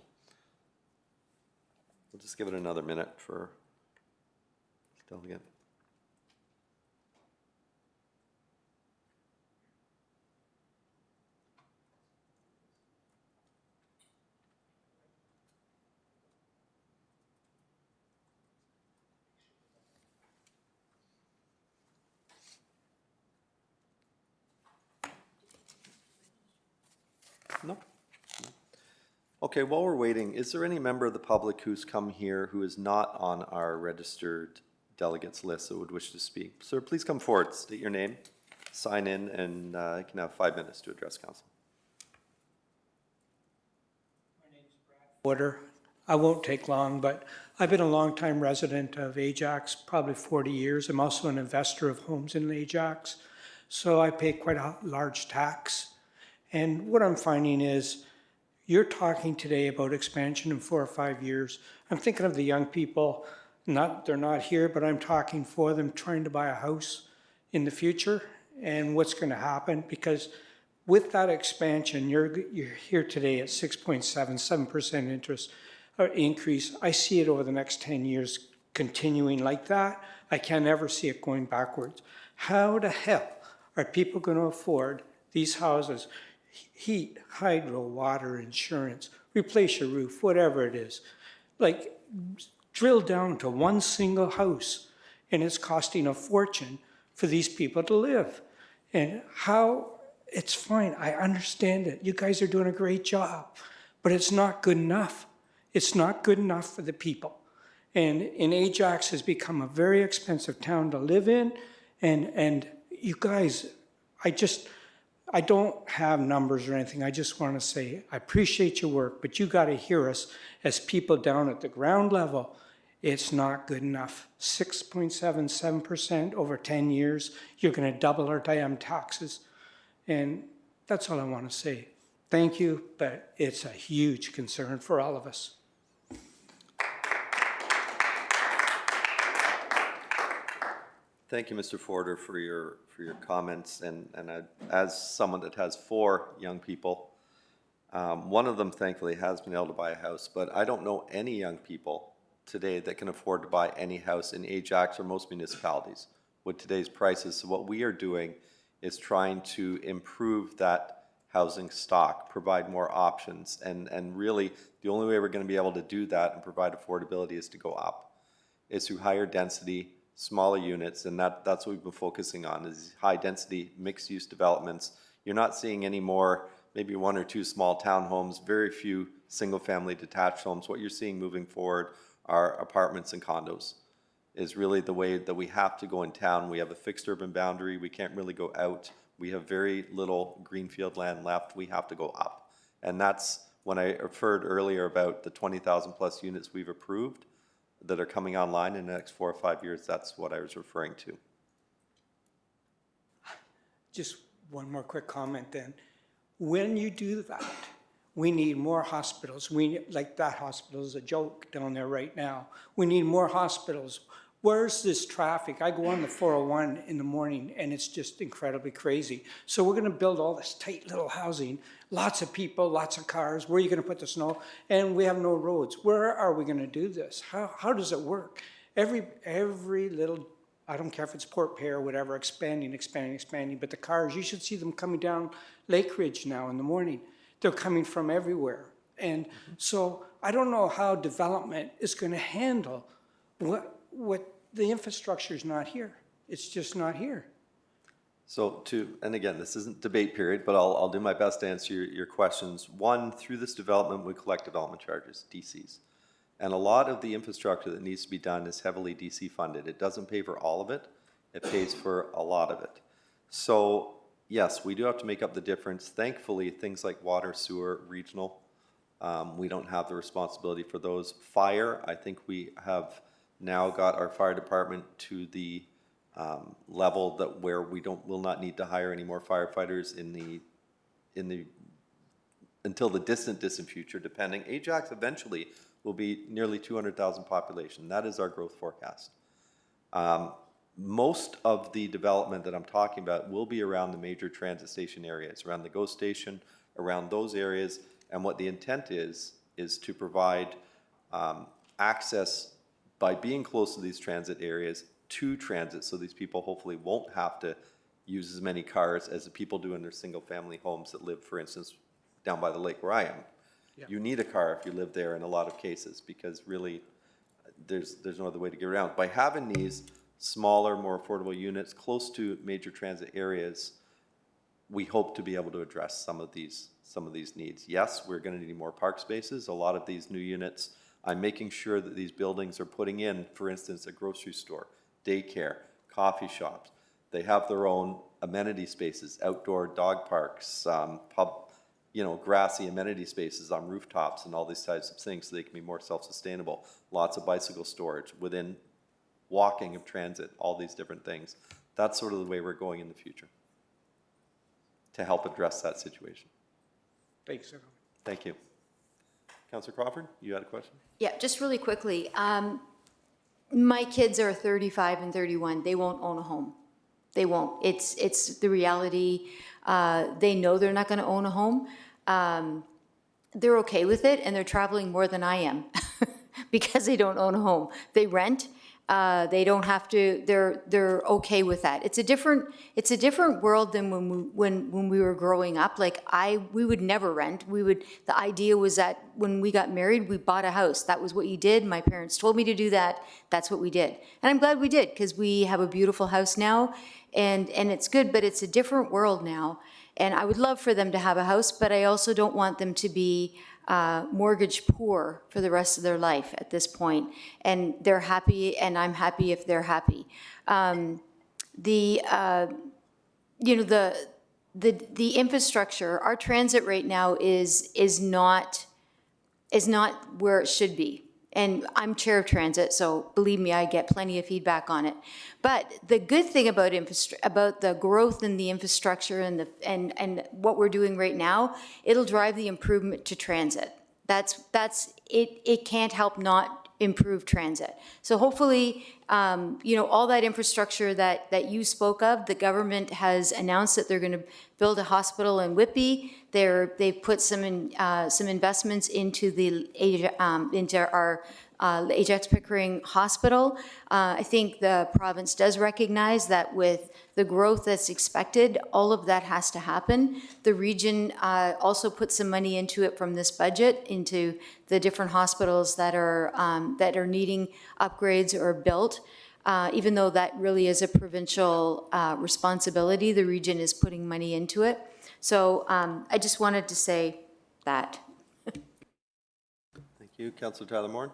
we'll just give it another minute for delegate. No. Okay, while we're waiting, is there any member of the public who's come here who is not on our registered delegates list that would wish to speak? Sir, please come forward, state your name, sign in, and you can have 5 minutes to address council. Order. I won't take long, but I've been a longtime resident of Ajax, probably 40 years. I'm also an investor of homes in Ajax, so I pay quite a large tax. And what I'm finding is you're talking today about expansion in 4 or 5 years. I'm thinking of the young people, they're not here, but I'm talking for them trying to buy a house in the future and what's going to happen, because with that expansion, you're here today at 6.77% interest increase. I see it over the next 10 years continuing like that. I can't ever see it going backwards. How the hell are people going to afford these houses? Heat, hydro, water, insurance, replace your roof, whatever it is. Like, drill down to one single house, and it's costing a fortune for these people to live. And how, it's fine, I understand it. You guys are doing a great job, but it's not good enough. It's not good enough for the people. And Ajax has become a very expensive town to live in, and you guys, I don't have numbers or anything. I just want to say I appreciate your work, but you got to hear us as people down at the ground level. It's not good enough. 6.77% over 10 years. You're going to double our damn taxes. And that's all I want to say. Thank you, but it's a huge concern for all of us. Thank you, Mr. Forder, for your comments. And as someone that has 4 young people, One of them thankfully has been able to buy a house, but I don't know any young people today that can afford to buy any house in Ajax or most municipalities with today's prices. So what we are doing is trying to improve that housing stock, provide more options, and really the only way we're going to be able to do that and provide affordability is to go up. Is through higher density, smaller units, and that's what we've been focusing on, is high density mixed use developments. You're not seeing any more, maybe 1 or 2 small townhomes, very few single family detached homes. What you're seeing moving forward are apartments and condos is really the way that we have to go in town. We have a fixed urban boundary. We can't really go out. We have very little greenfield land left. We have to go up. And that's when I referred earlier about the 20,000 plus units we've approved that are coming online in the next 4 or 5 years. That's what I was referring to. Just one more quick comment then. When you do that, we need more hospitals. Like that hospital is a joke down there right now. We need more hospitals. Where's this traffic? I go on the 401 in the morning and it's just incredibly crazy. So we're gonna build all this tight little housing, lots of people, lots of cars. Where are you gonna put the snow? And we have no roads. Where are we gonna do this? How does it work? Every little, I don't care if it's Port Pear or whatever, expanding, but the cars, you should see them coming down Lake Ridge now in the morning. They're coming from everywhere. And so I don't know how development is gonna handle what the infrastructure is not here. It's just not here. So and again, this isn't debate period, but I'll do my best to answer your questions. One, through this development, we collect development charges, DCs. And a lot of the infrastructure that needs to be done is heavily DC funded. It doesn't pay for all of it. It pays for a lot of it. So yes, we do have to make up the difference. Thankfully, things like water, sewer, regional, we don't have the responsibility for those. Fire, I think we have now got our fire department to the level that where will not need to hire any more firefighters until the distant future, depending. Ajax eventually will be nearly 200,000 population. That is our growth forecast. Most of the development that I'm talking about will be around the major transit station areas, around the GO station, around those areas, and what the intent is to provide access by being close to these transit areas to transit, so these people hopefully won't have to use as many cars as the people do in their single family homes that live, for instance, down by the lake where I am. Yeah. You need a car if you live there in a lot of cases, because really there's no other way to get around. By having these smaller, more affordable units close to major transit areas, we hope to be able to address some of these needs. Yes, we're going to need more park spaces. A lot of these new units, I'm making sure that these buildings are putting in, for instance, a grocery store, daycare, coffee shops. They have their own amenity spaces, outdoor dog parks, grassy amenity spaces on rooftops and all these types of things, so they can be more self-sustainable. Lots of bicycle storage within walking of transit, all these different things. That's sort of the way we're going in the future to help address that situation. Thanks. Thank you. Councillor Crawford, you had a question? Yeah, just really quickly. My kids are 35 and 31. They won't own a home. They won't. It's the reality. They know they're not going to own a home. They're okay with it, and they're traveling more than I am because they don't own a home. They rent. They don't have to. They're okay with that. It's a different world than when we were growing up. Like we would never rent. The idea was that when we got married, we bought a house. That was what you did. My parents told me to do that. That's what we did, and I'm glad we did, because we have a beautiful house now, and it's good. But it's a different world now, and I would love for them to have a house, but I also don't want them to be mortgage poor for the rest of their life at this point. And they're happy, and I'm happy if they're happy. The infrastructure, our transit right now is not where it should be. And I'm chair of transit, so believe me, I get plenty of feedback on it. But the good thing about the growth in the infrastructure and what we're doing right now, it'll drive the improvement to transit. It can't help not improve transit. So hopefully, all that infrastructure that you spoke of, the government has announced that they're going to build a hospital in Whitby. They've put some investments into into our Ajax Pickering Hospital. I think the province does recognize that with the growth that's expected, all of that has to happen. The region also put some money into it from this budget, into the different hospitals that are needing upgrades or built. Even though that really is a provincial responsibility, the region is putting money into it. So I just wanted to say that. Thank you. Councillor Tyler Moore.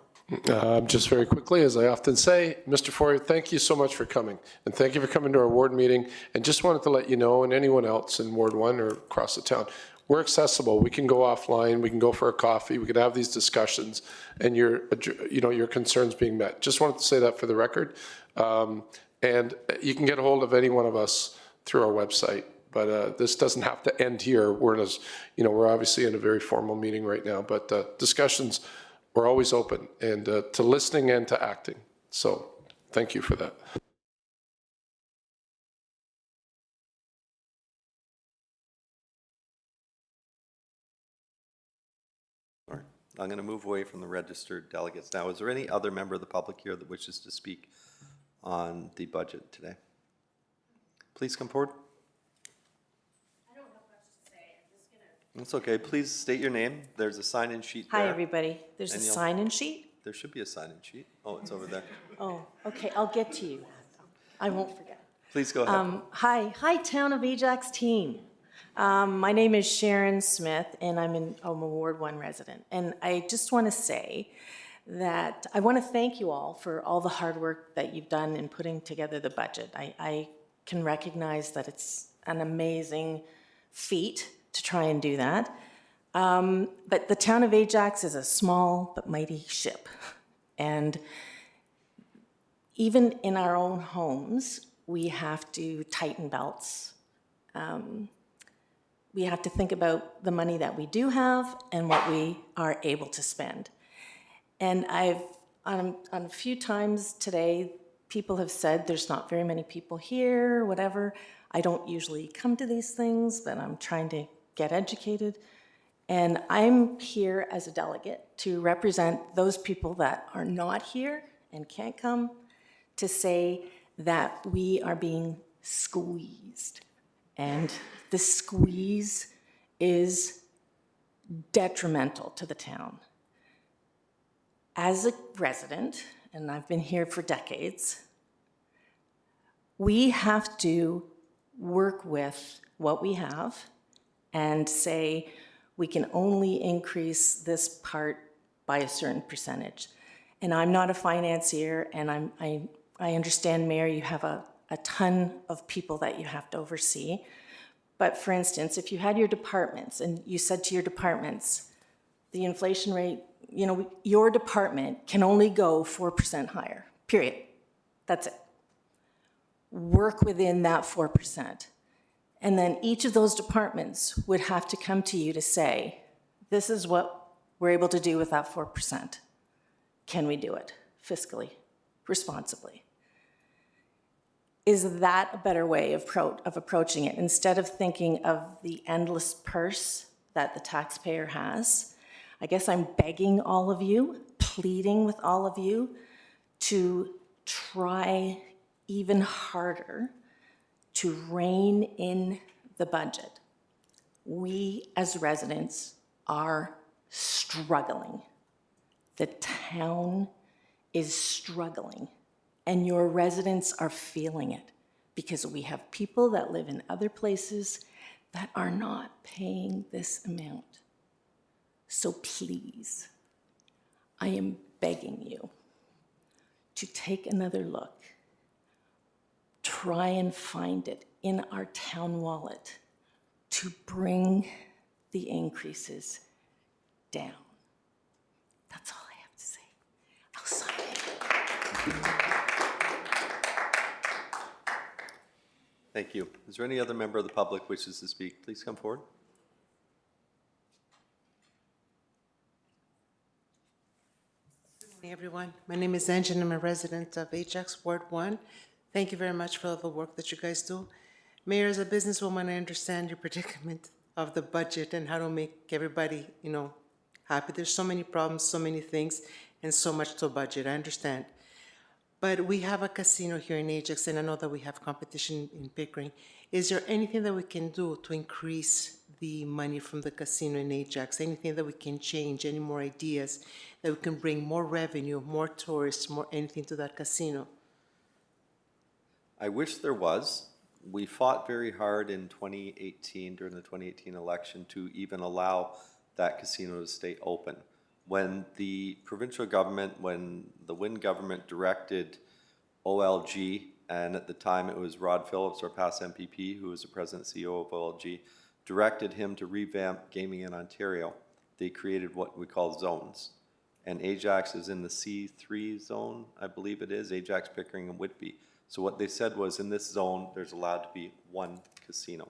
Just very quickly, as I often say, Mr. Foyer, thank you so much for coming. And thank you for coming to our ward meeting. And just wanted to let you know, and anyone else in Ward 1 or across the town, we're accessible. We can go offline. We can go for a coffee. We can have these discussions, and your concerns being met. Just wanted to say that for the record. And you can get a hold of any one of us through our website. But this doesn't have to end here. We're obviously in a very formal meeting right now. But discussions, we're always open and to listening and to acting. So thank you for that. All right. I'm going to move away from the registered delegates now. Is there any other member of the public here that wishes to speak on the budget today? Please come forward. That's okay. Please state your name. There's a sign-in sheet there. Hi, everybody. There's a sign-in sheet? There should be a sign-in sheet. Oh, it's over there. Oh, okay. I'll get to you. I won't forget. Please go ahead. Hi, Town of Ajax team. My name is Sharon Smith, and I'm a Ward 1 resident. And I just want to say that I want to thank you all for all the hard work that you've done in putting together the budget. I can recognize that it's an amazing feat to try and do that. But the town of Ajax is a small but mighty ship. And even in our own homes, we have to tighten belts. We have to think about the money that we do have and what we are able to spend. And on a few times today, people have said there's not very many people here, whatever. I don't usually come to these things, but I'm trying to get educated. And I'm here as a delegate to represent those people that are not here and can't come, to say that we are being squeezed. And the squeeze is detrimental to the town. As a resident, and I've been here for decades, we have to work with what we have and say we can only increase this part by a certain percentage. And I'm not a financier, and I understand, Mayor, you have a ton of people that you have to oversee. But for instance, if you had your departments and you said to your departments, the inflation rate, your department can only go 4% higher, period. That's it. Work within that 4%. And then each of those departments would have to come to you to say, this is what we're able to do with that 4%. Can we do it fiscally, responsibly? Is that a better way of approaching it? Instead of thinking of the endless purse that the taxpayer has, I guess I'm begging all of you, pleading with all of you to try even harder to rein in the budget. We as residents are struggling. The town is struggling, and your residents are feeling it because we have people that live in other places that are not paying this amount. So please, I am begging you to take another look. Try and find it in our town wallet to bring the increases down. That's all I have to say. I'll sign it. Thank you. Is there any other member of the public wishes to speak? Please come forward. Hey everyone, my name is Angie and I'm a resident of Ajax, Ward 1. Thank you very much for all the work that you guys do. Mayor, as a businesswoman, I understand your predicament of the budget and how to make everybody, happy. There's so many problems, so many things, and so much to budget, I understand. But we have a casino here in Ajax, and I know that we have competition in Pickering. Is there anything that we can do to increase the money from the casino in Ajax? Anything that we can change, any more ideas that we can bring more revenue, more tourists, more anything to that casino? I wish there was. We fought very hard in 2018, during the 2018 election, to even allow that casino to stay open. When the provincial government, when the Wynne government directed OLG, and at the time it was Rod Phillips, our past MPP, who was the president and CEO of OLG, directed him to revamp gaming in Ontario, they created what we call zones. And Ajax is in the C3 zone, I believe it is, Ajax, Pickering, and Whitby. So what they said was, in this zone, there's allowed to be one casino.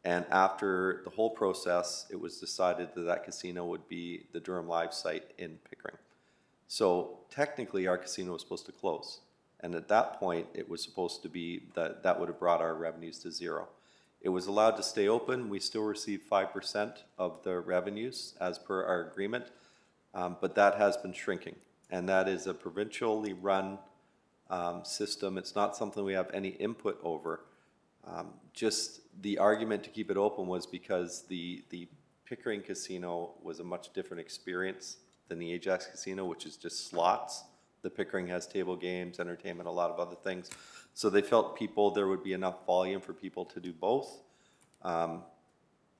And after the whole process, it was decided that that casino would be the Durham Live site in Pickering. So technically, our casino was supposed to close. And at that point, it was supposed to be that would have brought our revenues to zero. It was allowed to stay open. We still receive 5% of the revenues as per our agreement, but that has been shrinking. And that is a provincially run system. It's not something we have any input over. Just the argument to keep it open was because the Pickering Casino was a much different experience than the Ajax Casino, which is just slots. The Pickering has table games, entertainment, a lot of other things. So they felt there would be enough volume for people to do both. And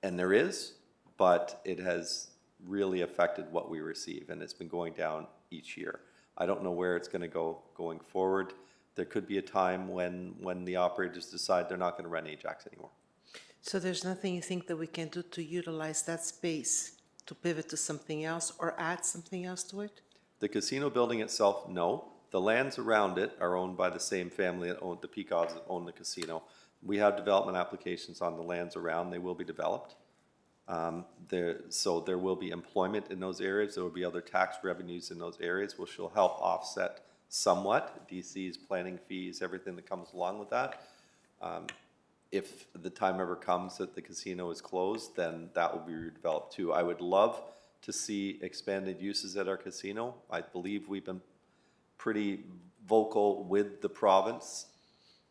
there is, but it has really affected what we receive, and it's been going down each year. I don't know where it's going to go going forward. There could be a time when the operators decide they're not going to run Ajax anymore. So there's nothing you think that we can do to utilize that space to pivot to something else or add something else to it? The casino building itself, no. The lands around it are owned by the same family that owned the Peacods that own the casino. We have development applications on the lands around. They will be developed. So there will be employment in those areas. There will be other tax revenues in those areas, which will help offset somewhat DC's planning fees, everything that comes along with that. If the time ever comes that the casino is closed, then that will be redeveloped too. I would love to see expanded uses at our casino. I believe we've been pretty vocal with the province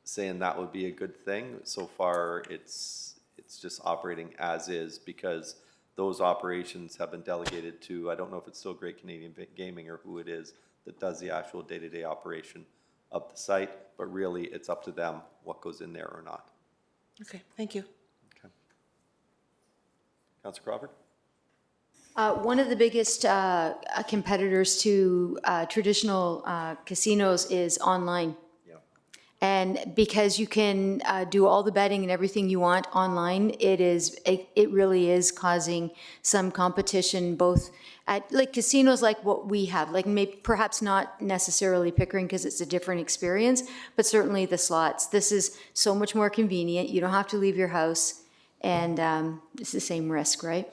saying that would be a good thing. So far, it's just operating as is because those operations have been delegated to, I don't know if it's still Great Canadian Gaming or who it is that does the actual day-to-day operation of the site, but really it's up to them what goes in there or not. Okay, thank you. Okay. Councillor Crawford? One of the biggest competitors to traditional casinos is online. Yeah. And because you can do all the betting and everything you want online, it really is causing some competition both at like casinos like what we have, like maybe perhaps not necessarily Pickering because it's a different experience, but certainly the slots. This is so much more convenient. You don't have to leave your house, and it's the same risk, right?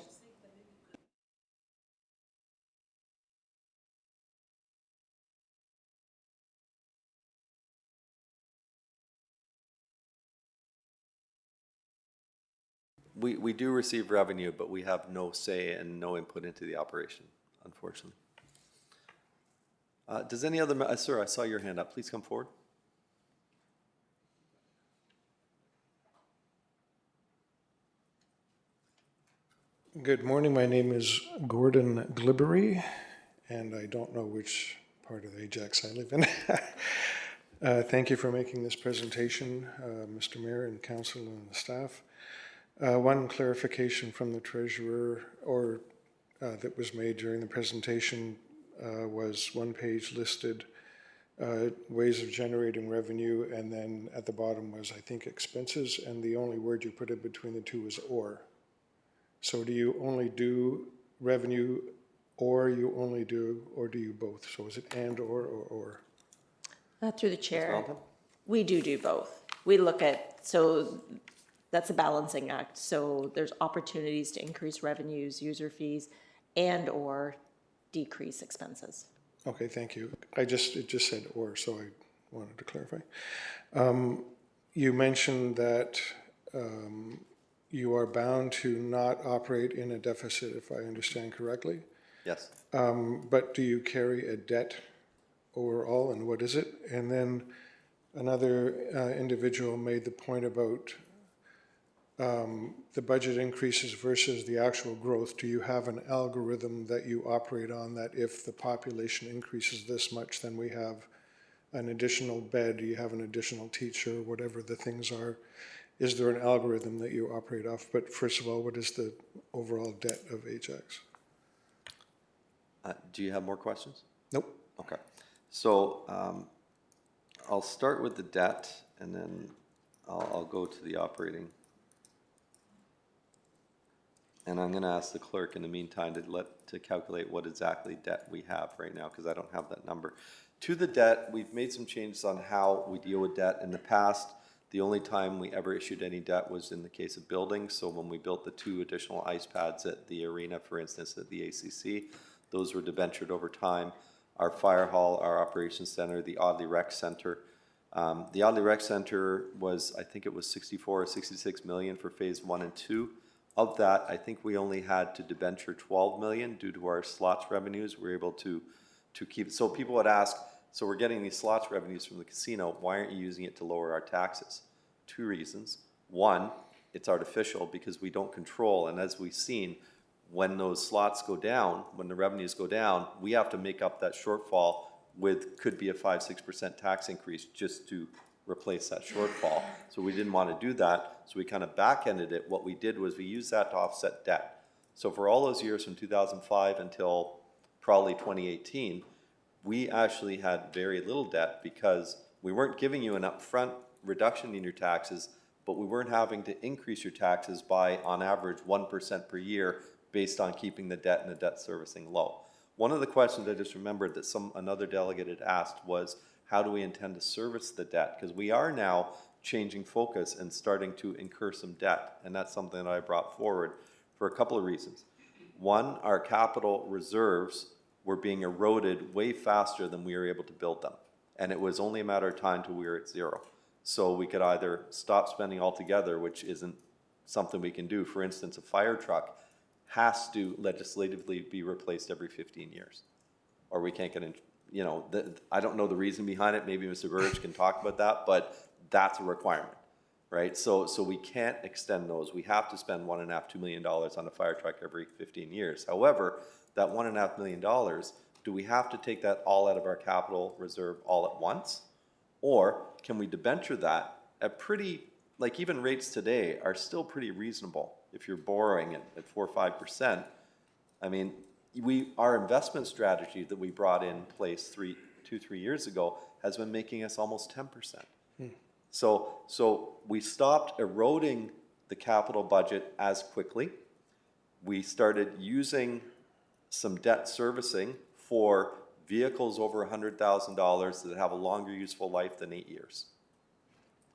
We do receive revenue, but we have no say and no input into the operation, unfortunately. Does any other, sir, I saw your hand up. Please come forward. Good morning. My name is Gordon Glibbery, and I don't know which part of Ajax I live in. Thank you for making this presentation, Mr. Mayor and Council and the staff. One clarification from the Treasurer that was made during the presentation was one page listed ways of generating revenue, and then at the bottom was, I think, expenses, and the only word you put in between the two was or. So do you only do revenue or do you both? So is it and or? Through the chair, we do both. We look at, so that's a balancing act. So there's opportunities to increase revenues, user fees, and or decrease expenses. Okay, thank you. It just said or, so I wanted to clarify. You mentioned that you are bound to not operate in a deficit, if I understand correctly. Yes. But do you carry a debt overall, and what is it? And then another individual made the point about the budget increases versus the actual growth. Do you have an algorithm that you operate on that if the population increases this much, then we have an additional bed, you have an additional teacher, whatever the things are? Is there an algorithm that you operate off? But first of all, what is the overall debt of Ajax? Do you have more questions? Nope. Okay. So I'll start with the debt, and then I'll go to the operating. And I'm going to ask the clerk in the meantime to calculate what exactly debt we have right now, because I don't have that number. To the debt, we've made some changes on how we deal with debt. In the past, the only time we ever issued any debt was in the case of buildings. So when we built the 2 additional ice pads at the arena, for instance, at the ACC, those were debentured over time. Our fire hall, our operations center, the Audley Rec Center. The Audley Rec Center was, I think it was 64 or 66 million for phase 1 and 2. Of that, I think we only had to debenture 12 million due to our slots revenues. We were able to keep, so people would ask, so we're getting these slots revenues from the casino, why aren't you using it to lower our taxes? 2 reasons. One, it's artificial because we don't control, and as we've seen, when those slots go down, when the revenues go down, we have to make up that shortfall with, could be a 5-6% tax increase just to replace that shortfall. So we didn't want to do that, so we kind of back-ended it. What we did was we used that to offset debt. So for all those years from 2005 until probably 2018, we actually had very little debt because we weren't giving you an upfront reduction in your taxes, but we weren't having to increase your taxes by, on average, 1% per year based on keeping the debt and the debt servicing low. One of the questions I just remembered that another delegate had asked was, how do we intend to service the debt? Because we are now changing focus and starting to incur some debt, and that's something that I brought forward for a couple of reasons. One, our capital reserves were being eroded way faster than we were able to build them, and it was only a matter of time till we were at 0. So we could either stop spending altogether, which isn't something we can do. For instance, a fire truck has to legislatively be replaced every 15 years, or we can't get in. You know, I don't know the reason behind it. Maybe Mr. Burridge can talk about that, but that's a requirement, right? So we can't extend those. We have to spend $1.5–2 million on a fire truck every 15 years. However, that $1.5 million, do we have to take that all out of our capital reserve all at once? Or can we debenture that at pretty, like even rates today are still pretty reasonable if you're borrowing at 4 or 5%. I mean, our investment strategy that we brought in place 2–3 years ago has been making us almost 10%. So we stopped eroding the capital budget as quickly. We started using some debt servicing for vehicles over $100,000 that have a longer useful life than 8 years.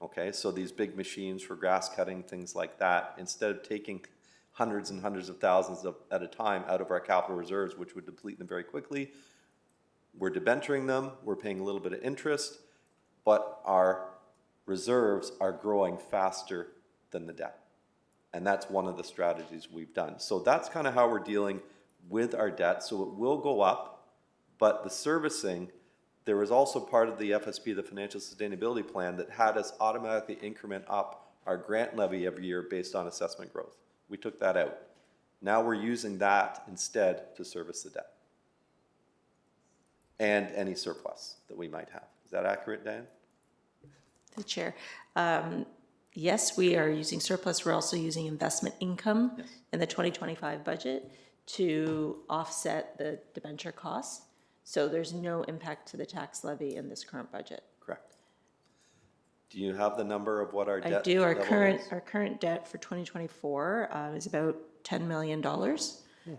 Okay, so these big machines for grass cutting, things like that, instead of taking hundreds and hundreds of thousands at a time out of our capital reserves, which would deplete them very quickly, we're debenturing them, we're paying a little bit of interest, but our reserves are growing faster than the debt. And that's one of the strategies we've done. So that's kind of how we're dealing with our debt. So it will go up, but the servicing, there was also part of the FSP, the Financial Sustainability Plan, that had us automatically increment up our grant levy every year based on assessment growth. We took that out. Now we're using that instead to service the debt and any surplus that we might have. Is that accurate, Dan? The chair. Yes, we are using surplus. We're also using investment income in the 2025 budget to offset the debenture costs. So there's no impact to the tax levy in this current budget. Correct. Do you have the number of what our debt? I do. Our level current is? our current debt for 2024 is about $10 million.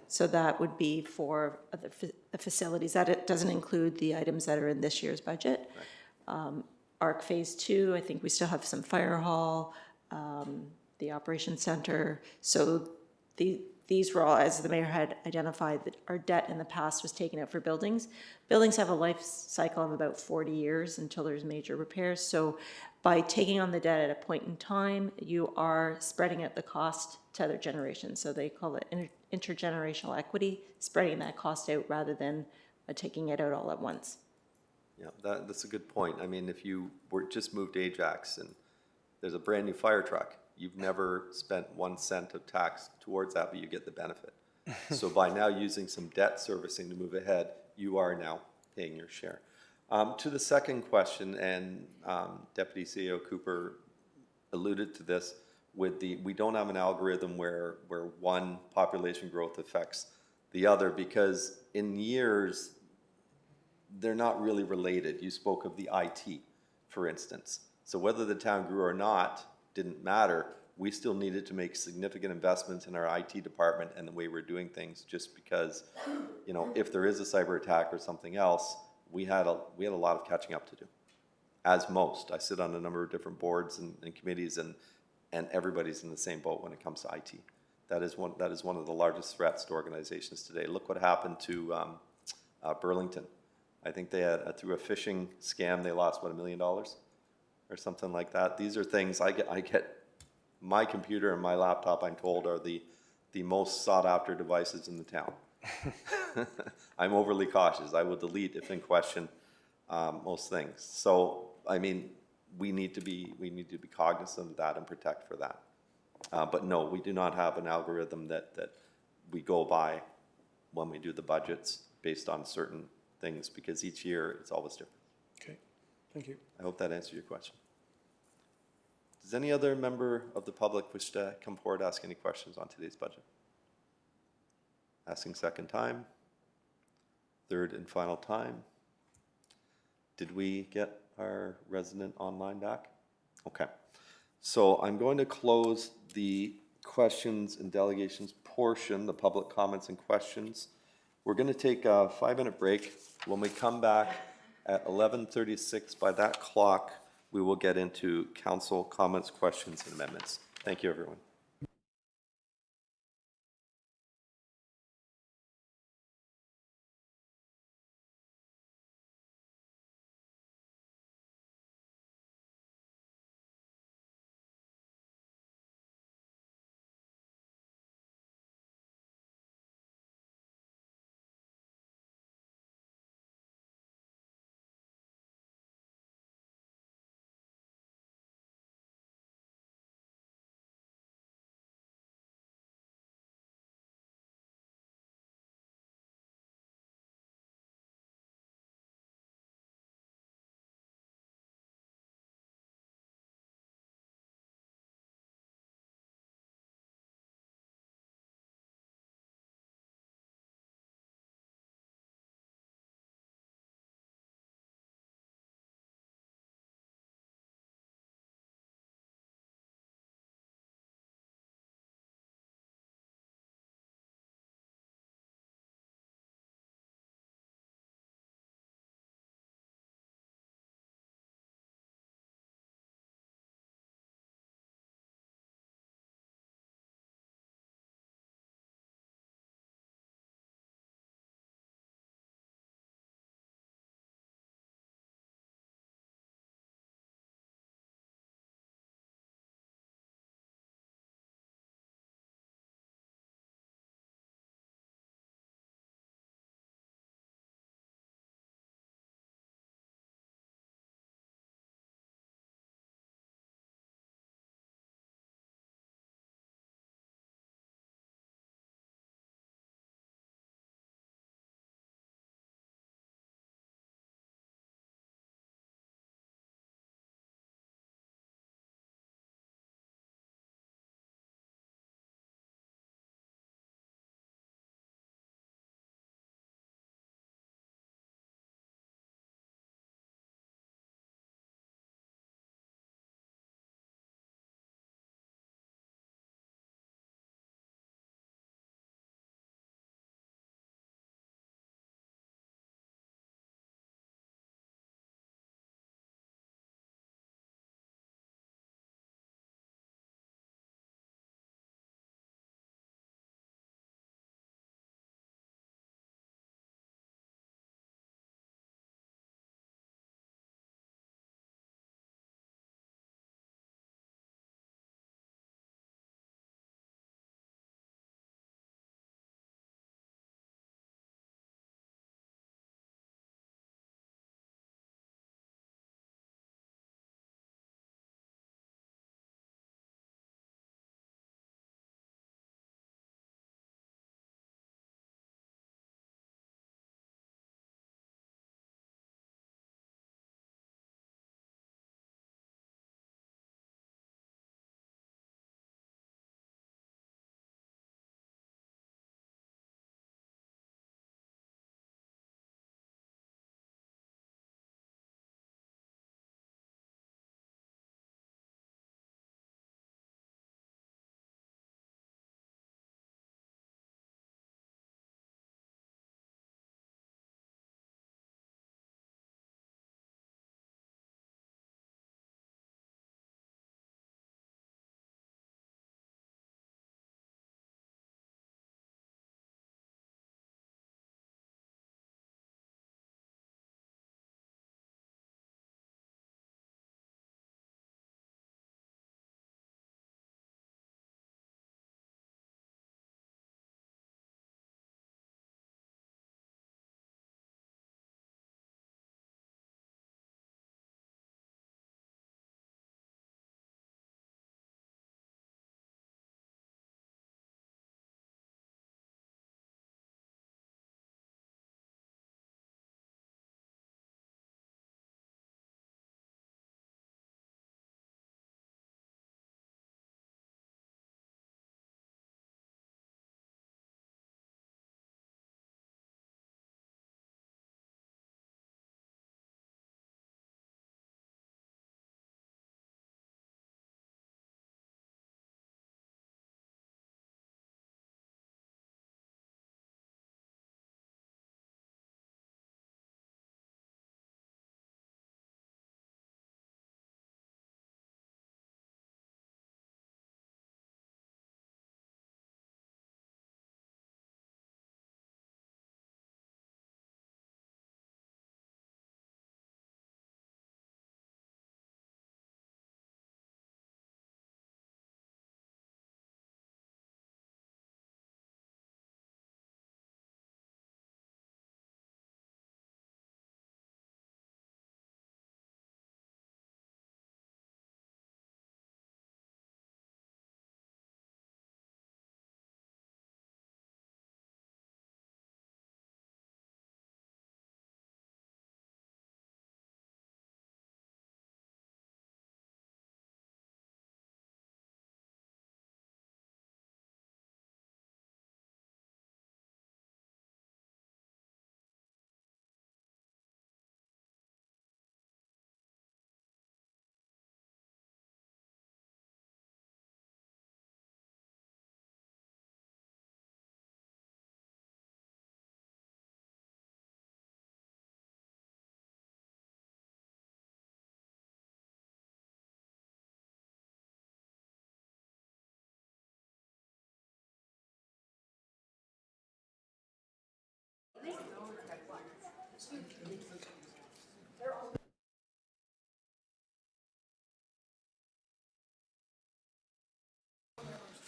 So that would be for the facilities. That it doesn't include the items that are in this year's budget. Right. ARC Phase 2, I think we still have some fire hall, the operations center. So these were all, as the mayor had identified, that our debt in the past was taken out for buildings. Buildings have a life cycle of about 40 years until there's major repairs. So by taking on the debt at a point in time, you are spreading out the cost to other generations. So they call it intergenerational equity, spreading that cost out rather than taking it out all at once. Yeah, that's a good point. I mean, if you were just moved to Ajax and there's a brand new fire truck, you've never spent 1 cent of tax towards that, but you get the benefit. So by now using some debt servicing to move ahead, you are now paying your share. To the second question, and Deputy CEO Cooper alluded to this, with we don't have an algorithm where one population growth affects the other, because in years, they're not really related. You spoke of the IT, for instance. So whether the town grew or not didn't matter. We still needed to make significant investments in our IT department and the way we're doing things, just because, you know, if there is a cyber attack or something else, we had a lot of catching up to do, as most. I sit on a number of different boards and committees, and everybody's in the same boat when it comes to IT. That is one of the largest threats to organizations today. Look what happened to Burlington. I think they had, through a phishing scam, they lost, what, $1 million or something like that. These are things I get my computer and my laptop, I'm told, are the most sought after devices in the town. I'm overly cautious. I will delete if in question most things. So, I mean, we need to be cognizant of that and protect for that. But no, we do not have an algorithm that we go by when we do the budgets based on certain things, because each year it's always different. Okay, thank you. I hope that answered your question. Does any other member of the public wish to come forward to ask any questions on today's budget? Asking second time, third and final time. Did we get our resident online back? Okay. So I'm going to close the questions and delegations portion, the public comments and questions. We're going to take a 5-minute break. When we come back at 11:36, by that clock, we will get into council comments, questions, and amendments. Thank you, everyone.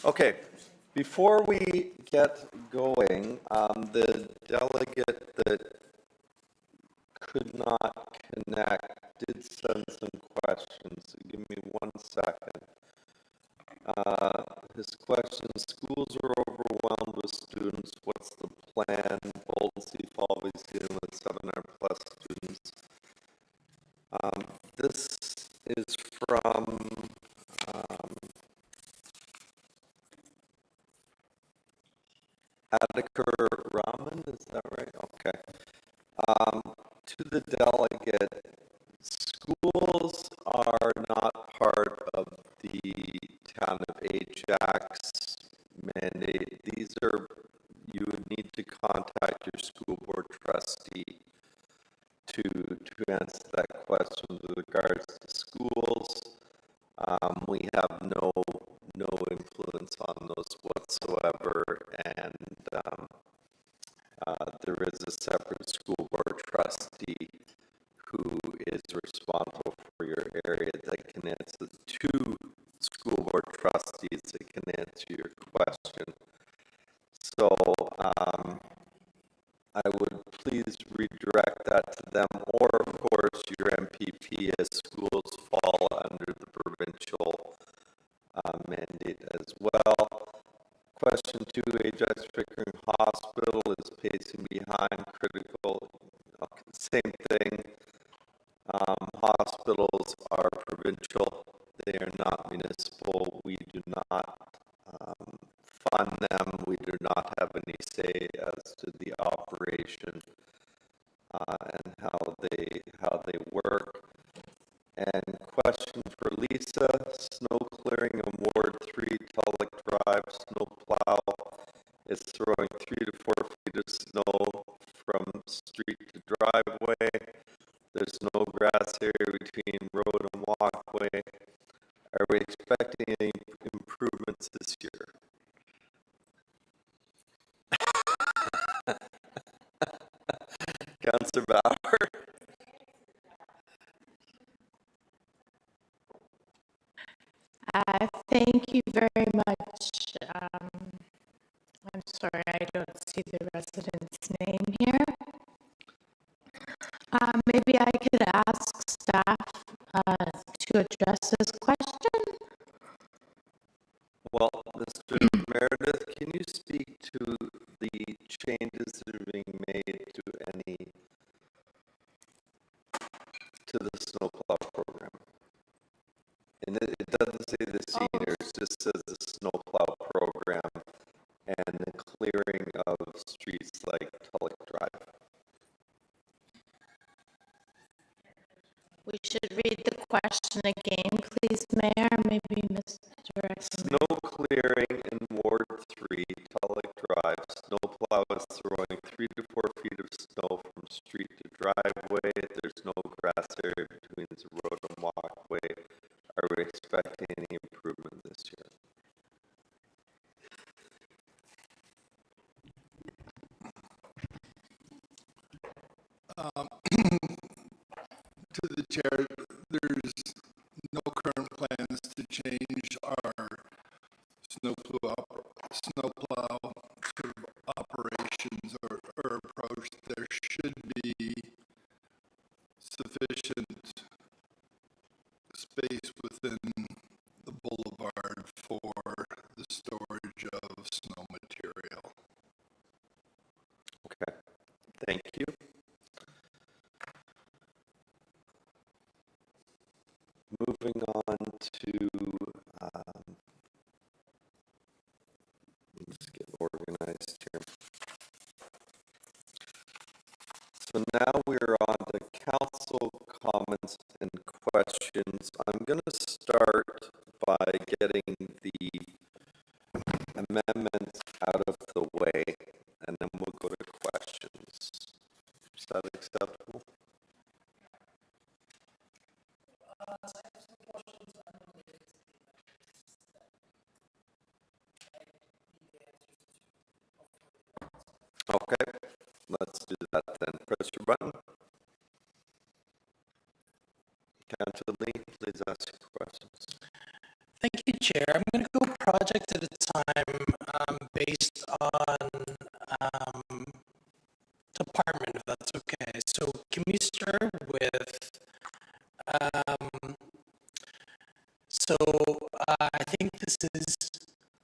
Okay, before we get going, the delegate that could not connect did send some questions. Give me 1 second. His question, schools are overwhelmed with students. What's the plan? Bolton St. Paul is dealing with 700 plus students. This is from Adhikar Raman, is that right? Okay. To the delegate, schools are not part of the town of Ajax mandate. These are, you would need to contact your school board trustee to answer that question with regards to schools. We have no influence on those whatsoever, and there is a separate school board trustee who is responsible for your area that can answer, 2 school board trustees that can answer your question. So I would please redirect that to them, or of course your MPP, as schools fall under the provincial mandate as well. Question 2, Ajax Pickering Hospital is pacing behind critical. Same thing. Hospitals are provincial. They are not municipal. We do not fund them. We do not have any say as to the operation and how they work. And question for Lisa, snow clearing on Ward 3, Tulloch Drive, snow plow is throwing 3 to 4 feet of snow from street to driveway. There's no grass area between road and walkway. Are we expecting any improvements this year? Councillor Bauer? Thank you very much. I'm sorry, I don't see the resident's name here. Maybe I could ask staff to address this question. Well, Mr. Meredith, can you speak to the changes that are being made to the snowplow program? And it doesn't say the seniors, it just says the snowplow program and the clearing of streets like Tulloch Drive. We should read the question again, please, Mayor, maybe Mr. Snow clearing in Ward 3, Tulloch Drive. Snowplow is throwing 3 to 4 feet of snow from street to driveway. There's no grass area between the road and walkway. Are we expecting any improvement this year? To the chair, there's no current plans to change our snowplow sort of operations or approach. There should be sufficient space within the boulevard for the storage of snow material. Okay, thank you. Moving on to, let's get organized here. So now we're on to council comments and questions. I'm going to start by getting the amendments out of the way, and then we'll go to questions. Is that acceptable? Okay, let's do that then. Press your button. Councillor Lee, please ask your questions. Thank you, Chair. I'm going to go project at a So I think this is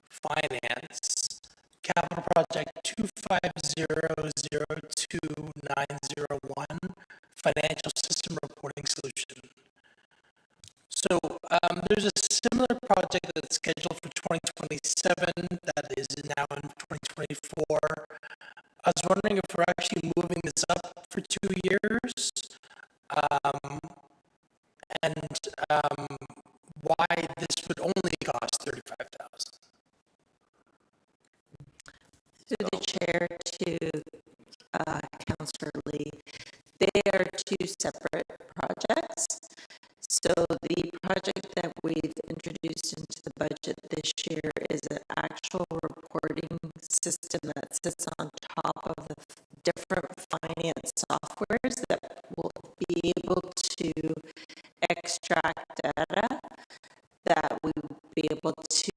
finance, capital project 25002-901, financial system reporting solution. So there's a similar project that's scheduled for 2027 that is now in 2024. I was wondering if we're actually moving this up for 2 years, and why this would only cost $35,000. Through the chair to Councillor Lee, they are two separate projects. So the project that we've introduced into the budget this year is an actual reporting system that sits on top of the different finance softwares that will be able to extract data that we will be able to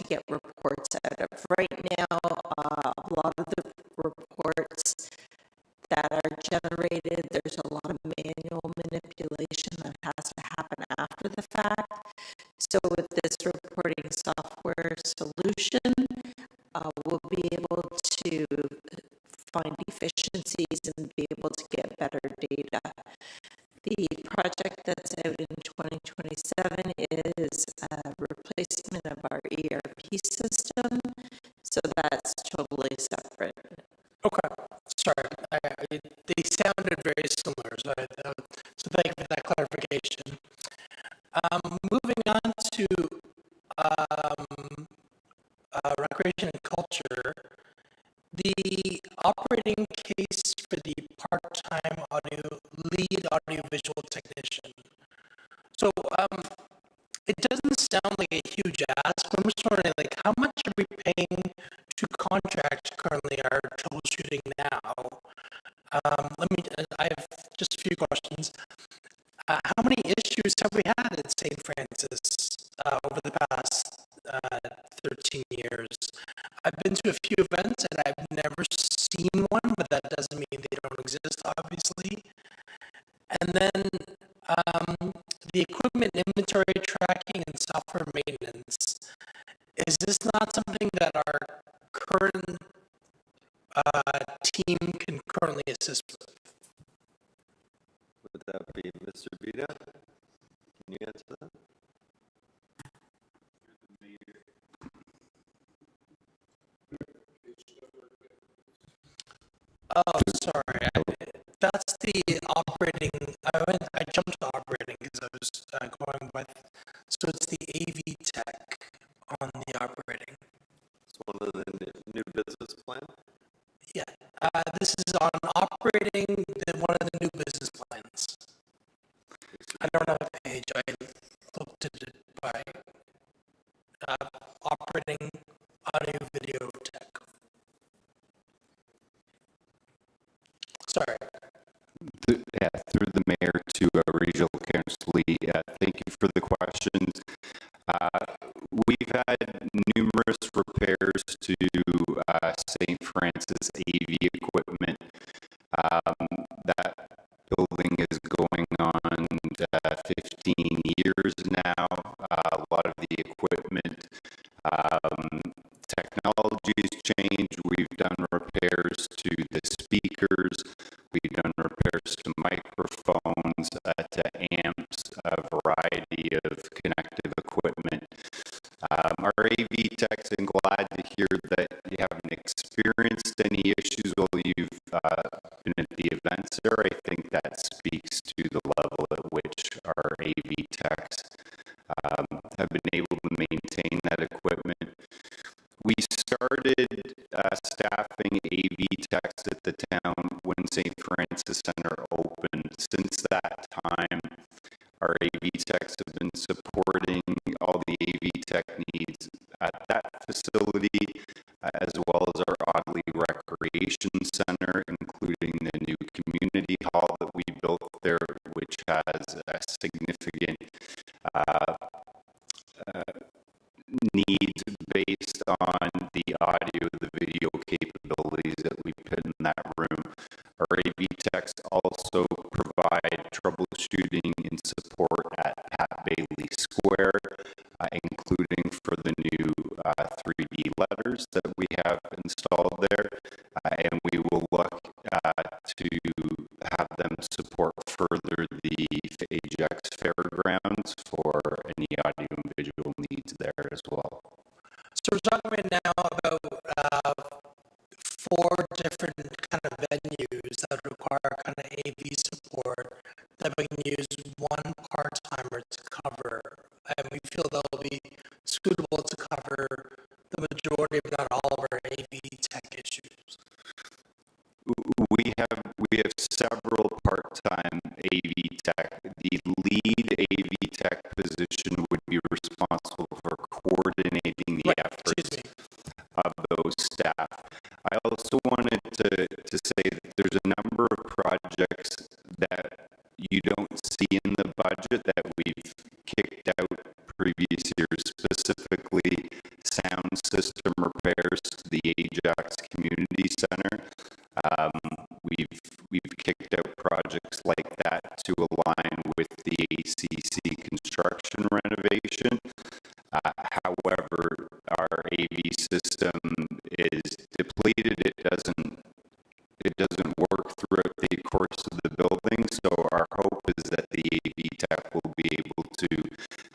get reports out of. Right now, a lot of the reports that are generated, there's a lot of manual manipulation that has to happen after the fact. So with this reporting software solution, we'll be able to find efficiencies and be able to get better data. The project that's out in 2027 is a replacement of our ERP system, so that's totally separate. Okay, sorry, they sounded very similar, so thank you for that clarification. Moving on to recreation and culture, the operating case for the part-time lead audiovisual technician. So it doesn't sound like a huge ask, but I'm just wondering, like, how much are we paying to contract currently our troubleshooting now? I have just a few questions. How many issues have we had at St. Francis over the past 13 years? I've been to a few events and I've never seen one, but that doesn't mean they don't exist, obviously. And then the equipment inventory tracking and software maintenance. Is this not something that our current team can currently assist with? Would that be Mr. Vita? Can you answer that? Oh, sorry. That's the operating. I jumped to operating because I was going with. So it's the AV tech on the operating. It's one of the new business plan. Yeah. This is on operating one of the new business plans. I don't know what page. I looked at it by operating audio video tech. Sorry. Through the mayor to Regional Council Lee, thank you for the questions. We've had numerous repairs to St. Francis AV equipment. That building is going on 15 years now. A lot of the equipment technology's changed. We've done repairs to the speakers. We've done repairs to microphones, to amps, a variety of connective equipment. Our AV techs, I'm glad to hear that you haven't experienced any issues while you've been at the events there. I think that speaks to the level at which our AV techs have been able to maintain that equipment. We started staffing AV techs at the town when St. Francis Center opened. Since that time, our AV techs have been supporting all the AV tech needs at that facility, as well as our Audley Recreation Center, including the new community hall that we built there, which has a significant needs based on the audio, the video capabilities that we put in that room. Our AV techs also provide troubleshooting and support at software, including for the new 3D letters that we have installed there. And we will look to have them support further the Ajax Fairgrounds for any audio and visual needs there as well. So we're talking right now about 4 different kind of venues that require kind of AV support that we can use one part-timer to cover. And we feel they'll be suitable to cover the majority, if not all, of our AV tech issues. We have several part-time AV tech. The lead AV tech position would be responsible for coordinating the efforts of those staff. I also wanted to say that there's a number of projects that you don't see in the budget that we've kicked out previous years, specifically sound system repairs to the Ajax Community Center. We've kicked out projects like that to align with the ACC construction renovation. However, our AV system is depleted. It doesn't work throughout the course of the building. So our hope is that the AV tech will be able to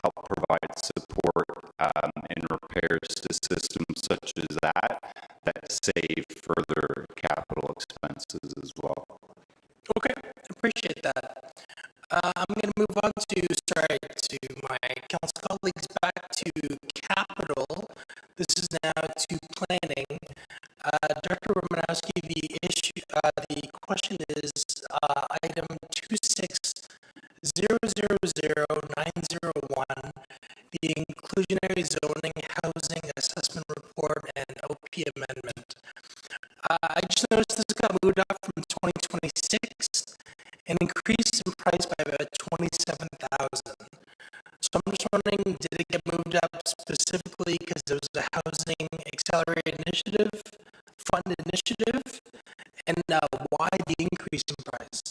help provide support and repairs to systems such as that save further capital expenses as well. Okay, appreciate that. I'm going to move on to my council colleagues, back to capital. This is now to planning. Director Romanowski, the question is item 260000901, the inclusionary zoning housing assessment report and OP amendment. I just noticed this got moved up from 2026 and increased in price by about 27,000. So I'm just wondering, did it get moved up specifically because there was a housing accelerated initiative, fund initiative, and why the increase in price?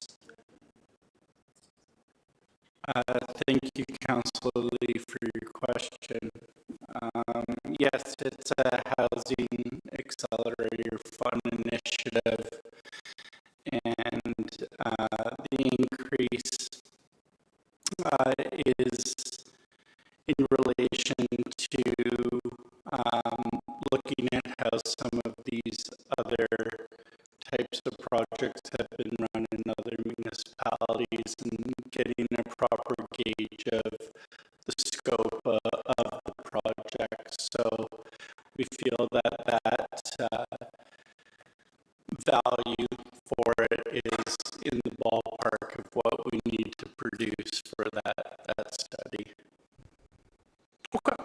Thank you, Councillor Lee, for your question. Yes, it's a housing accelerator fund initiative, and the increase is in relation to looking at how some of these other types of projects have been run in other municipalities and getting a proper gauge of the scope of the project. So we feel that value for it is in the ballpark of what we need to produce for that study. Okay.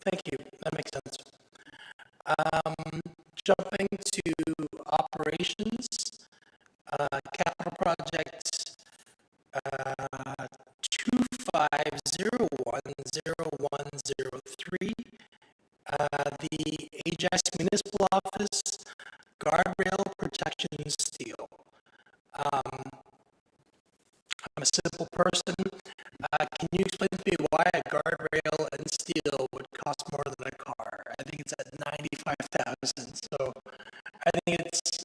Thank you. That makes sense. Jumping to operations, capital project 25010103, the Ajax Municipal Office guardrail protection steel. I'm a simple person. Can you explain to me why a guardrail and steel would cost more than a car? I think it's at 95,000. So I think it's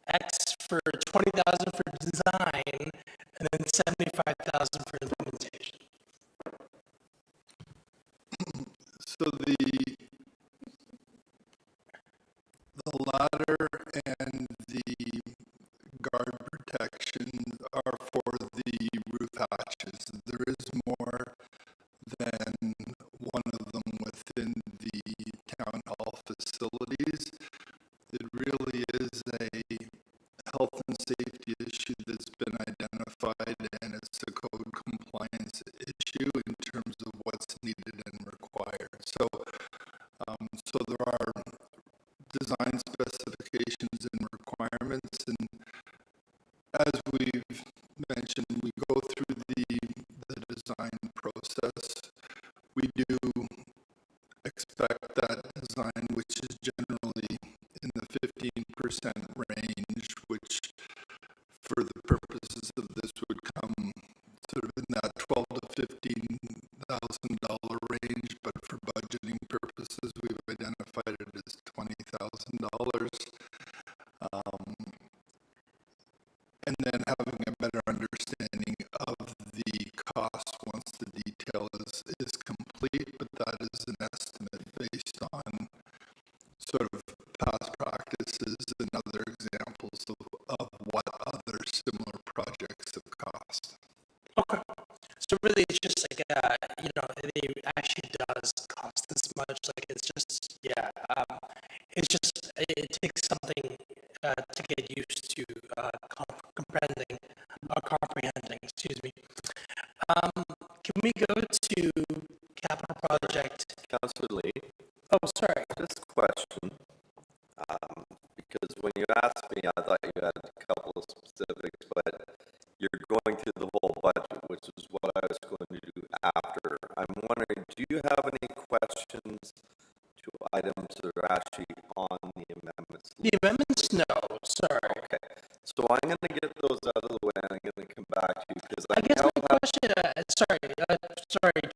X for 20,000 for design, and then 75,000 for implementation. So the ladder and the guard protections are for the roof hatches. There is more than one of them within the town hall facilities. It really is a health and safety issue that's been identified, and it's a code compliance $15,000 range, but for budgeting purposes, we've identified it as $20,000. And then having a better understanding of the cost once the detail is complete, but that is an estimate based on sort of past practices and other examples of what other similar projects have cost. Okay. So really, it's just like, it actually does cost this much. Like, it's just, it takes something to get used to comprehending, excuse me. Can we go to capital project? Councillor Lee, Oh, sorry. this question, because when you asked me, I thought you had a couple of specifics, but you're going through the whole budget, which is what I was going to do after. I'm wondering, do you have any questions to items that are actually on the amendments? The amendments, no, sorry. Okay, so I'm going to get those out of the way, and I'm going to come back to you, because I guess my question, sorry,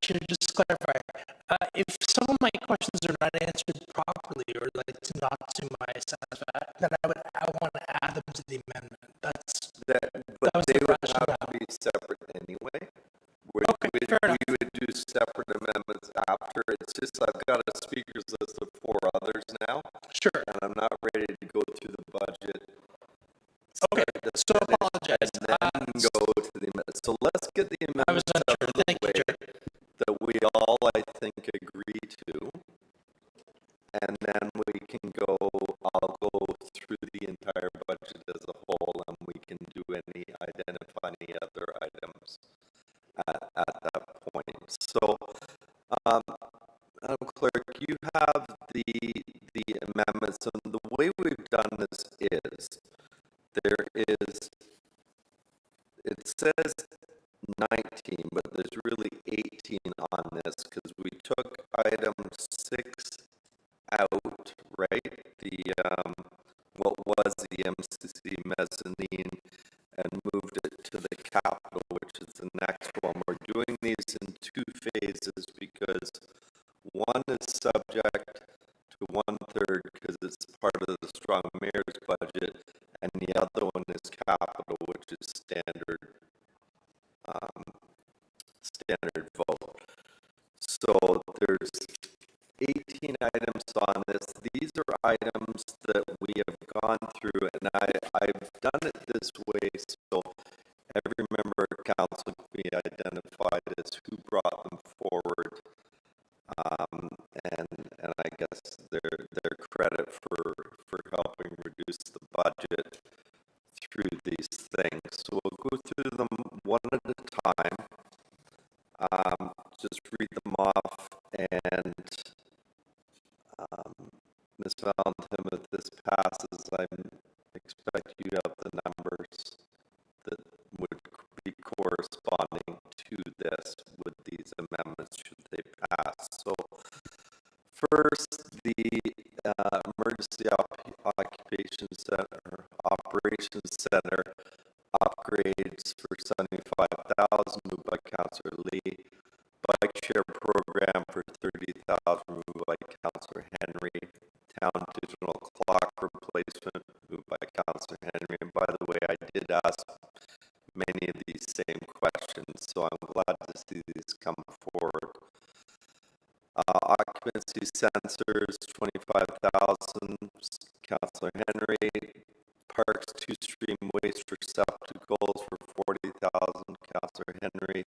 to just clarify, if some of my questions are not answered properly or like not to my satisfaction, then I want to add them to the amendment. but that was they the would rationale. have to be separate anyway. Fair enough. We would do separate amendments after. It's just I've got a speakers list of 4 others now. Sure. And I'm not ready to go through the budget. Okay, so apologize. And then go to the amendments. So let's get the amendments out of the way that we all, I think, agree to. And then we can go, I'll go through the entire budget as a whole, and we can identify any other items at that point. So, Madam Clerk, you have the amendments, and the way we've done this is, it says 19, but there's really 18 on this, because we took item 6 out, right? What was the MCC mezzanine, and moved it to the capital, which is the next one. We're doing these in 2 phases because one is subject to 1/3 because it's part of the strong mayor's budget, and the other one is capital, which is standard vote. So there's 18 items on this. These are items that we have gone through, and I've done it this way so every member of council can be identified as who brought them forward, and I guess their credit for helping reduce the budget through these things. So we'll go through them one at a time. Just read them off, and Ms. Valentin, if this passes, I expect you have the numbers that would be corresponding to this with these amendments should they pass. So first, the Emergency Occupation Center, Operations Center upgrades for $75,000 moved by Councillor Lee. Bike share program for $30,000 moved by Councillor Henry. Town digital clock replacement moved by Councillor Henry. And by the way, I did ask many of these same questions, so I'm glad to see these come forward. Occupancy sensors, $25,000, Councillor Henry. Parks 2-stream waste receptacles for $40,000, Councillor Henry.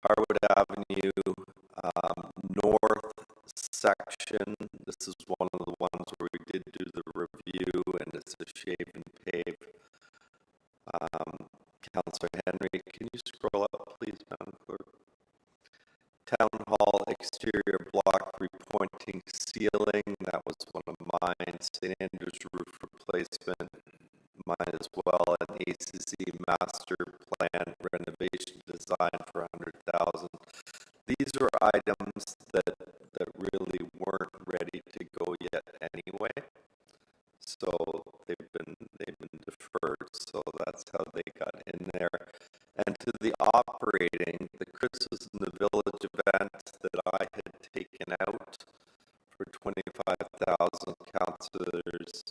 Harwood Avenue, north section. This is one of the ones where we did do the review, and it's a shave and pave. Councillor Henry, can you scroll up, please, Madam Clerk? Town Hall exterior block repointing ceiling, that was one of mine. St. Andrews roof replacement, mine as well. And ACC master plan renovation design for $100,000. These are items that really weren't ready to go yet anyway. So they've been deferred. So that's how they got in there. And to the operating reiterating the Christmas in the Village event that I had taken out for 25,000 councillors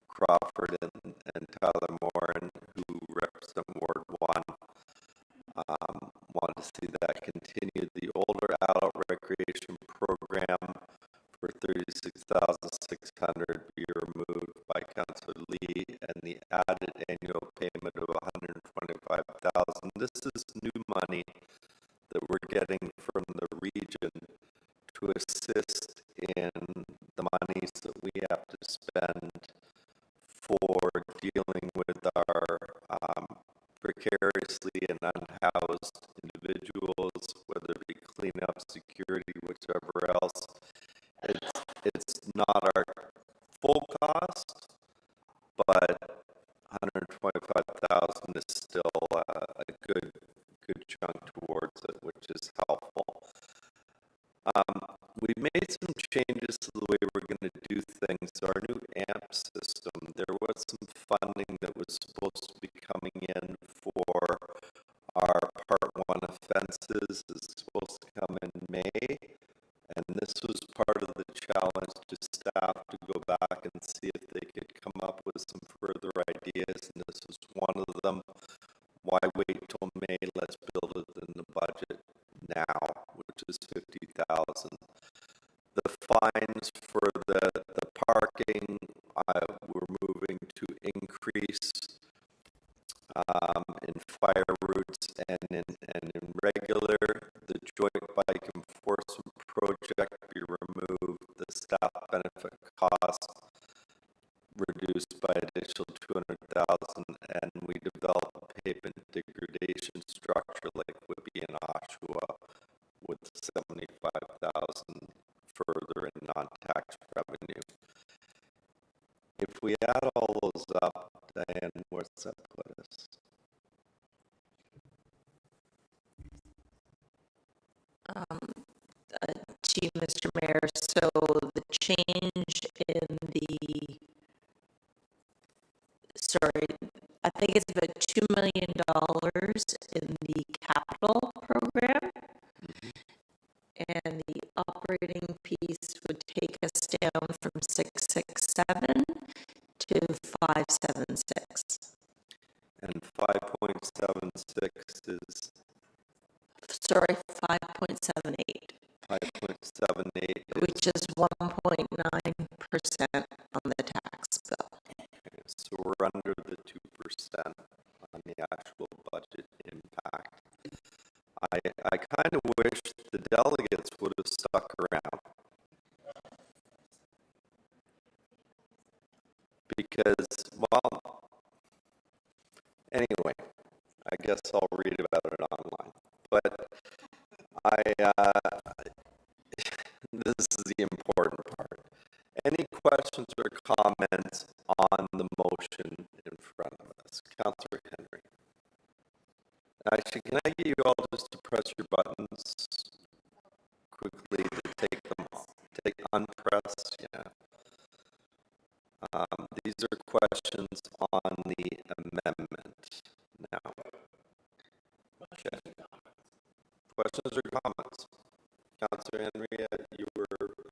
Crawford and Tyler Moran, who represent Ward 1. Want to see that continued. The older adult recreation program for 36,600 be removed by Councillor Lee, and the added annual payment of 125,000. This is new money that we're getting from the region to assist in the monies that we have to spend for dealing with our precariously and unhoused individuals, whether it be cleanup, security, whichever else. It's not our full cost, but 125,000 is still a good chunk towards it, which is helpful. We've made some changes to the way we're going to do things. Our new AMP system, there was some funding that was supposed to be coming in for our Part 1 offenses. It's supposed to come in May, and this was part of the challenge to staff to go back and see if they could come up with some further ideas, and this was one of them. Why wait till May? Let's build it in the budget now, which is 50,000. The fines for the parking, we're moving to increase in fire routes and in regular. The joint bike enforcement project be removed. The staff benefit cost reduced by additional 200,000, and we develop a pavement degradation structure like Whitby and Oshawa with 75,000 further in non-tax revenue. If we add all those up, Diane, where's that put us? To you, Mr. Mayor, so the change in the, sorry, I think it's about $2 million in the capital program. And the operating piece would take us down from 667 to 576. And 5.76 is? Sorry, 5.78. 5.78. Which is 1.9% on the tax bill. Okay, so we're under the 2% on the actual budget impact. I kind of wish the delegates would have stuck around, because, well, anyway, I guess I'll read about it online. But this is the important part. Any questions or comments on the motion in front of us? Councillor Henry. Actually, can I get you all just to press your buttons quickly to take them off? Take unpress, yeah. These are questions on the amendment now. Okay. Questions or comments? Councillor Henry, I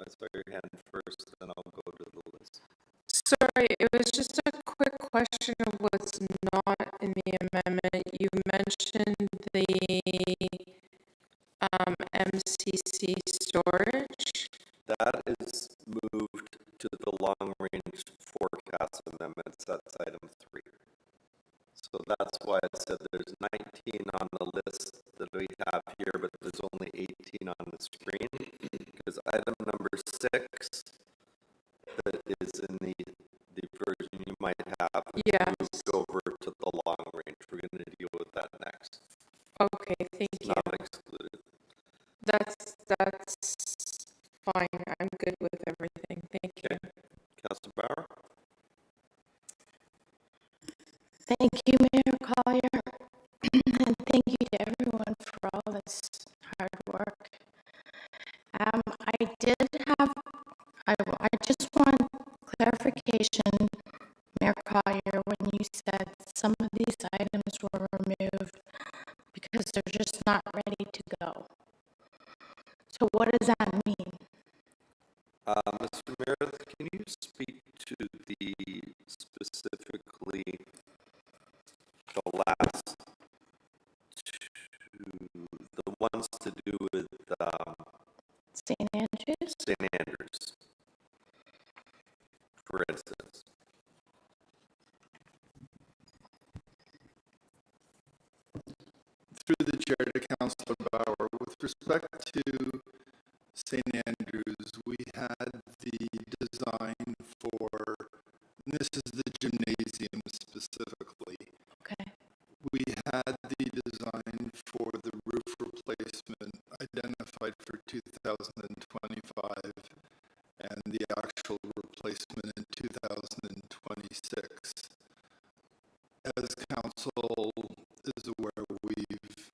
saw your hand first, then I'll go to the list. Sorry, it was just a quick question of what's not in the amendment. You mentioned the MCC storage. That is moved to the long-range forecast amendments. That's item 3. So that's why I said there's 19 on the list that we have here, but there's only 18 on the screen, because item number 6 that is in the version you might have moved over to the long range. We're going to deal with that next. Okay, thank It's you. not excluded. That's fine. I'm good with everything. Thank you. Councillor Bauer? Thank you, Mayor Collier, and thank you to everyone for all this hard work. I just want clarification, Mayor Collier, when you said some of these items were removed because they're just not ready to go. So what does that mean? Mr. Meredith, can you speak to specifically the last two, the ones to do with St. Andrews? St. Andrews, for instance? Through the chair to Councillor Bauer, with respect to St. Andrews, we had the design for, and this is the gymnasium specifically. Okay. We had the design for the roof replacement identified for 2025 and the actual replacement in 2026. As council is aware, we've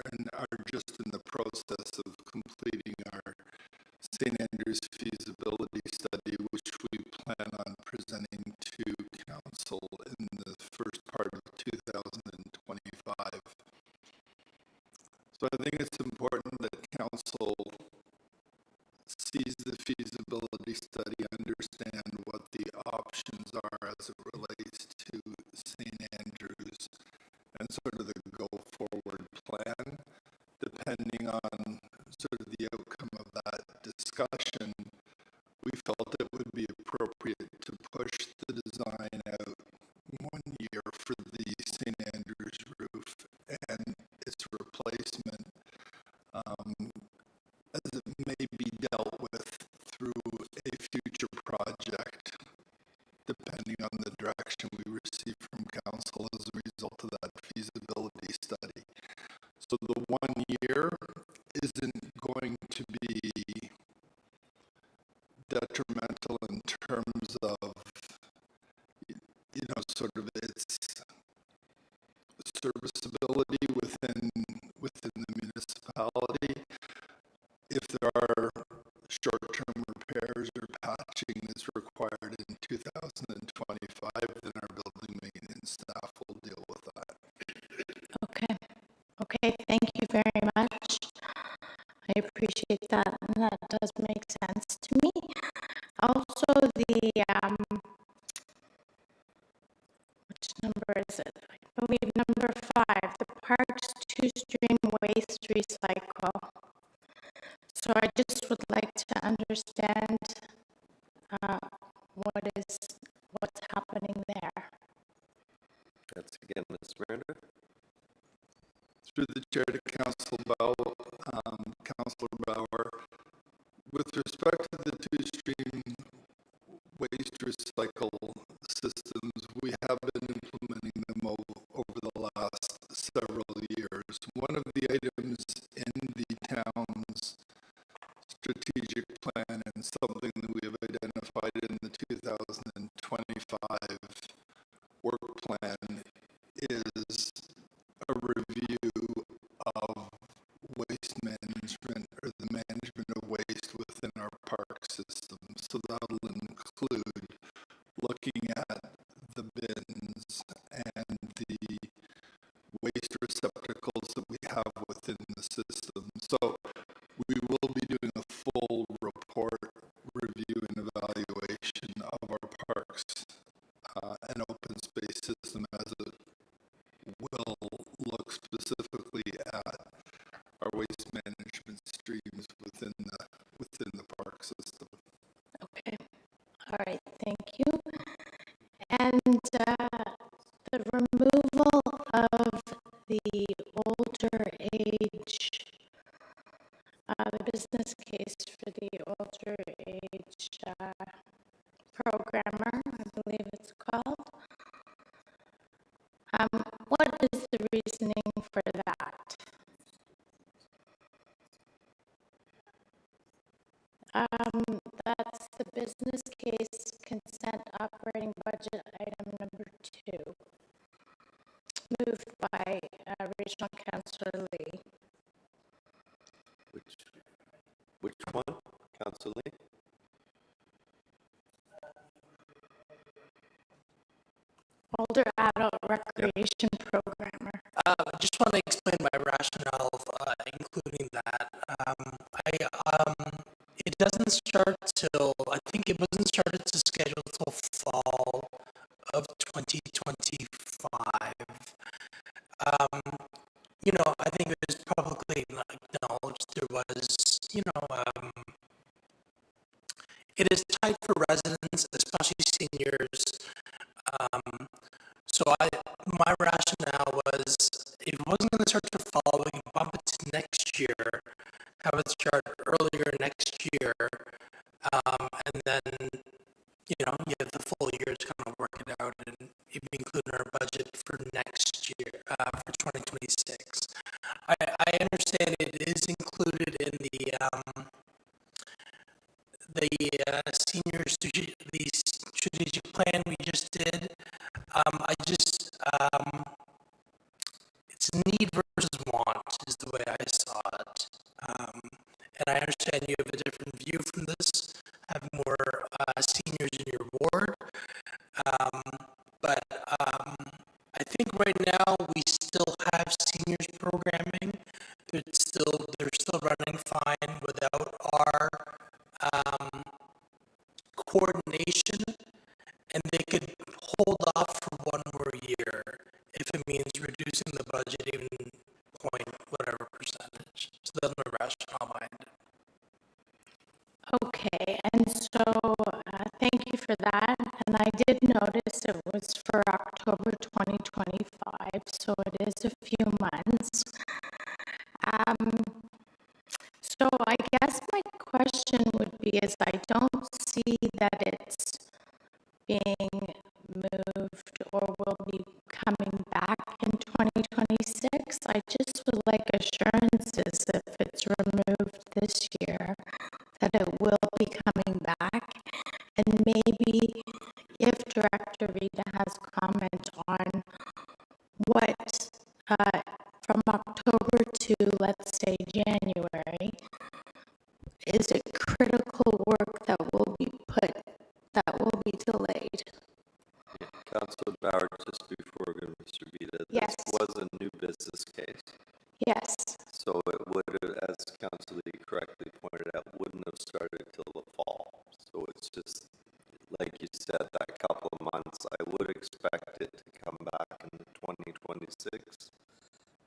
and are just in the process of completing our St. Andrews feasibility study, which we plan on presenting to council in the first part of 2025. So I think it's important that council sees the feasibility study, understand what the options are as it relates to St. Andrews, and sort of the go-forward plan. Depending on sort of the outcome of that discussion, we felt it would be appropriate to push the design out 1 year for the St. Andrews roof and its replacement, as it may be dealt with through a future project, depending on the direction we receive from council as a result of that feasibility study. So the 1 year isn't going to be detrimental in terms of, you know, sort of its serviceability within the municipality. If there are short-term repairs or patching that's required in 2025, then our building maintenance staff will deal with that. Okay. Okay, thank you very much. I appreciate that, and that does make sense to me. Also, the, which number is it? I believe number 5, the Parks two-stream waste recycle. So I just would like to understand what's happening there. That's again, Ms. Meredith. Through the chair to Councillor Bauer, with respect to the two-stream waste recycle systems, we have been implementing them over the last several years. One of the items in the town's strategic plan and something that we have identified in the 2025 work plan is a review of waste management or the management of waste within our park system. So that'll include looking at the bins and the waste receptacles that we have within the system. So we will be doing a full report, review, and evaluation of our parks and open space system as it will look specifically at our waste management streams within the park system. Okay. All right. Thank you. And the removal of the older age, the business case for the older age programmer, I believe it's called. What is the reasoning for that? That's the business case consent operating budget item number 2, moved by Regional Councillor Lee. Which one, Councillor Lee? Older adult recreation programmer. just want to explain my rationale of including that. It doesn't start till, I think it wasn't started to schedule till fall of 2025. You know, I think it was publicly acknowledged there was, you know, it is tight for residents, especially seniors. So my rationale was, if it wasn't going to start to fall, we can bump it to next year, have it start earlier next year, and then, you know, you have the full year to kind of work it out, and it be included in our budget for next year, for 2026. I understand it is included in the senior strategic plan we just did. It's need versus want is the way I saw it. And I understand you have a different view from this, have more seniors in your ward. But I think right now we still have seniors programming. They're still running fine without our coordination, and they could hold off for one more year if it means reducing the budget even point whatever percentage. So that's my rationale behind it. Okay, and so thank you for that. And I did notice it was for October 2025, so it is a few months. So I guess my question would be is I don't see that it's being moved or will be coming back in 2026. I just would like assurances if it's removed this year that it will be coming back. And maybe if Director Rita has comment on what from October to, let's say, January, is it critical work that will be delayed? Councilor Bauer, just before we go to Mr. Vita, Yes. this was a new business case. Yes. So it would have, as Councilor Lee correctly pointed out, wouldn't have started till the fall. So it's just, like you said, that couple of months, I would expect it to come back in the 2026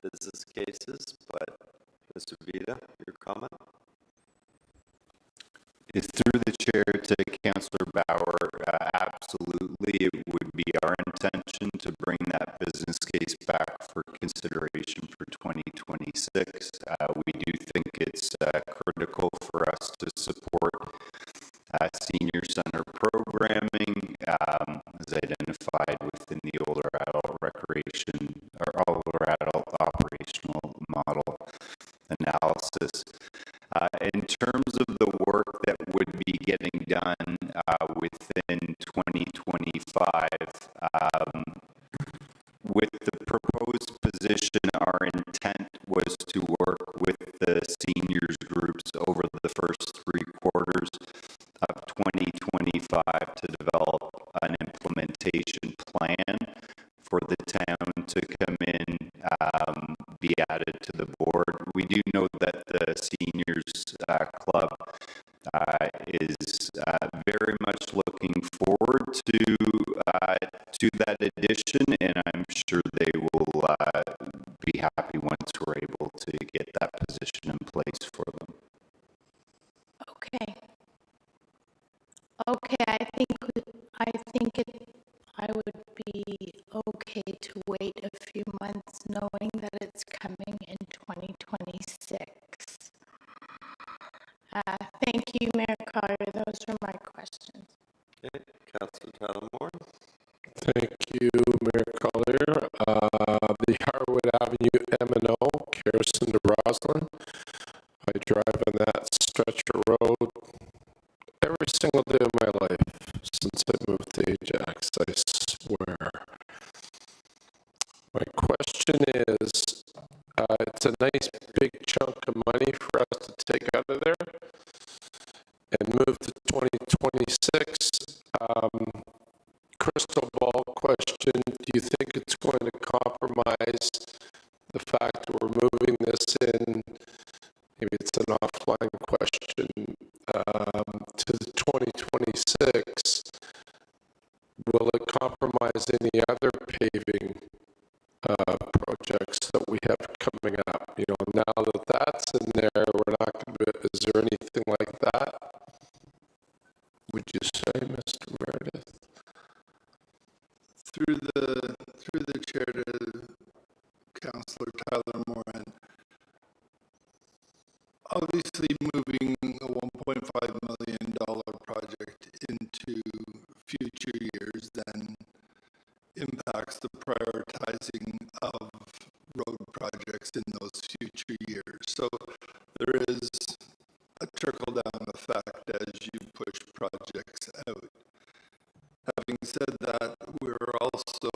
business cases, but Mr. Vita, your comment? Is through the chair to Councillor Bauer, absolutely, it would be our intention to bring that business case back for consideration for 2026. We do think it's critical for us to support senior center programming as identified within the older adult recreation or older adult operational model analysis. In terms of the work that would be getting done within 2025, with the proposed position, our intent was to work with the seniors groups over the first 3 quarters of 2025 to develop an implementation plan for the town to come in, be added to the board. We do know that the seniors club is very much looking forward to that addition, and I'm sure they will be happy once we're able to get that position in place for them. Okay. Okay, I would be okay to wait a few months knowing that it's coming in 2026. Thank you, Mayor Collier. Those are my questions. Okay, Councilor Tyler Moore. Thank you, Mayor Collier. The Harwood Avenue M&O, Carson to Roslyn. I drive on that stretch of road every single day of my life since I moved to Ajax, I swear. My question is, it's a nice big chunk of money for us to take out of there and move to 2026. Crystal ball question, do you think it's going to compromise the numbers in, maybe it's an offline question, to the 2026, will it compromise any other paving projects that we have coming up? You know, now that that's in there, we're not going to, is there anything like that? Would you say, Mr. Meredith? Through the chair to Councillor Tyler Moran, obviously moving a $1.5 million project into future years then impacts the prioritizing of road projects in those future years. So there is a trickle-down effect as you push projects out. Having said that, we're also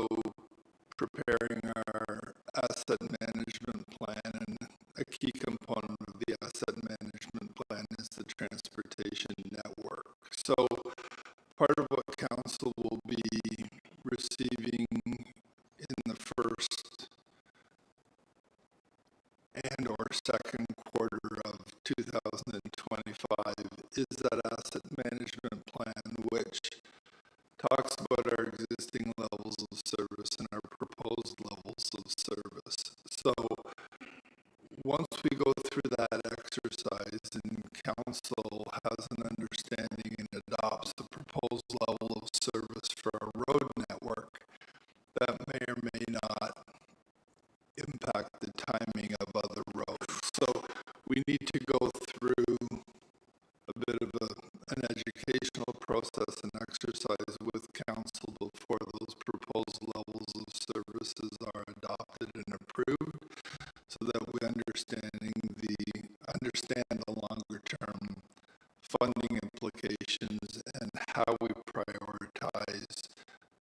preparing our asset management plan, and a key component of the asset management plan is the transportation network. So part of what council will be receiving in the first and or second quarter of 2025 is that asset management plan, which talks about our existing levels of service and our proposed levels of service. So once we go through that exercise and council has an understanding and adopts the proposed level of service for our road network, that may or may not impact the timing of other roads. So we need to go through a bit of an educational process and exercise with council before those proposed levels of services are adopted and approved, so that we understand the longer term funding implications and how we prioritize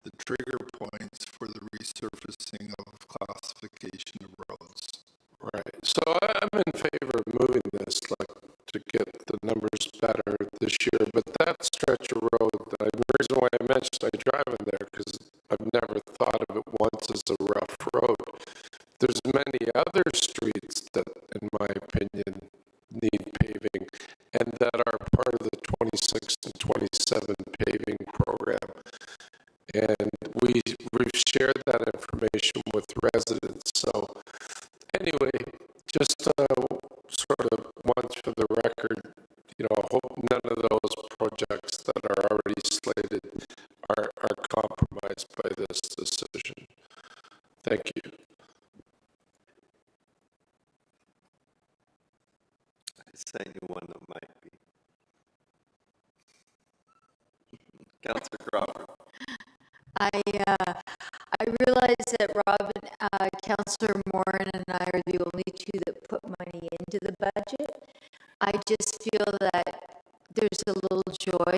the trigger points for the resurfacing of classification of roads. Right. So I'm in favor of moving this, like, to get the numbers better this year. But that stretch of road, the reason why I mentioned I drive in there, because I've never thought of it once as a rough road. There's many other streets that, in my opinion, need paving, and that are part of the 26 and 27 paving program. And we've shared that information with residents. So anyway, just sort of once for the record, you know, I hope none of those projects that are already slated are compromised by this decision. Thank you. I sent you one that might be. Councillor Crawford. I realize that Robin, Councillor Moran and I are the only two that put money into the budget. I just feel that there's a little joy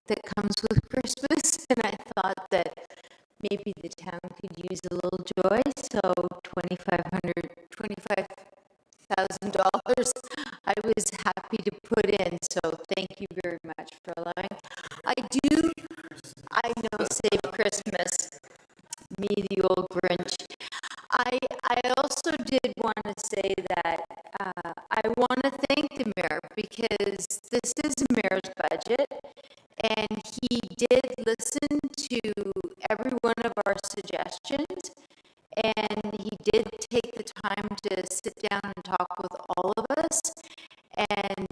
that comes with Christmas, and I thought that maybe the town could use a little joy, so $25,000 I was happy to put in, so thank you very much for allowing. I know, save Christmas, me the old Grinch. I also did want to say that I want to thank the mayor, because this is the mayor's budget, and he did listen to every one of our suggestions, and he did take the time to sit down and talk with all of us, and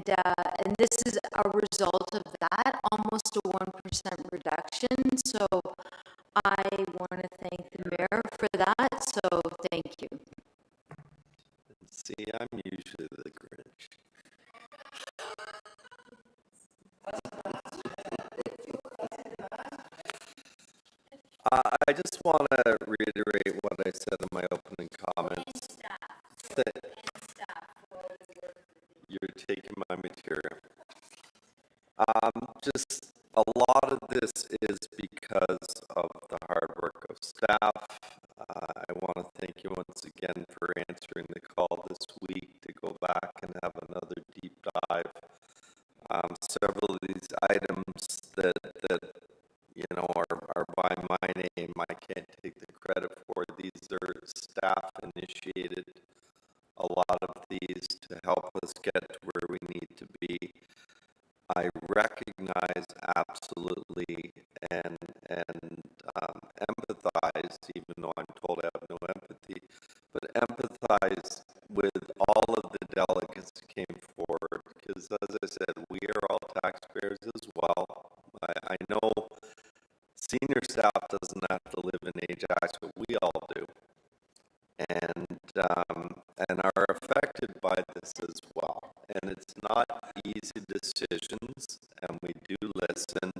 this is a result of that, almost a 1% reduction. So I want to thank the mayor for that. So thank you. See, I'm usually the Grinch. I just want to reiterate what I said in my opening comments. That you're taking my material. Just a lot of this is because of the hard work of staff. I want to thank you once again for answering the call this week to go back and have another deep dive. Several of these items that you know are by my name, I can't take the credit for. These are staff initiated. A lot of these expertise to help us get to where we need to be. I recognize absolutely and empathize, even though I'm told I have no empathy, but empathize with all of the delegates who came forward, because as I said, we are all taxpayers as well. I know senior staff doesn't have to live in Ajax, but we all do, and are affected by this as well. And it's not easy decisions, and we do listen.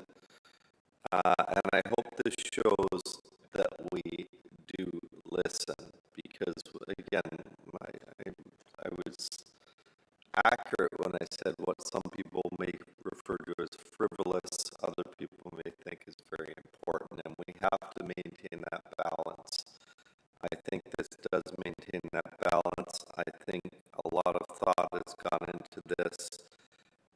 And I hope this shows that we do listen, because again, I was accurate when I said what some people may refer to as frivolous, other people may think is very important, and we have to maintain that balance. I think this does maintain that balance. I think a lot of thought has gone into this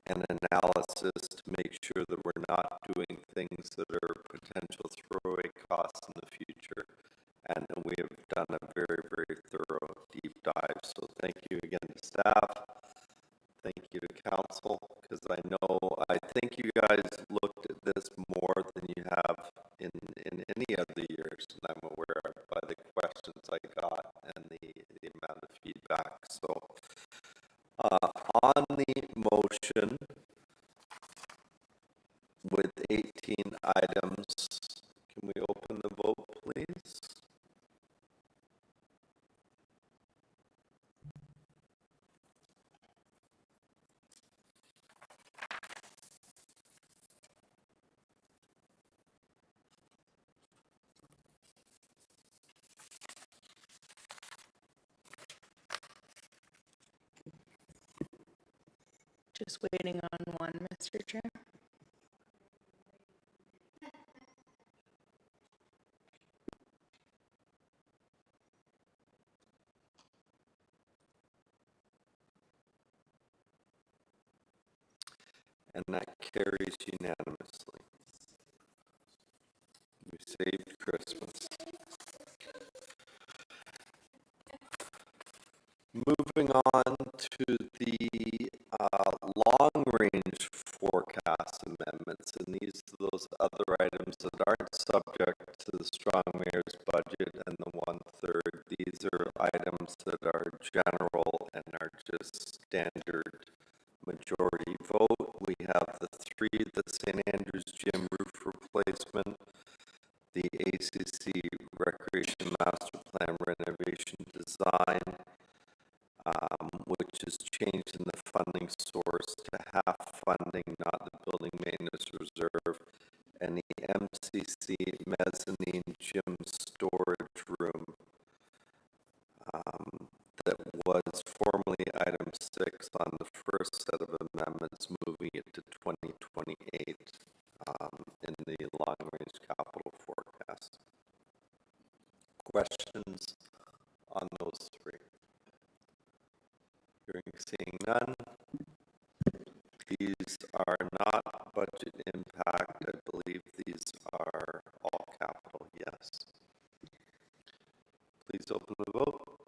and analysis to make sure that we're not doing things that are potential throwaway costs in the future. And we have done a very, very thorough deep dive. So thank you again to staff. Thank you to council, because I think you guys looked at this more than you have in any other years, and I'm aware of by the questions I got and the amount of feedback. So on the motion with 18 items, can we open the vote, please? Just waiting on one, Mr. Chair. And that carries unanimously. We saved Christmas. Moving on to the long-range forecast amendments, and these are those other items that aren't subject to the strong mayor's budget and the 1/3. These are items that are general and are just standard majority vote. We have the St. Andrews Gym roof replacement, the ACC Recreation Master Plan renovation design, which is changed in the funding source to half funding, not the building maintenance reserve, and the MCC mezzanine gym storage room that was formerly item 6 on the first set of amendments, moving it to 2028 in the long-range capital forecast. Questions on those three? Seeing none. These are not budget impact. I believe these are all capital, yes. Please open the vote.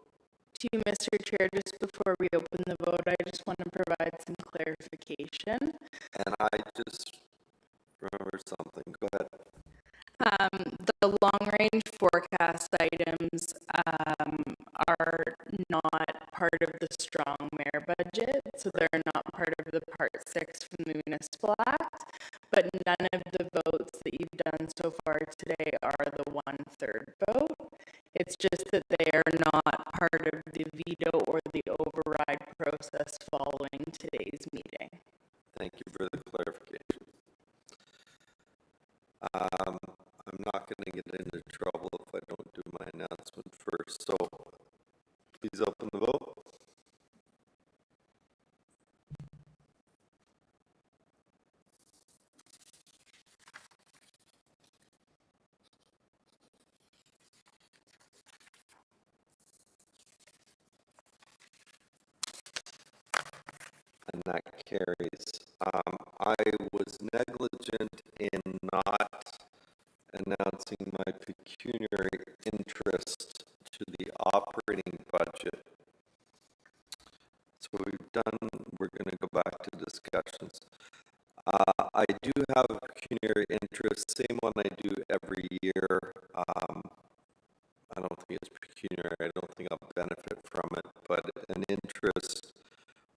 To you, Mr. Chair, just before we open the vote, I just want to provide some clarification. And I just remembered something. Go ahead. The long-range forecast items are not part of the strong mayor budget, so they're not part of the Part 6 from the Municipal Act, but none of the votes that you've done so far today are the 1/3 vote. It's just that they are not part of the veto or the override process following today's meeting. Thank you for the clarification. I'm not going to get into trouble if I don't do my announcement first, so please open the vote. And that carries. I was negligent in not announcing my pecuniary interest to the operating budget. So done, we're going to go back to discussions. I do have a pecuniary interest, same one I do every year. I don't think it's pecuniary, I don't think I'll benefit from it, but an interest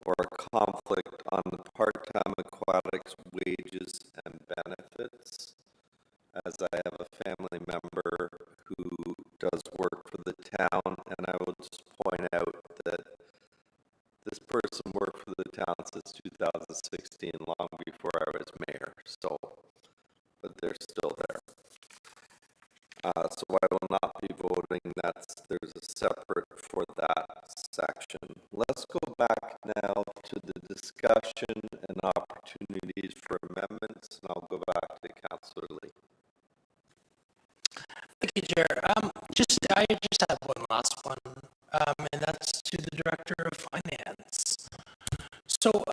or a conflict on the part-time aquatics wages and benefits, as I have a family member who does work for the town, and I will just point out that this person worked for the town since 2016, long before I was mayor, so, but they're still there. So I will not be voting. There's a separate for that section. Let's go back now to the discussion and opportunities for amendments, and I'll go back to Councillor Lee. Thank you, Chair. I just have one last one, and that's to the Director of Finance. So,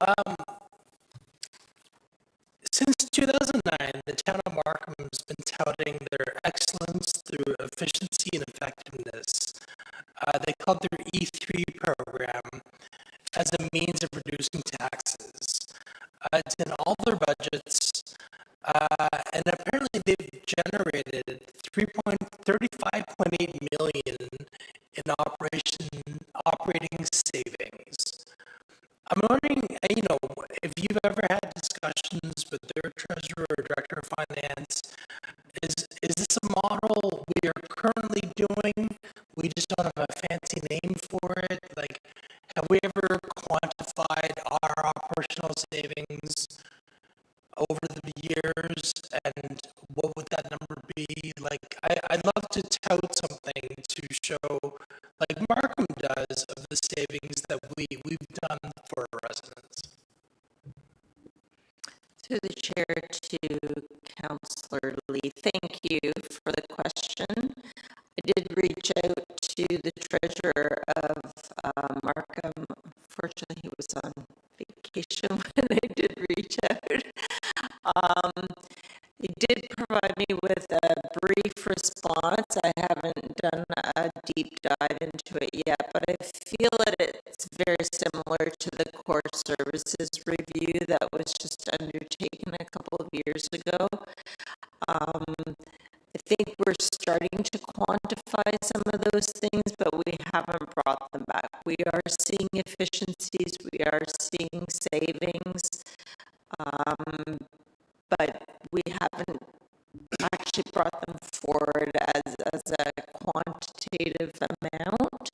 since 2009, the town of Markham has been touting their excellence through efficiency and effectiveness. They called their E3 program as a means of reducing taxes. It's in all their budgets, and apparently they've generated 35.8 million in operating savings. I'm wondering, if you've ever had discussions with their treasurer or director of finance, is this a model we are currently doing? We just don't have a fancy name for it. Like, have we ever quantified our operational savings over the years, and what would that number be? Like, I'd love to tout something to show, like Markham does, of the savings that we've done for our residents. Through the chair to Councillor Lee, thank you for the question. I did reach out to the treasurer of Markham. Fortunately, he was on vacation when I did reach out. He did provide me with a brief response. I haven't done a deep dive into it yet, but I feel that it's very similar to the core services review that was just undertaken a couple of years ago. I think we're starting to quantify some of those things, but we haven't brought them back. We are seeing efficiencies, we are seeing savings, but we haven't actually brought them forward as a quantitative amount.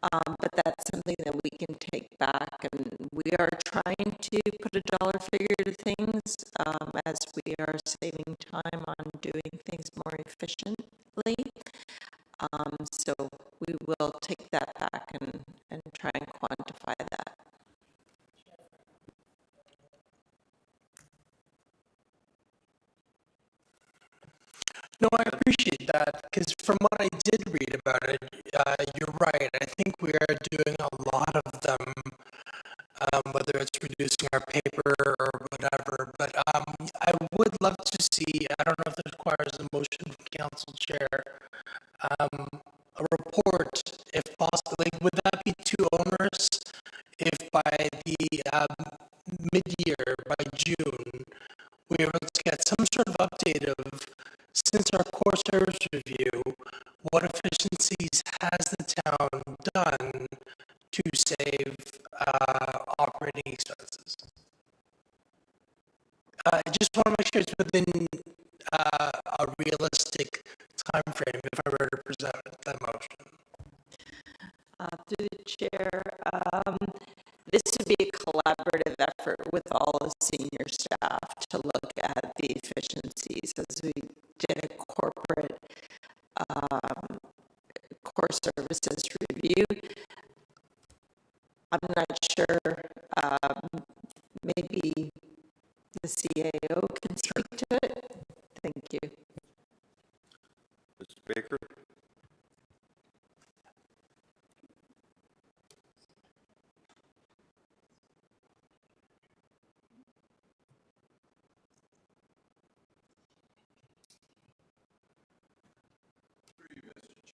But that's something that we can take back, and we are trying to put a dollar figure to things as we are saving time on doing things more efficiently. So we will take that back and try and quantify that. No, I appreciate that, because from what I did read about it, you're right. I think we are doing a lot of them, whether it's reducing our paper or whatever. But I would love to see, I don't know if this requires a motion from council chair, a report, if possible. Like, would that be too onerous if by the mid-year, by June, we were able to get some sort of update of, since our core service review, what efficiencies has the town done to save operating expenses? I just want to make sure it's within a realistic time frame if I were to present that motion. Through the chair, this would be a collaborative effort with all the senior staff to look at the efficiencies as we did a corporate core services review. I'm not sure, maybe the CAO can speak to it. Thank you. Mr. Baker?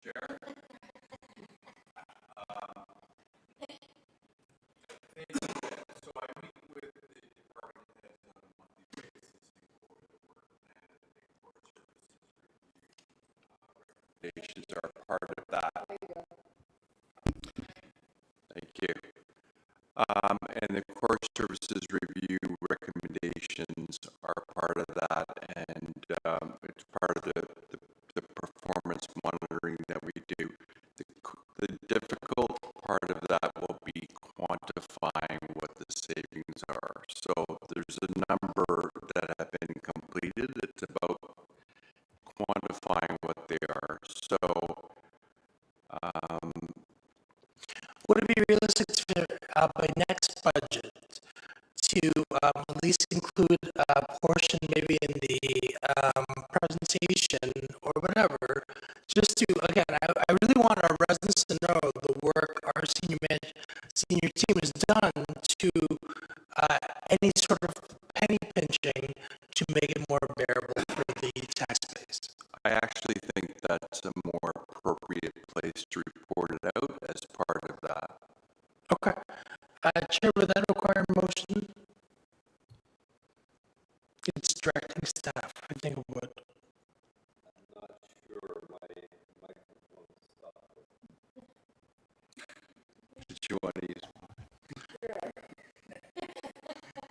Chair. And the core services review recommendations are part of that, and it's part of the performance monitoring that we do. The difficult part of that will be quantifying what the savings are. So there's a number that have been completed. It's about quantifying what they are. So Would it be realistic for, by next budget to at least include a portion maybe in the presentation or whatever, just to, again, I really want our residents to know the work our senior team has done to any sort of penny pinching to make it more bearable for the tax base. I actually think that's a more appropriate place to report it out as part of that. Okay. Chair, would that require a motion? It's directing staff, I think it would. I'm not sure my microphone stopped. Did you want to use?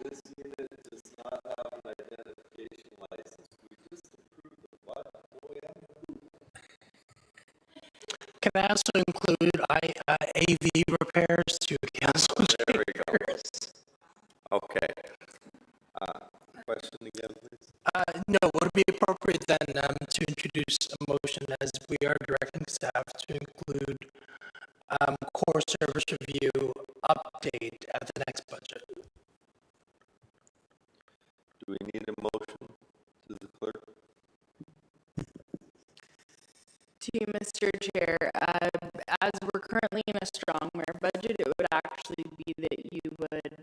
This unit does not have an identification license. We just approved the what? OEM? Can I also include AV repairs to council There we go. chambers? Okay. Question again, please? No, would it be appropriate then to introduce a motion as we are directing staff to include core service review update at the next budget? Do we need a motion to the clerk? To you, Mr. Chair, as we're currently in a strong mayor budget, it would actually be that you would,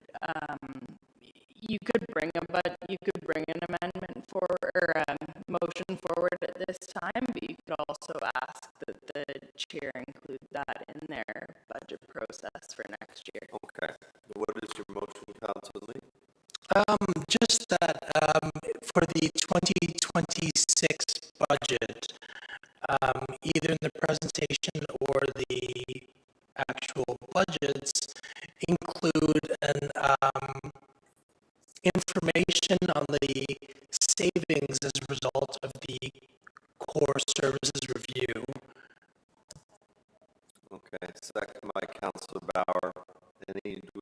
you could bring an amendment for, or motion forward at this time, but you could also ask that the chair include that in their budget process for next year. Okay. What is your motion, Councilor Lee? Just that for the 2026 budget, either in the presentation or the actual budgets, include an information on the savings as a result of the core services review. Okay, second by Councilor Bauer. Do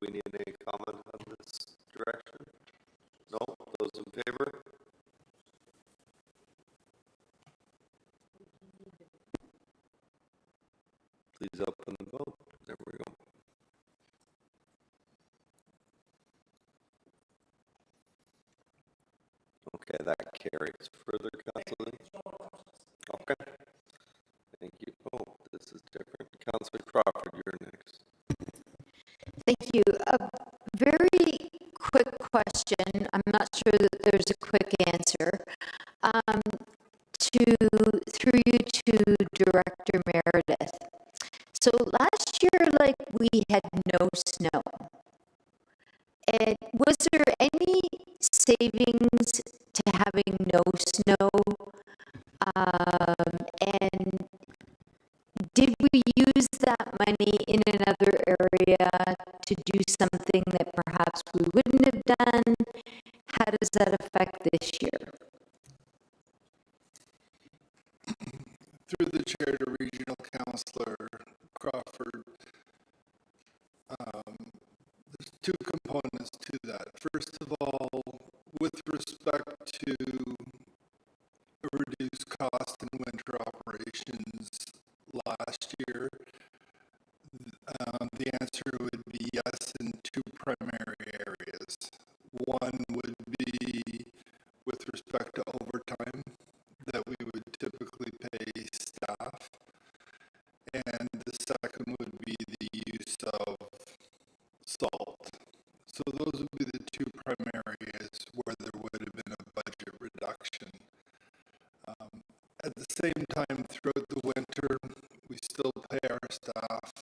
we need any comment on this direction? No? Those in favor? Please open the vote. There we go. Okay, that carries. Further, Councilor? Okay. Thank you. Oh, this is different. Councilor Crawford, you're next. Thank you. A very quick question. I'm not sure that there's a quick answer. Through you to Director Meredith. So last year, we had no snow. And was there any savings to having no snow? And did we use that money in another area to do something that perhaps we wouldn't have done? How does that affect this year? Through the chair to Regional Councillor Crawford, there's two components to that. First of all, with respect to a reduced cost in winter operations last year, the answer would be yes in two primary areas. One would be with respect to overtime that we would typically pay staff, and the second would be the use of salt. So those would be the two primary areas where there would have been a budget reduction. At the same time, throughout the winter, we still pay our staff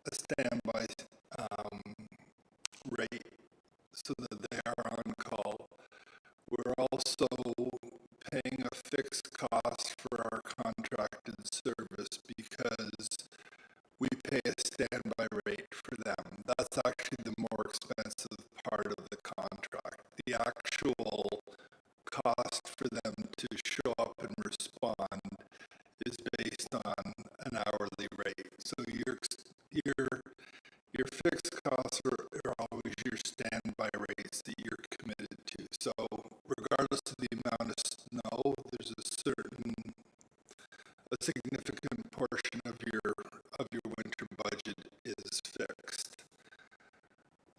a standby rate so that they are on call. We're also paying a fixed cost for our contracted service because we pay a standby rate for them. That's actually the your standby rates that you're committed to. So regardless of the amount of snow, there's a significant portion of your winter budget is fixed.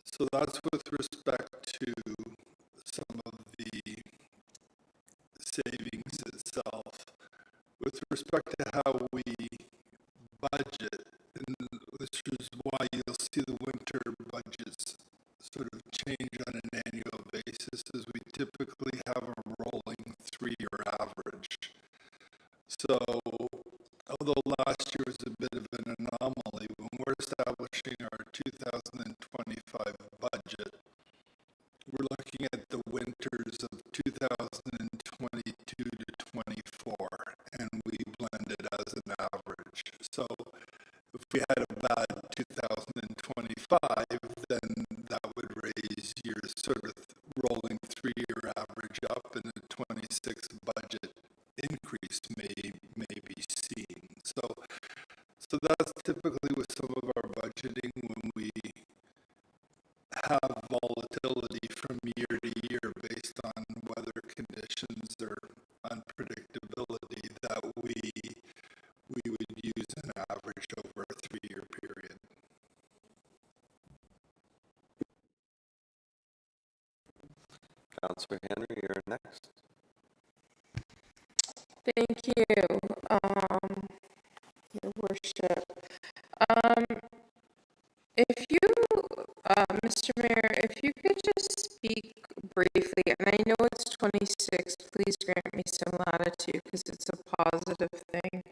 So that's with respect to some of the savings itself. With respect to how we budget, and which is why you'll see the winter budgets sort of change on an annual basis, is we typically have a rolling 3-year average. So, although last year was a bit of an anomaly, when we're establishing our 2025 budget, we're looking at the winters of 2022 to 24, and we blend it as an average. So, if we had a bad 2025, then that would raise your sort of rolling 3-year average up, and a 26 budget increase may be seen. So that's typically with some of our budgeting when we have volatility from year to year based on weather conditions or unpredictability, that we would use an average over a 3-year period. Councillor Henry, you're next. Thank you, Your Worship. If you, Mr. Mayor, if you could just speak briefly, and I know it's 26, please grant me some latitude because it's a positive thing.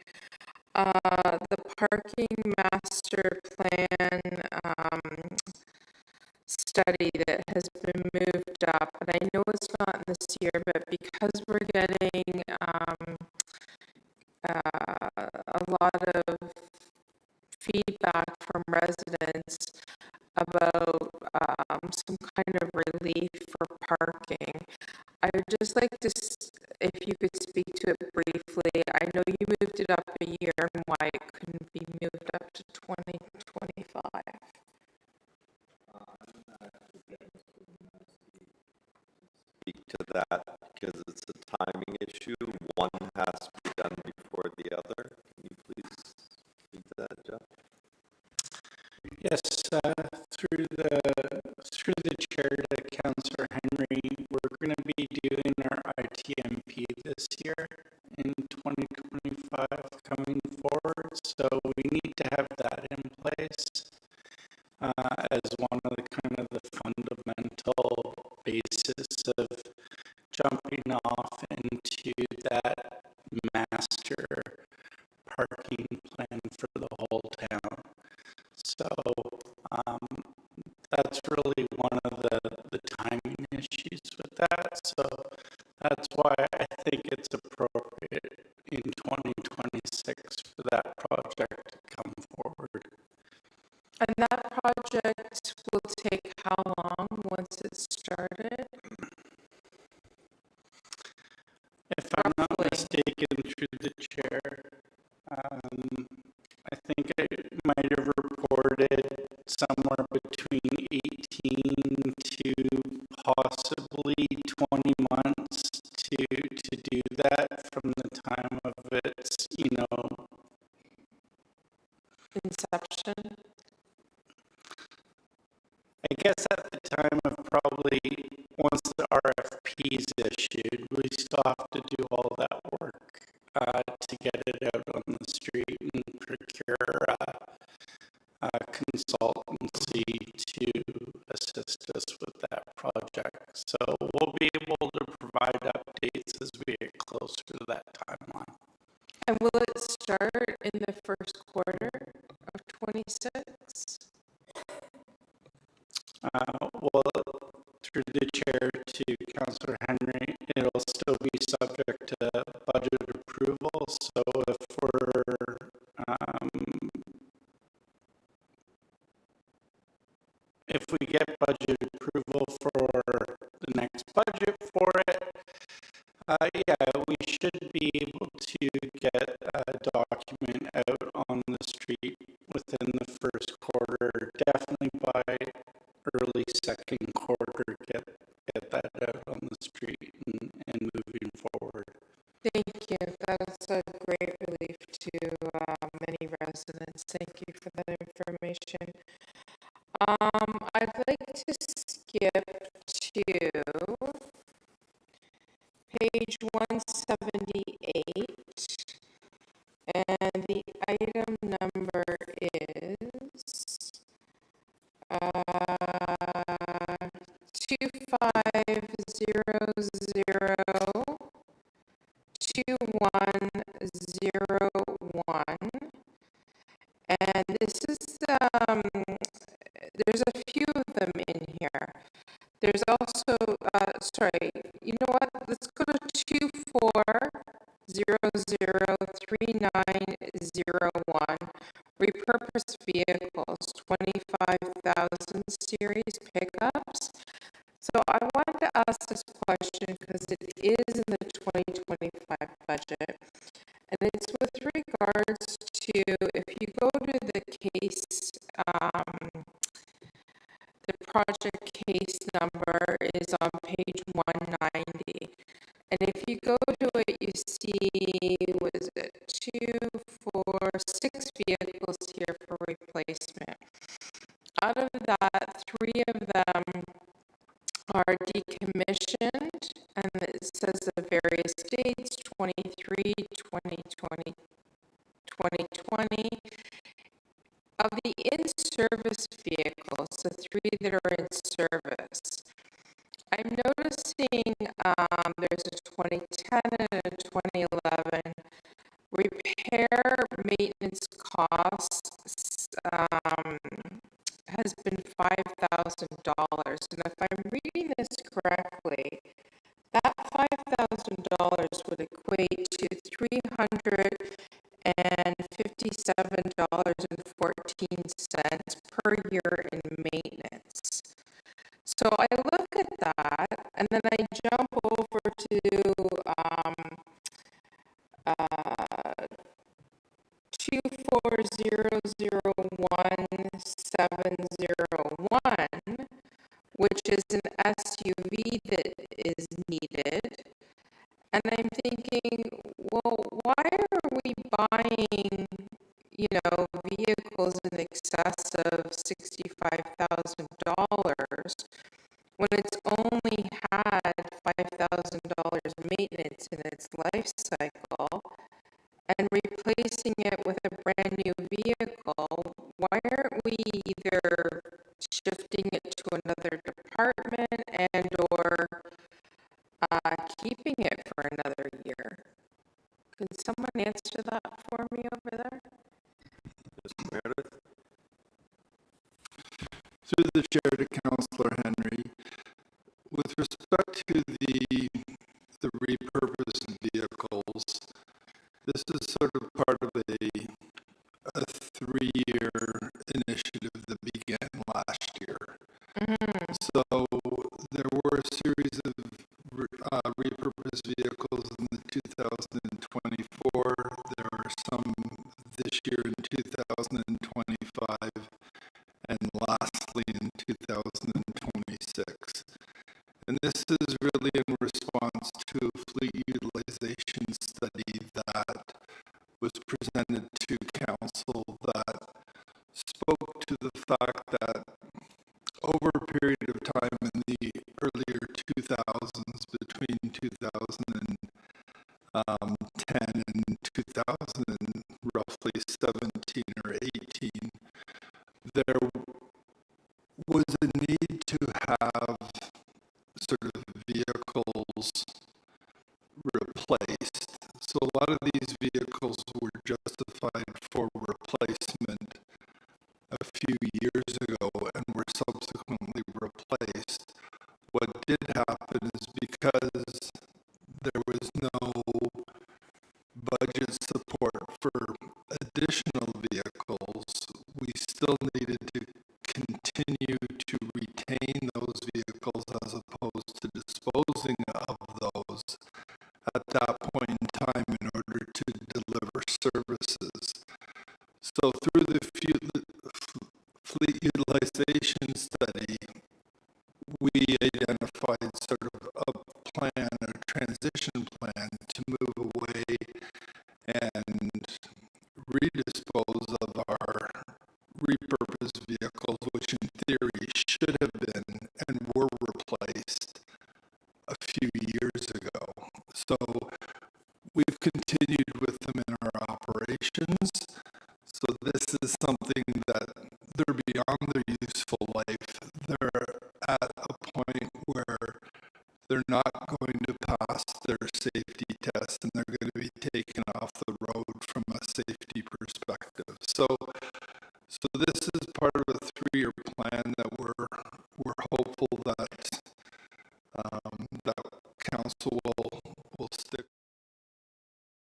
The parking master plan study that has been moved up, and I know it's not this year, but because we're getting a lot of feedback from residents about some kind of relief for parking. I would just like to, if you could speak to it briefly. I know you moved it up a year and why it couldn't be moved up to 2025. Speak to that because it's a timing issue. One has to be done before the other. Can you please speak to that, Jeff? Yes, through the chair to Councillor Henry, we're going to be doing our ITMP this year in 2025 coming forward. So we need to have that in place as one of the kind of the fundamental basis of jumping off into that master parking plan for the whole town. So that's really one of the timing issues with that. So that's why I think it's appropriate in 2026 for that project to come forward. And that project will take how long once it's started? If I'm not mistaken, through the chair, I think I might have reported somewhere between 18 to possibly 20 months to do that from the time of its, inception. I guess at the time of probably once the RFP is issued, we still have to do all that work to get it out on the street and procure a consultancy to assist us with that project. So we'll be able to provide updates as we get closer to that timeline. And will it start in the first quarter of 26? Well, through the chair to Councillor Henry, it'll still be subject to budget approval. So if we get budget approval for the next budget for it, we should be able to get a document out on the street within the first quarter, definitely by early second quarter, get that out on the street and moving forward. Thank you. That's a great relief to many residents. Thank you for that information. I'd like to skip to page 178, and the item number is 25002101, and this is there's a few of them in here. There's also sorry, you know what, let's go to 24003901, repurposed vehicles, 25,000 series pickups. So I wanted to ask this question because it is in the 2025 budget, and it's with regards to, if you go to the case, the project case number is on page 190. And if you go to it, you see, was it 6 vehicles here for replacement. Out of that, 3 of them are decommissioned, and it says the various dates, 23, 2020, 2020. Of the in-service vehicles, the 3 that are in service, I'm noticing there's a 2010 and a 2011. Repair maintenance costs has been $5,000. And if I'm reading this correctly, that $5,000 would equate to $357.14 per year in maintenance. So I look at that, and then I jump over to 24001701, which is an SUV that is needed. And I'm thinking, well, why are we buying, vehicles in excess of $65,000 when it's only had $5,000 maintenance in its life cycle, and replacing it with a brand new vehicle? Why aren't we either shifting it to another department and or keeping it for another year? Could someone answer that for me over there? Mr. Meredith? Through the chair to Councillor Henry, with respect to the repurposed vehicles, this is sort of part of a 3-year initiative that began last year. So there were a series of repurposed vehicles in the 2024. There are some this year in 2025, and lastly in 2026. And this is really in response to a fleet utilization study that was presented to council that spoke to the fact that over a period of time in the earlier 2000s, between 2010 and 2000, roughly 17 or 18, there was a need to have sort of vehicles replaced. So a lot of these vehicles were justified for replacement a few years ago and were subsequently replaced. What did happen is because there was no budget support for additional vehicles, we still needed to continue to retain those vehicles as opposed to disposing of those at that point in time in order to deliver services. So through the fleet utilization study, we identified sort of a plan, a transition plan to move away and redispose of our repurposed vehicles, which in theory should have been and were replaced a few years ago. So we've continued with them in our operations. So this is something that they're beyond their useful life. They're at a point where they're not going to pass their safety test and they're going to be taken off the road from a safety perspective. So this is part of a 3-year plan that we're hopeful that that council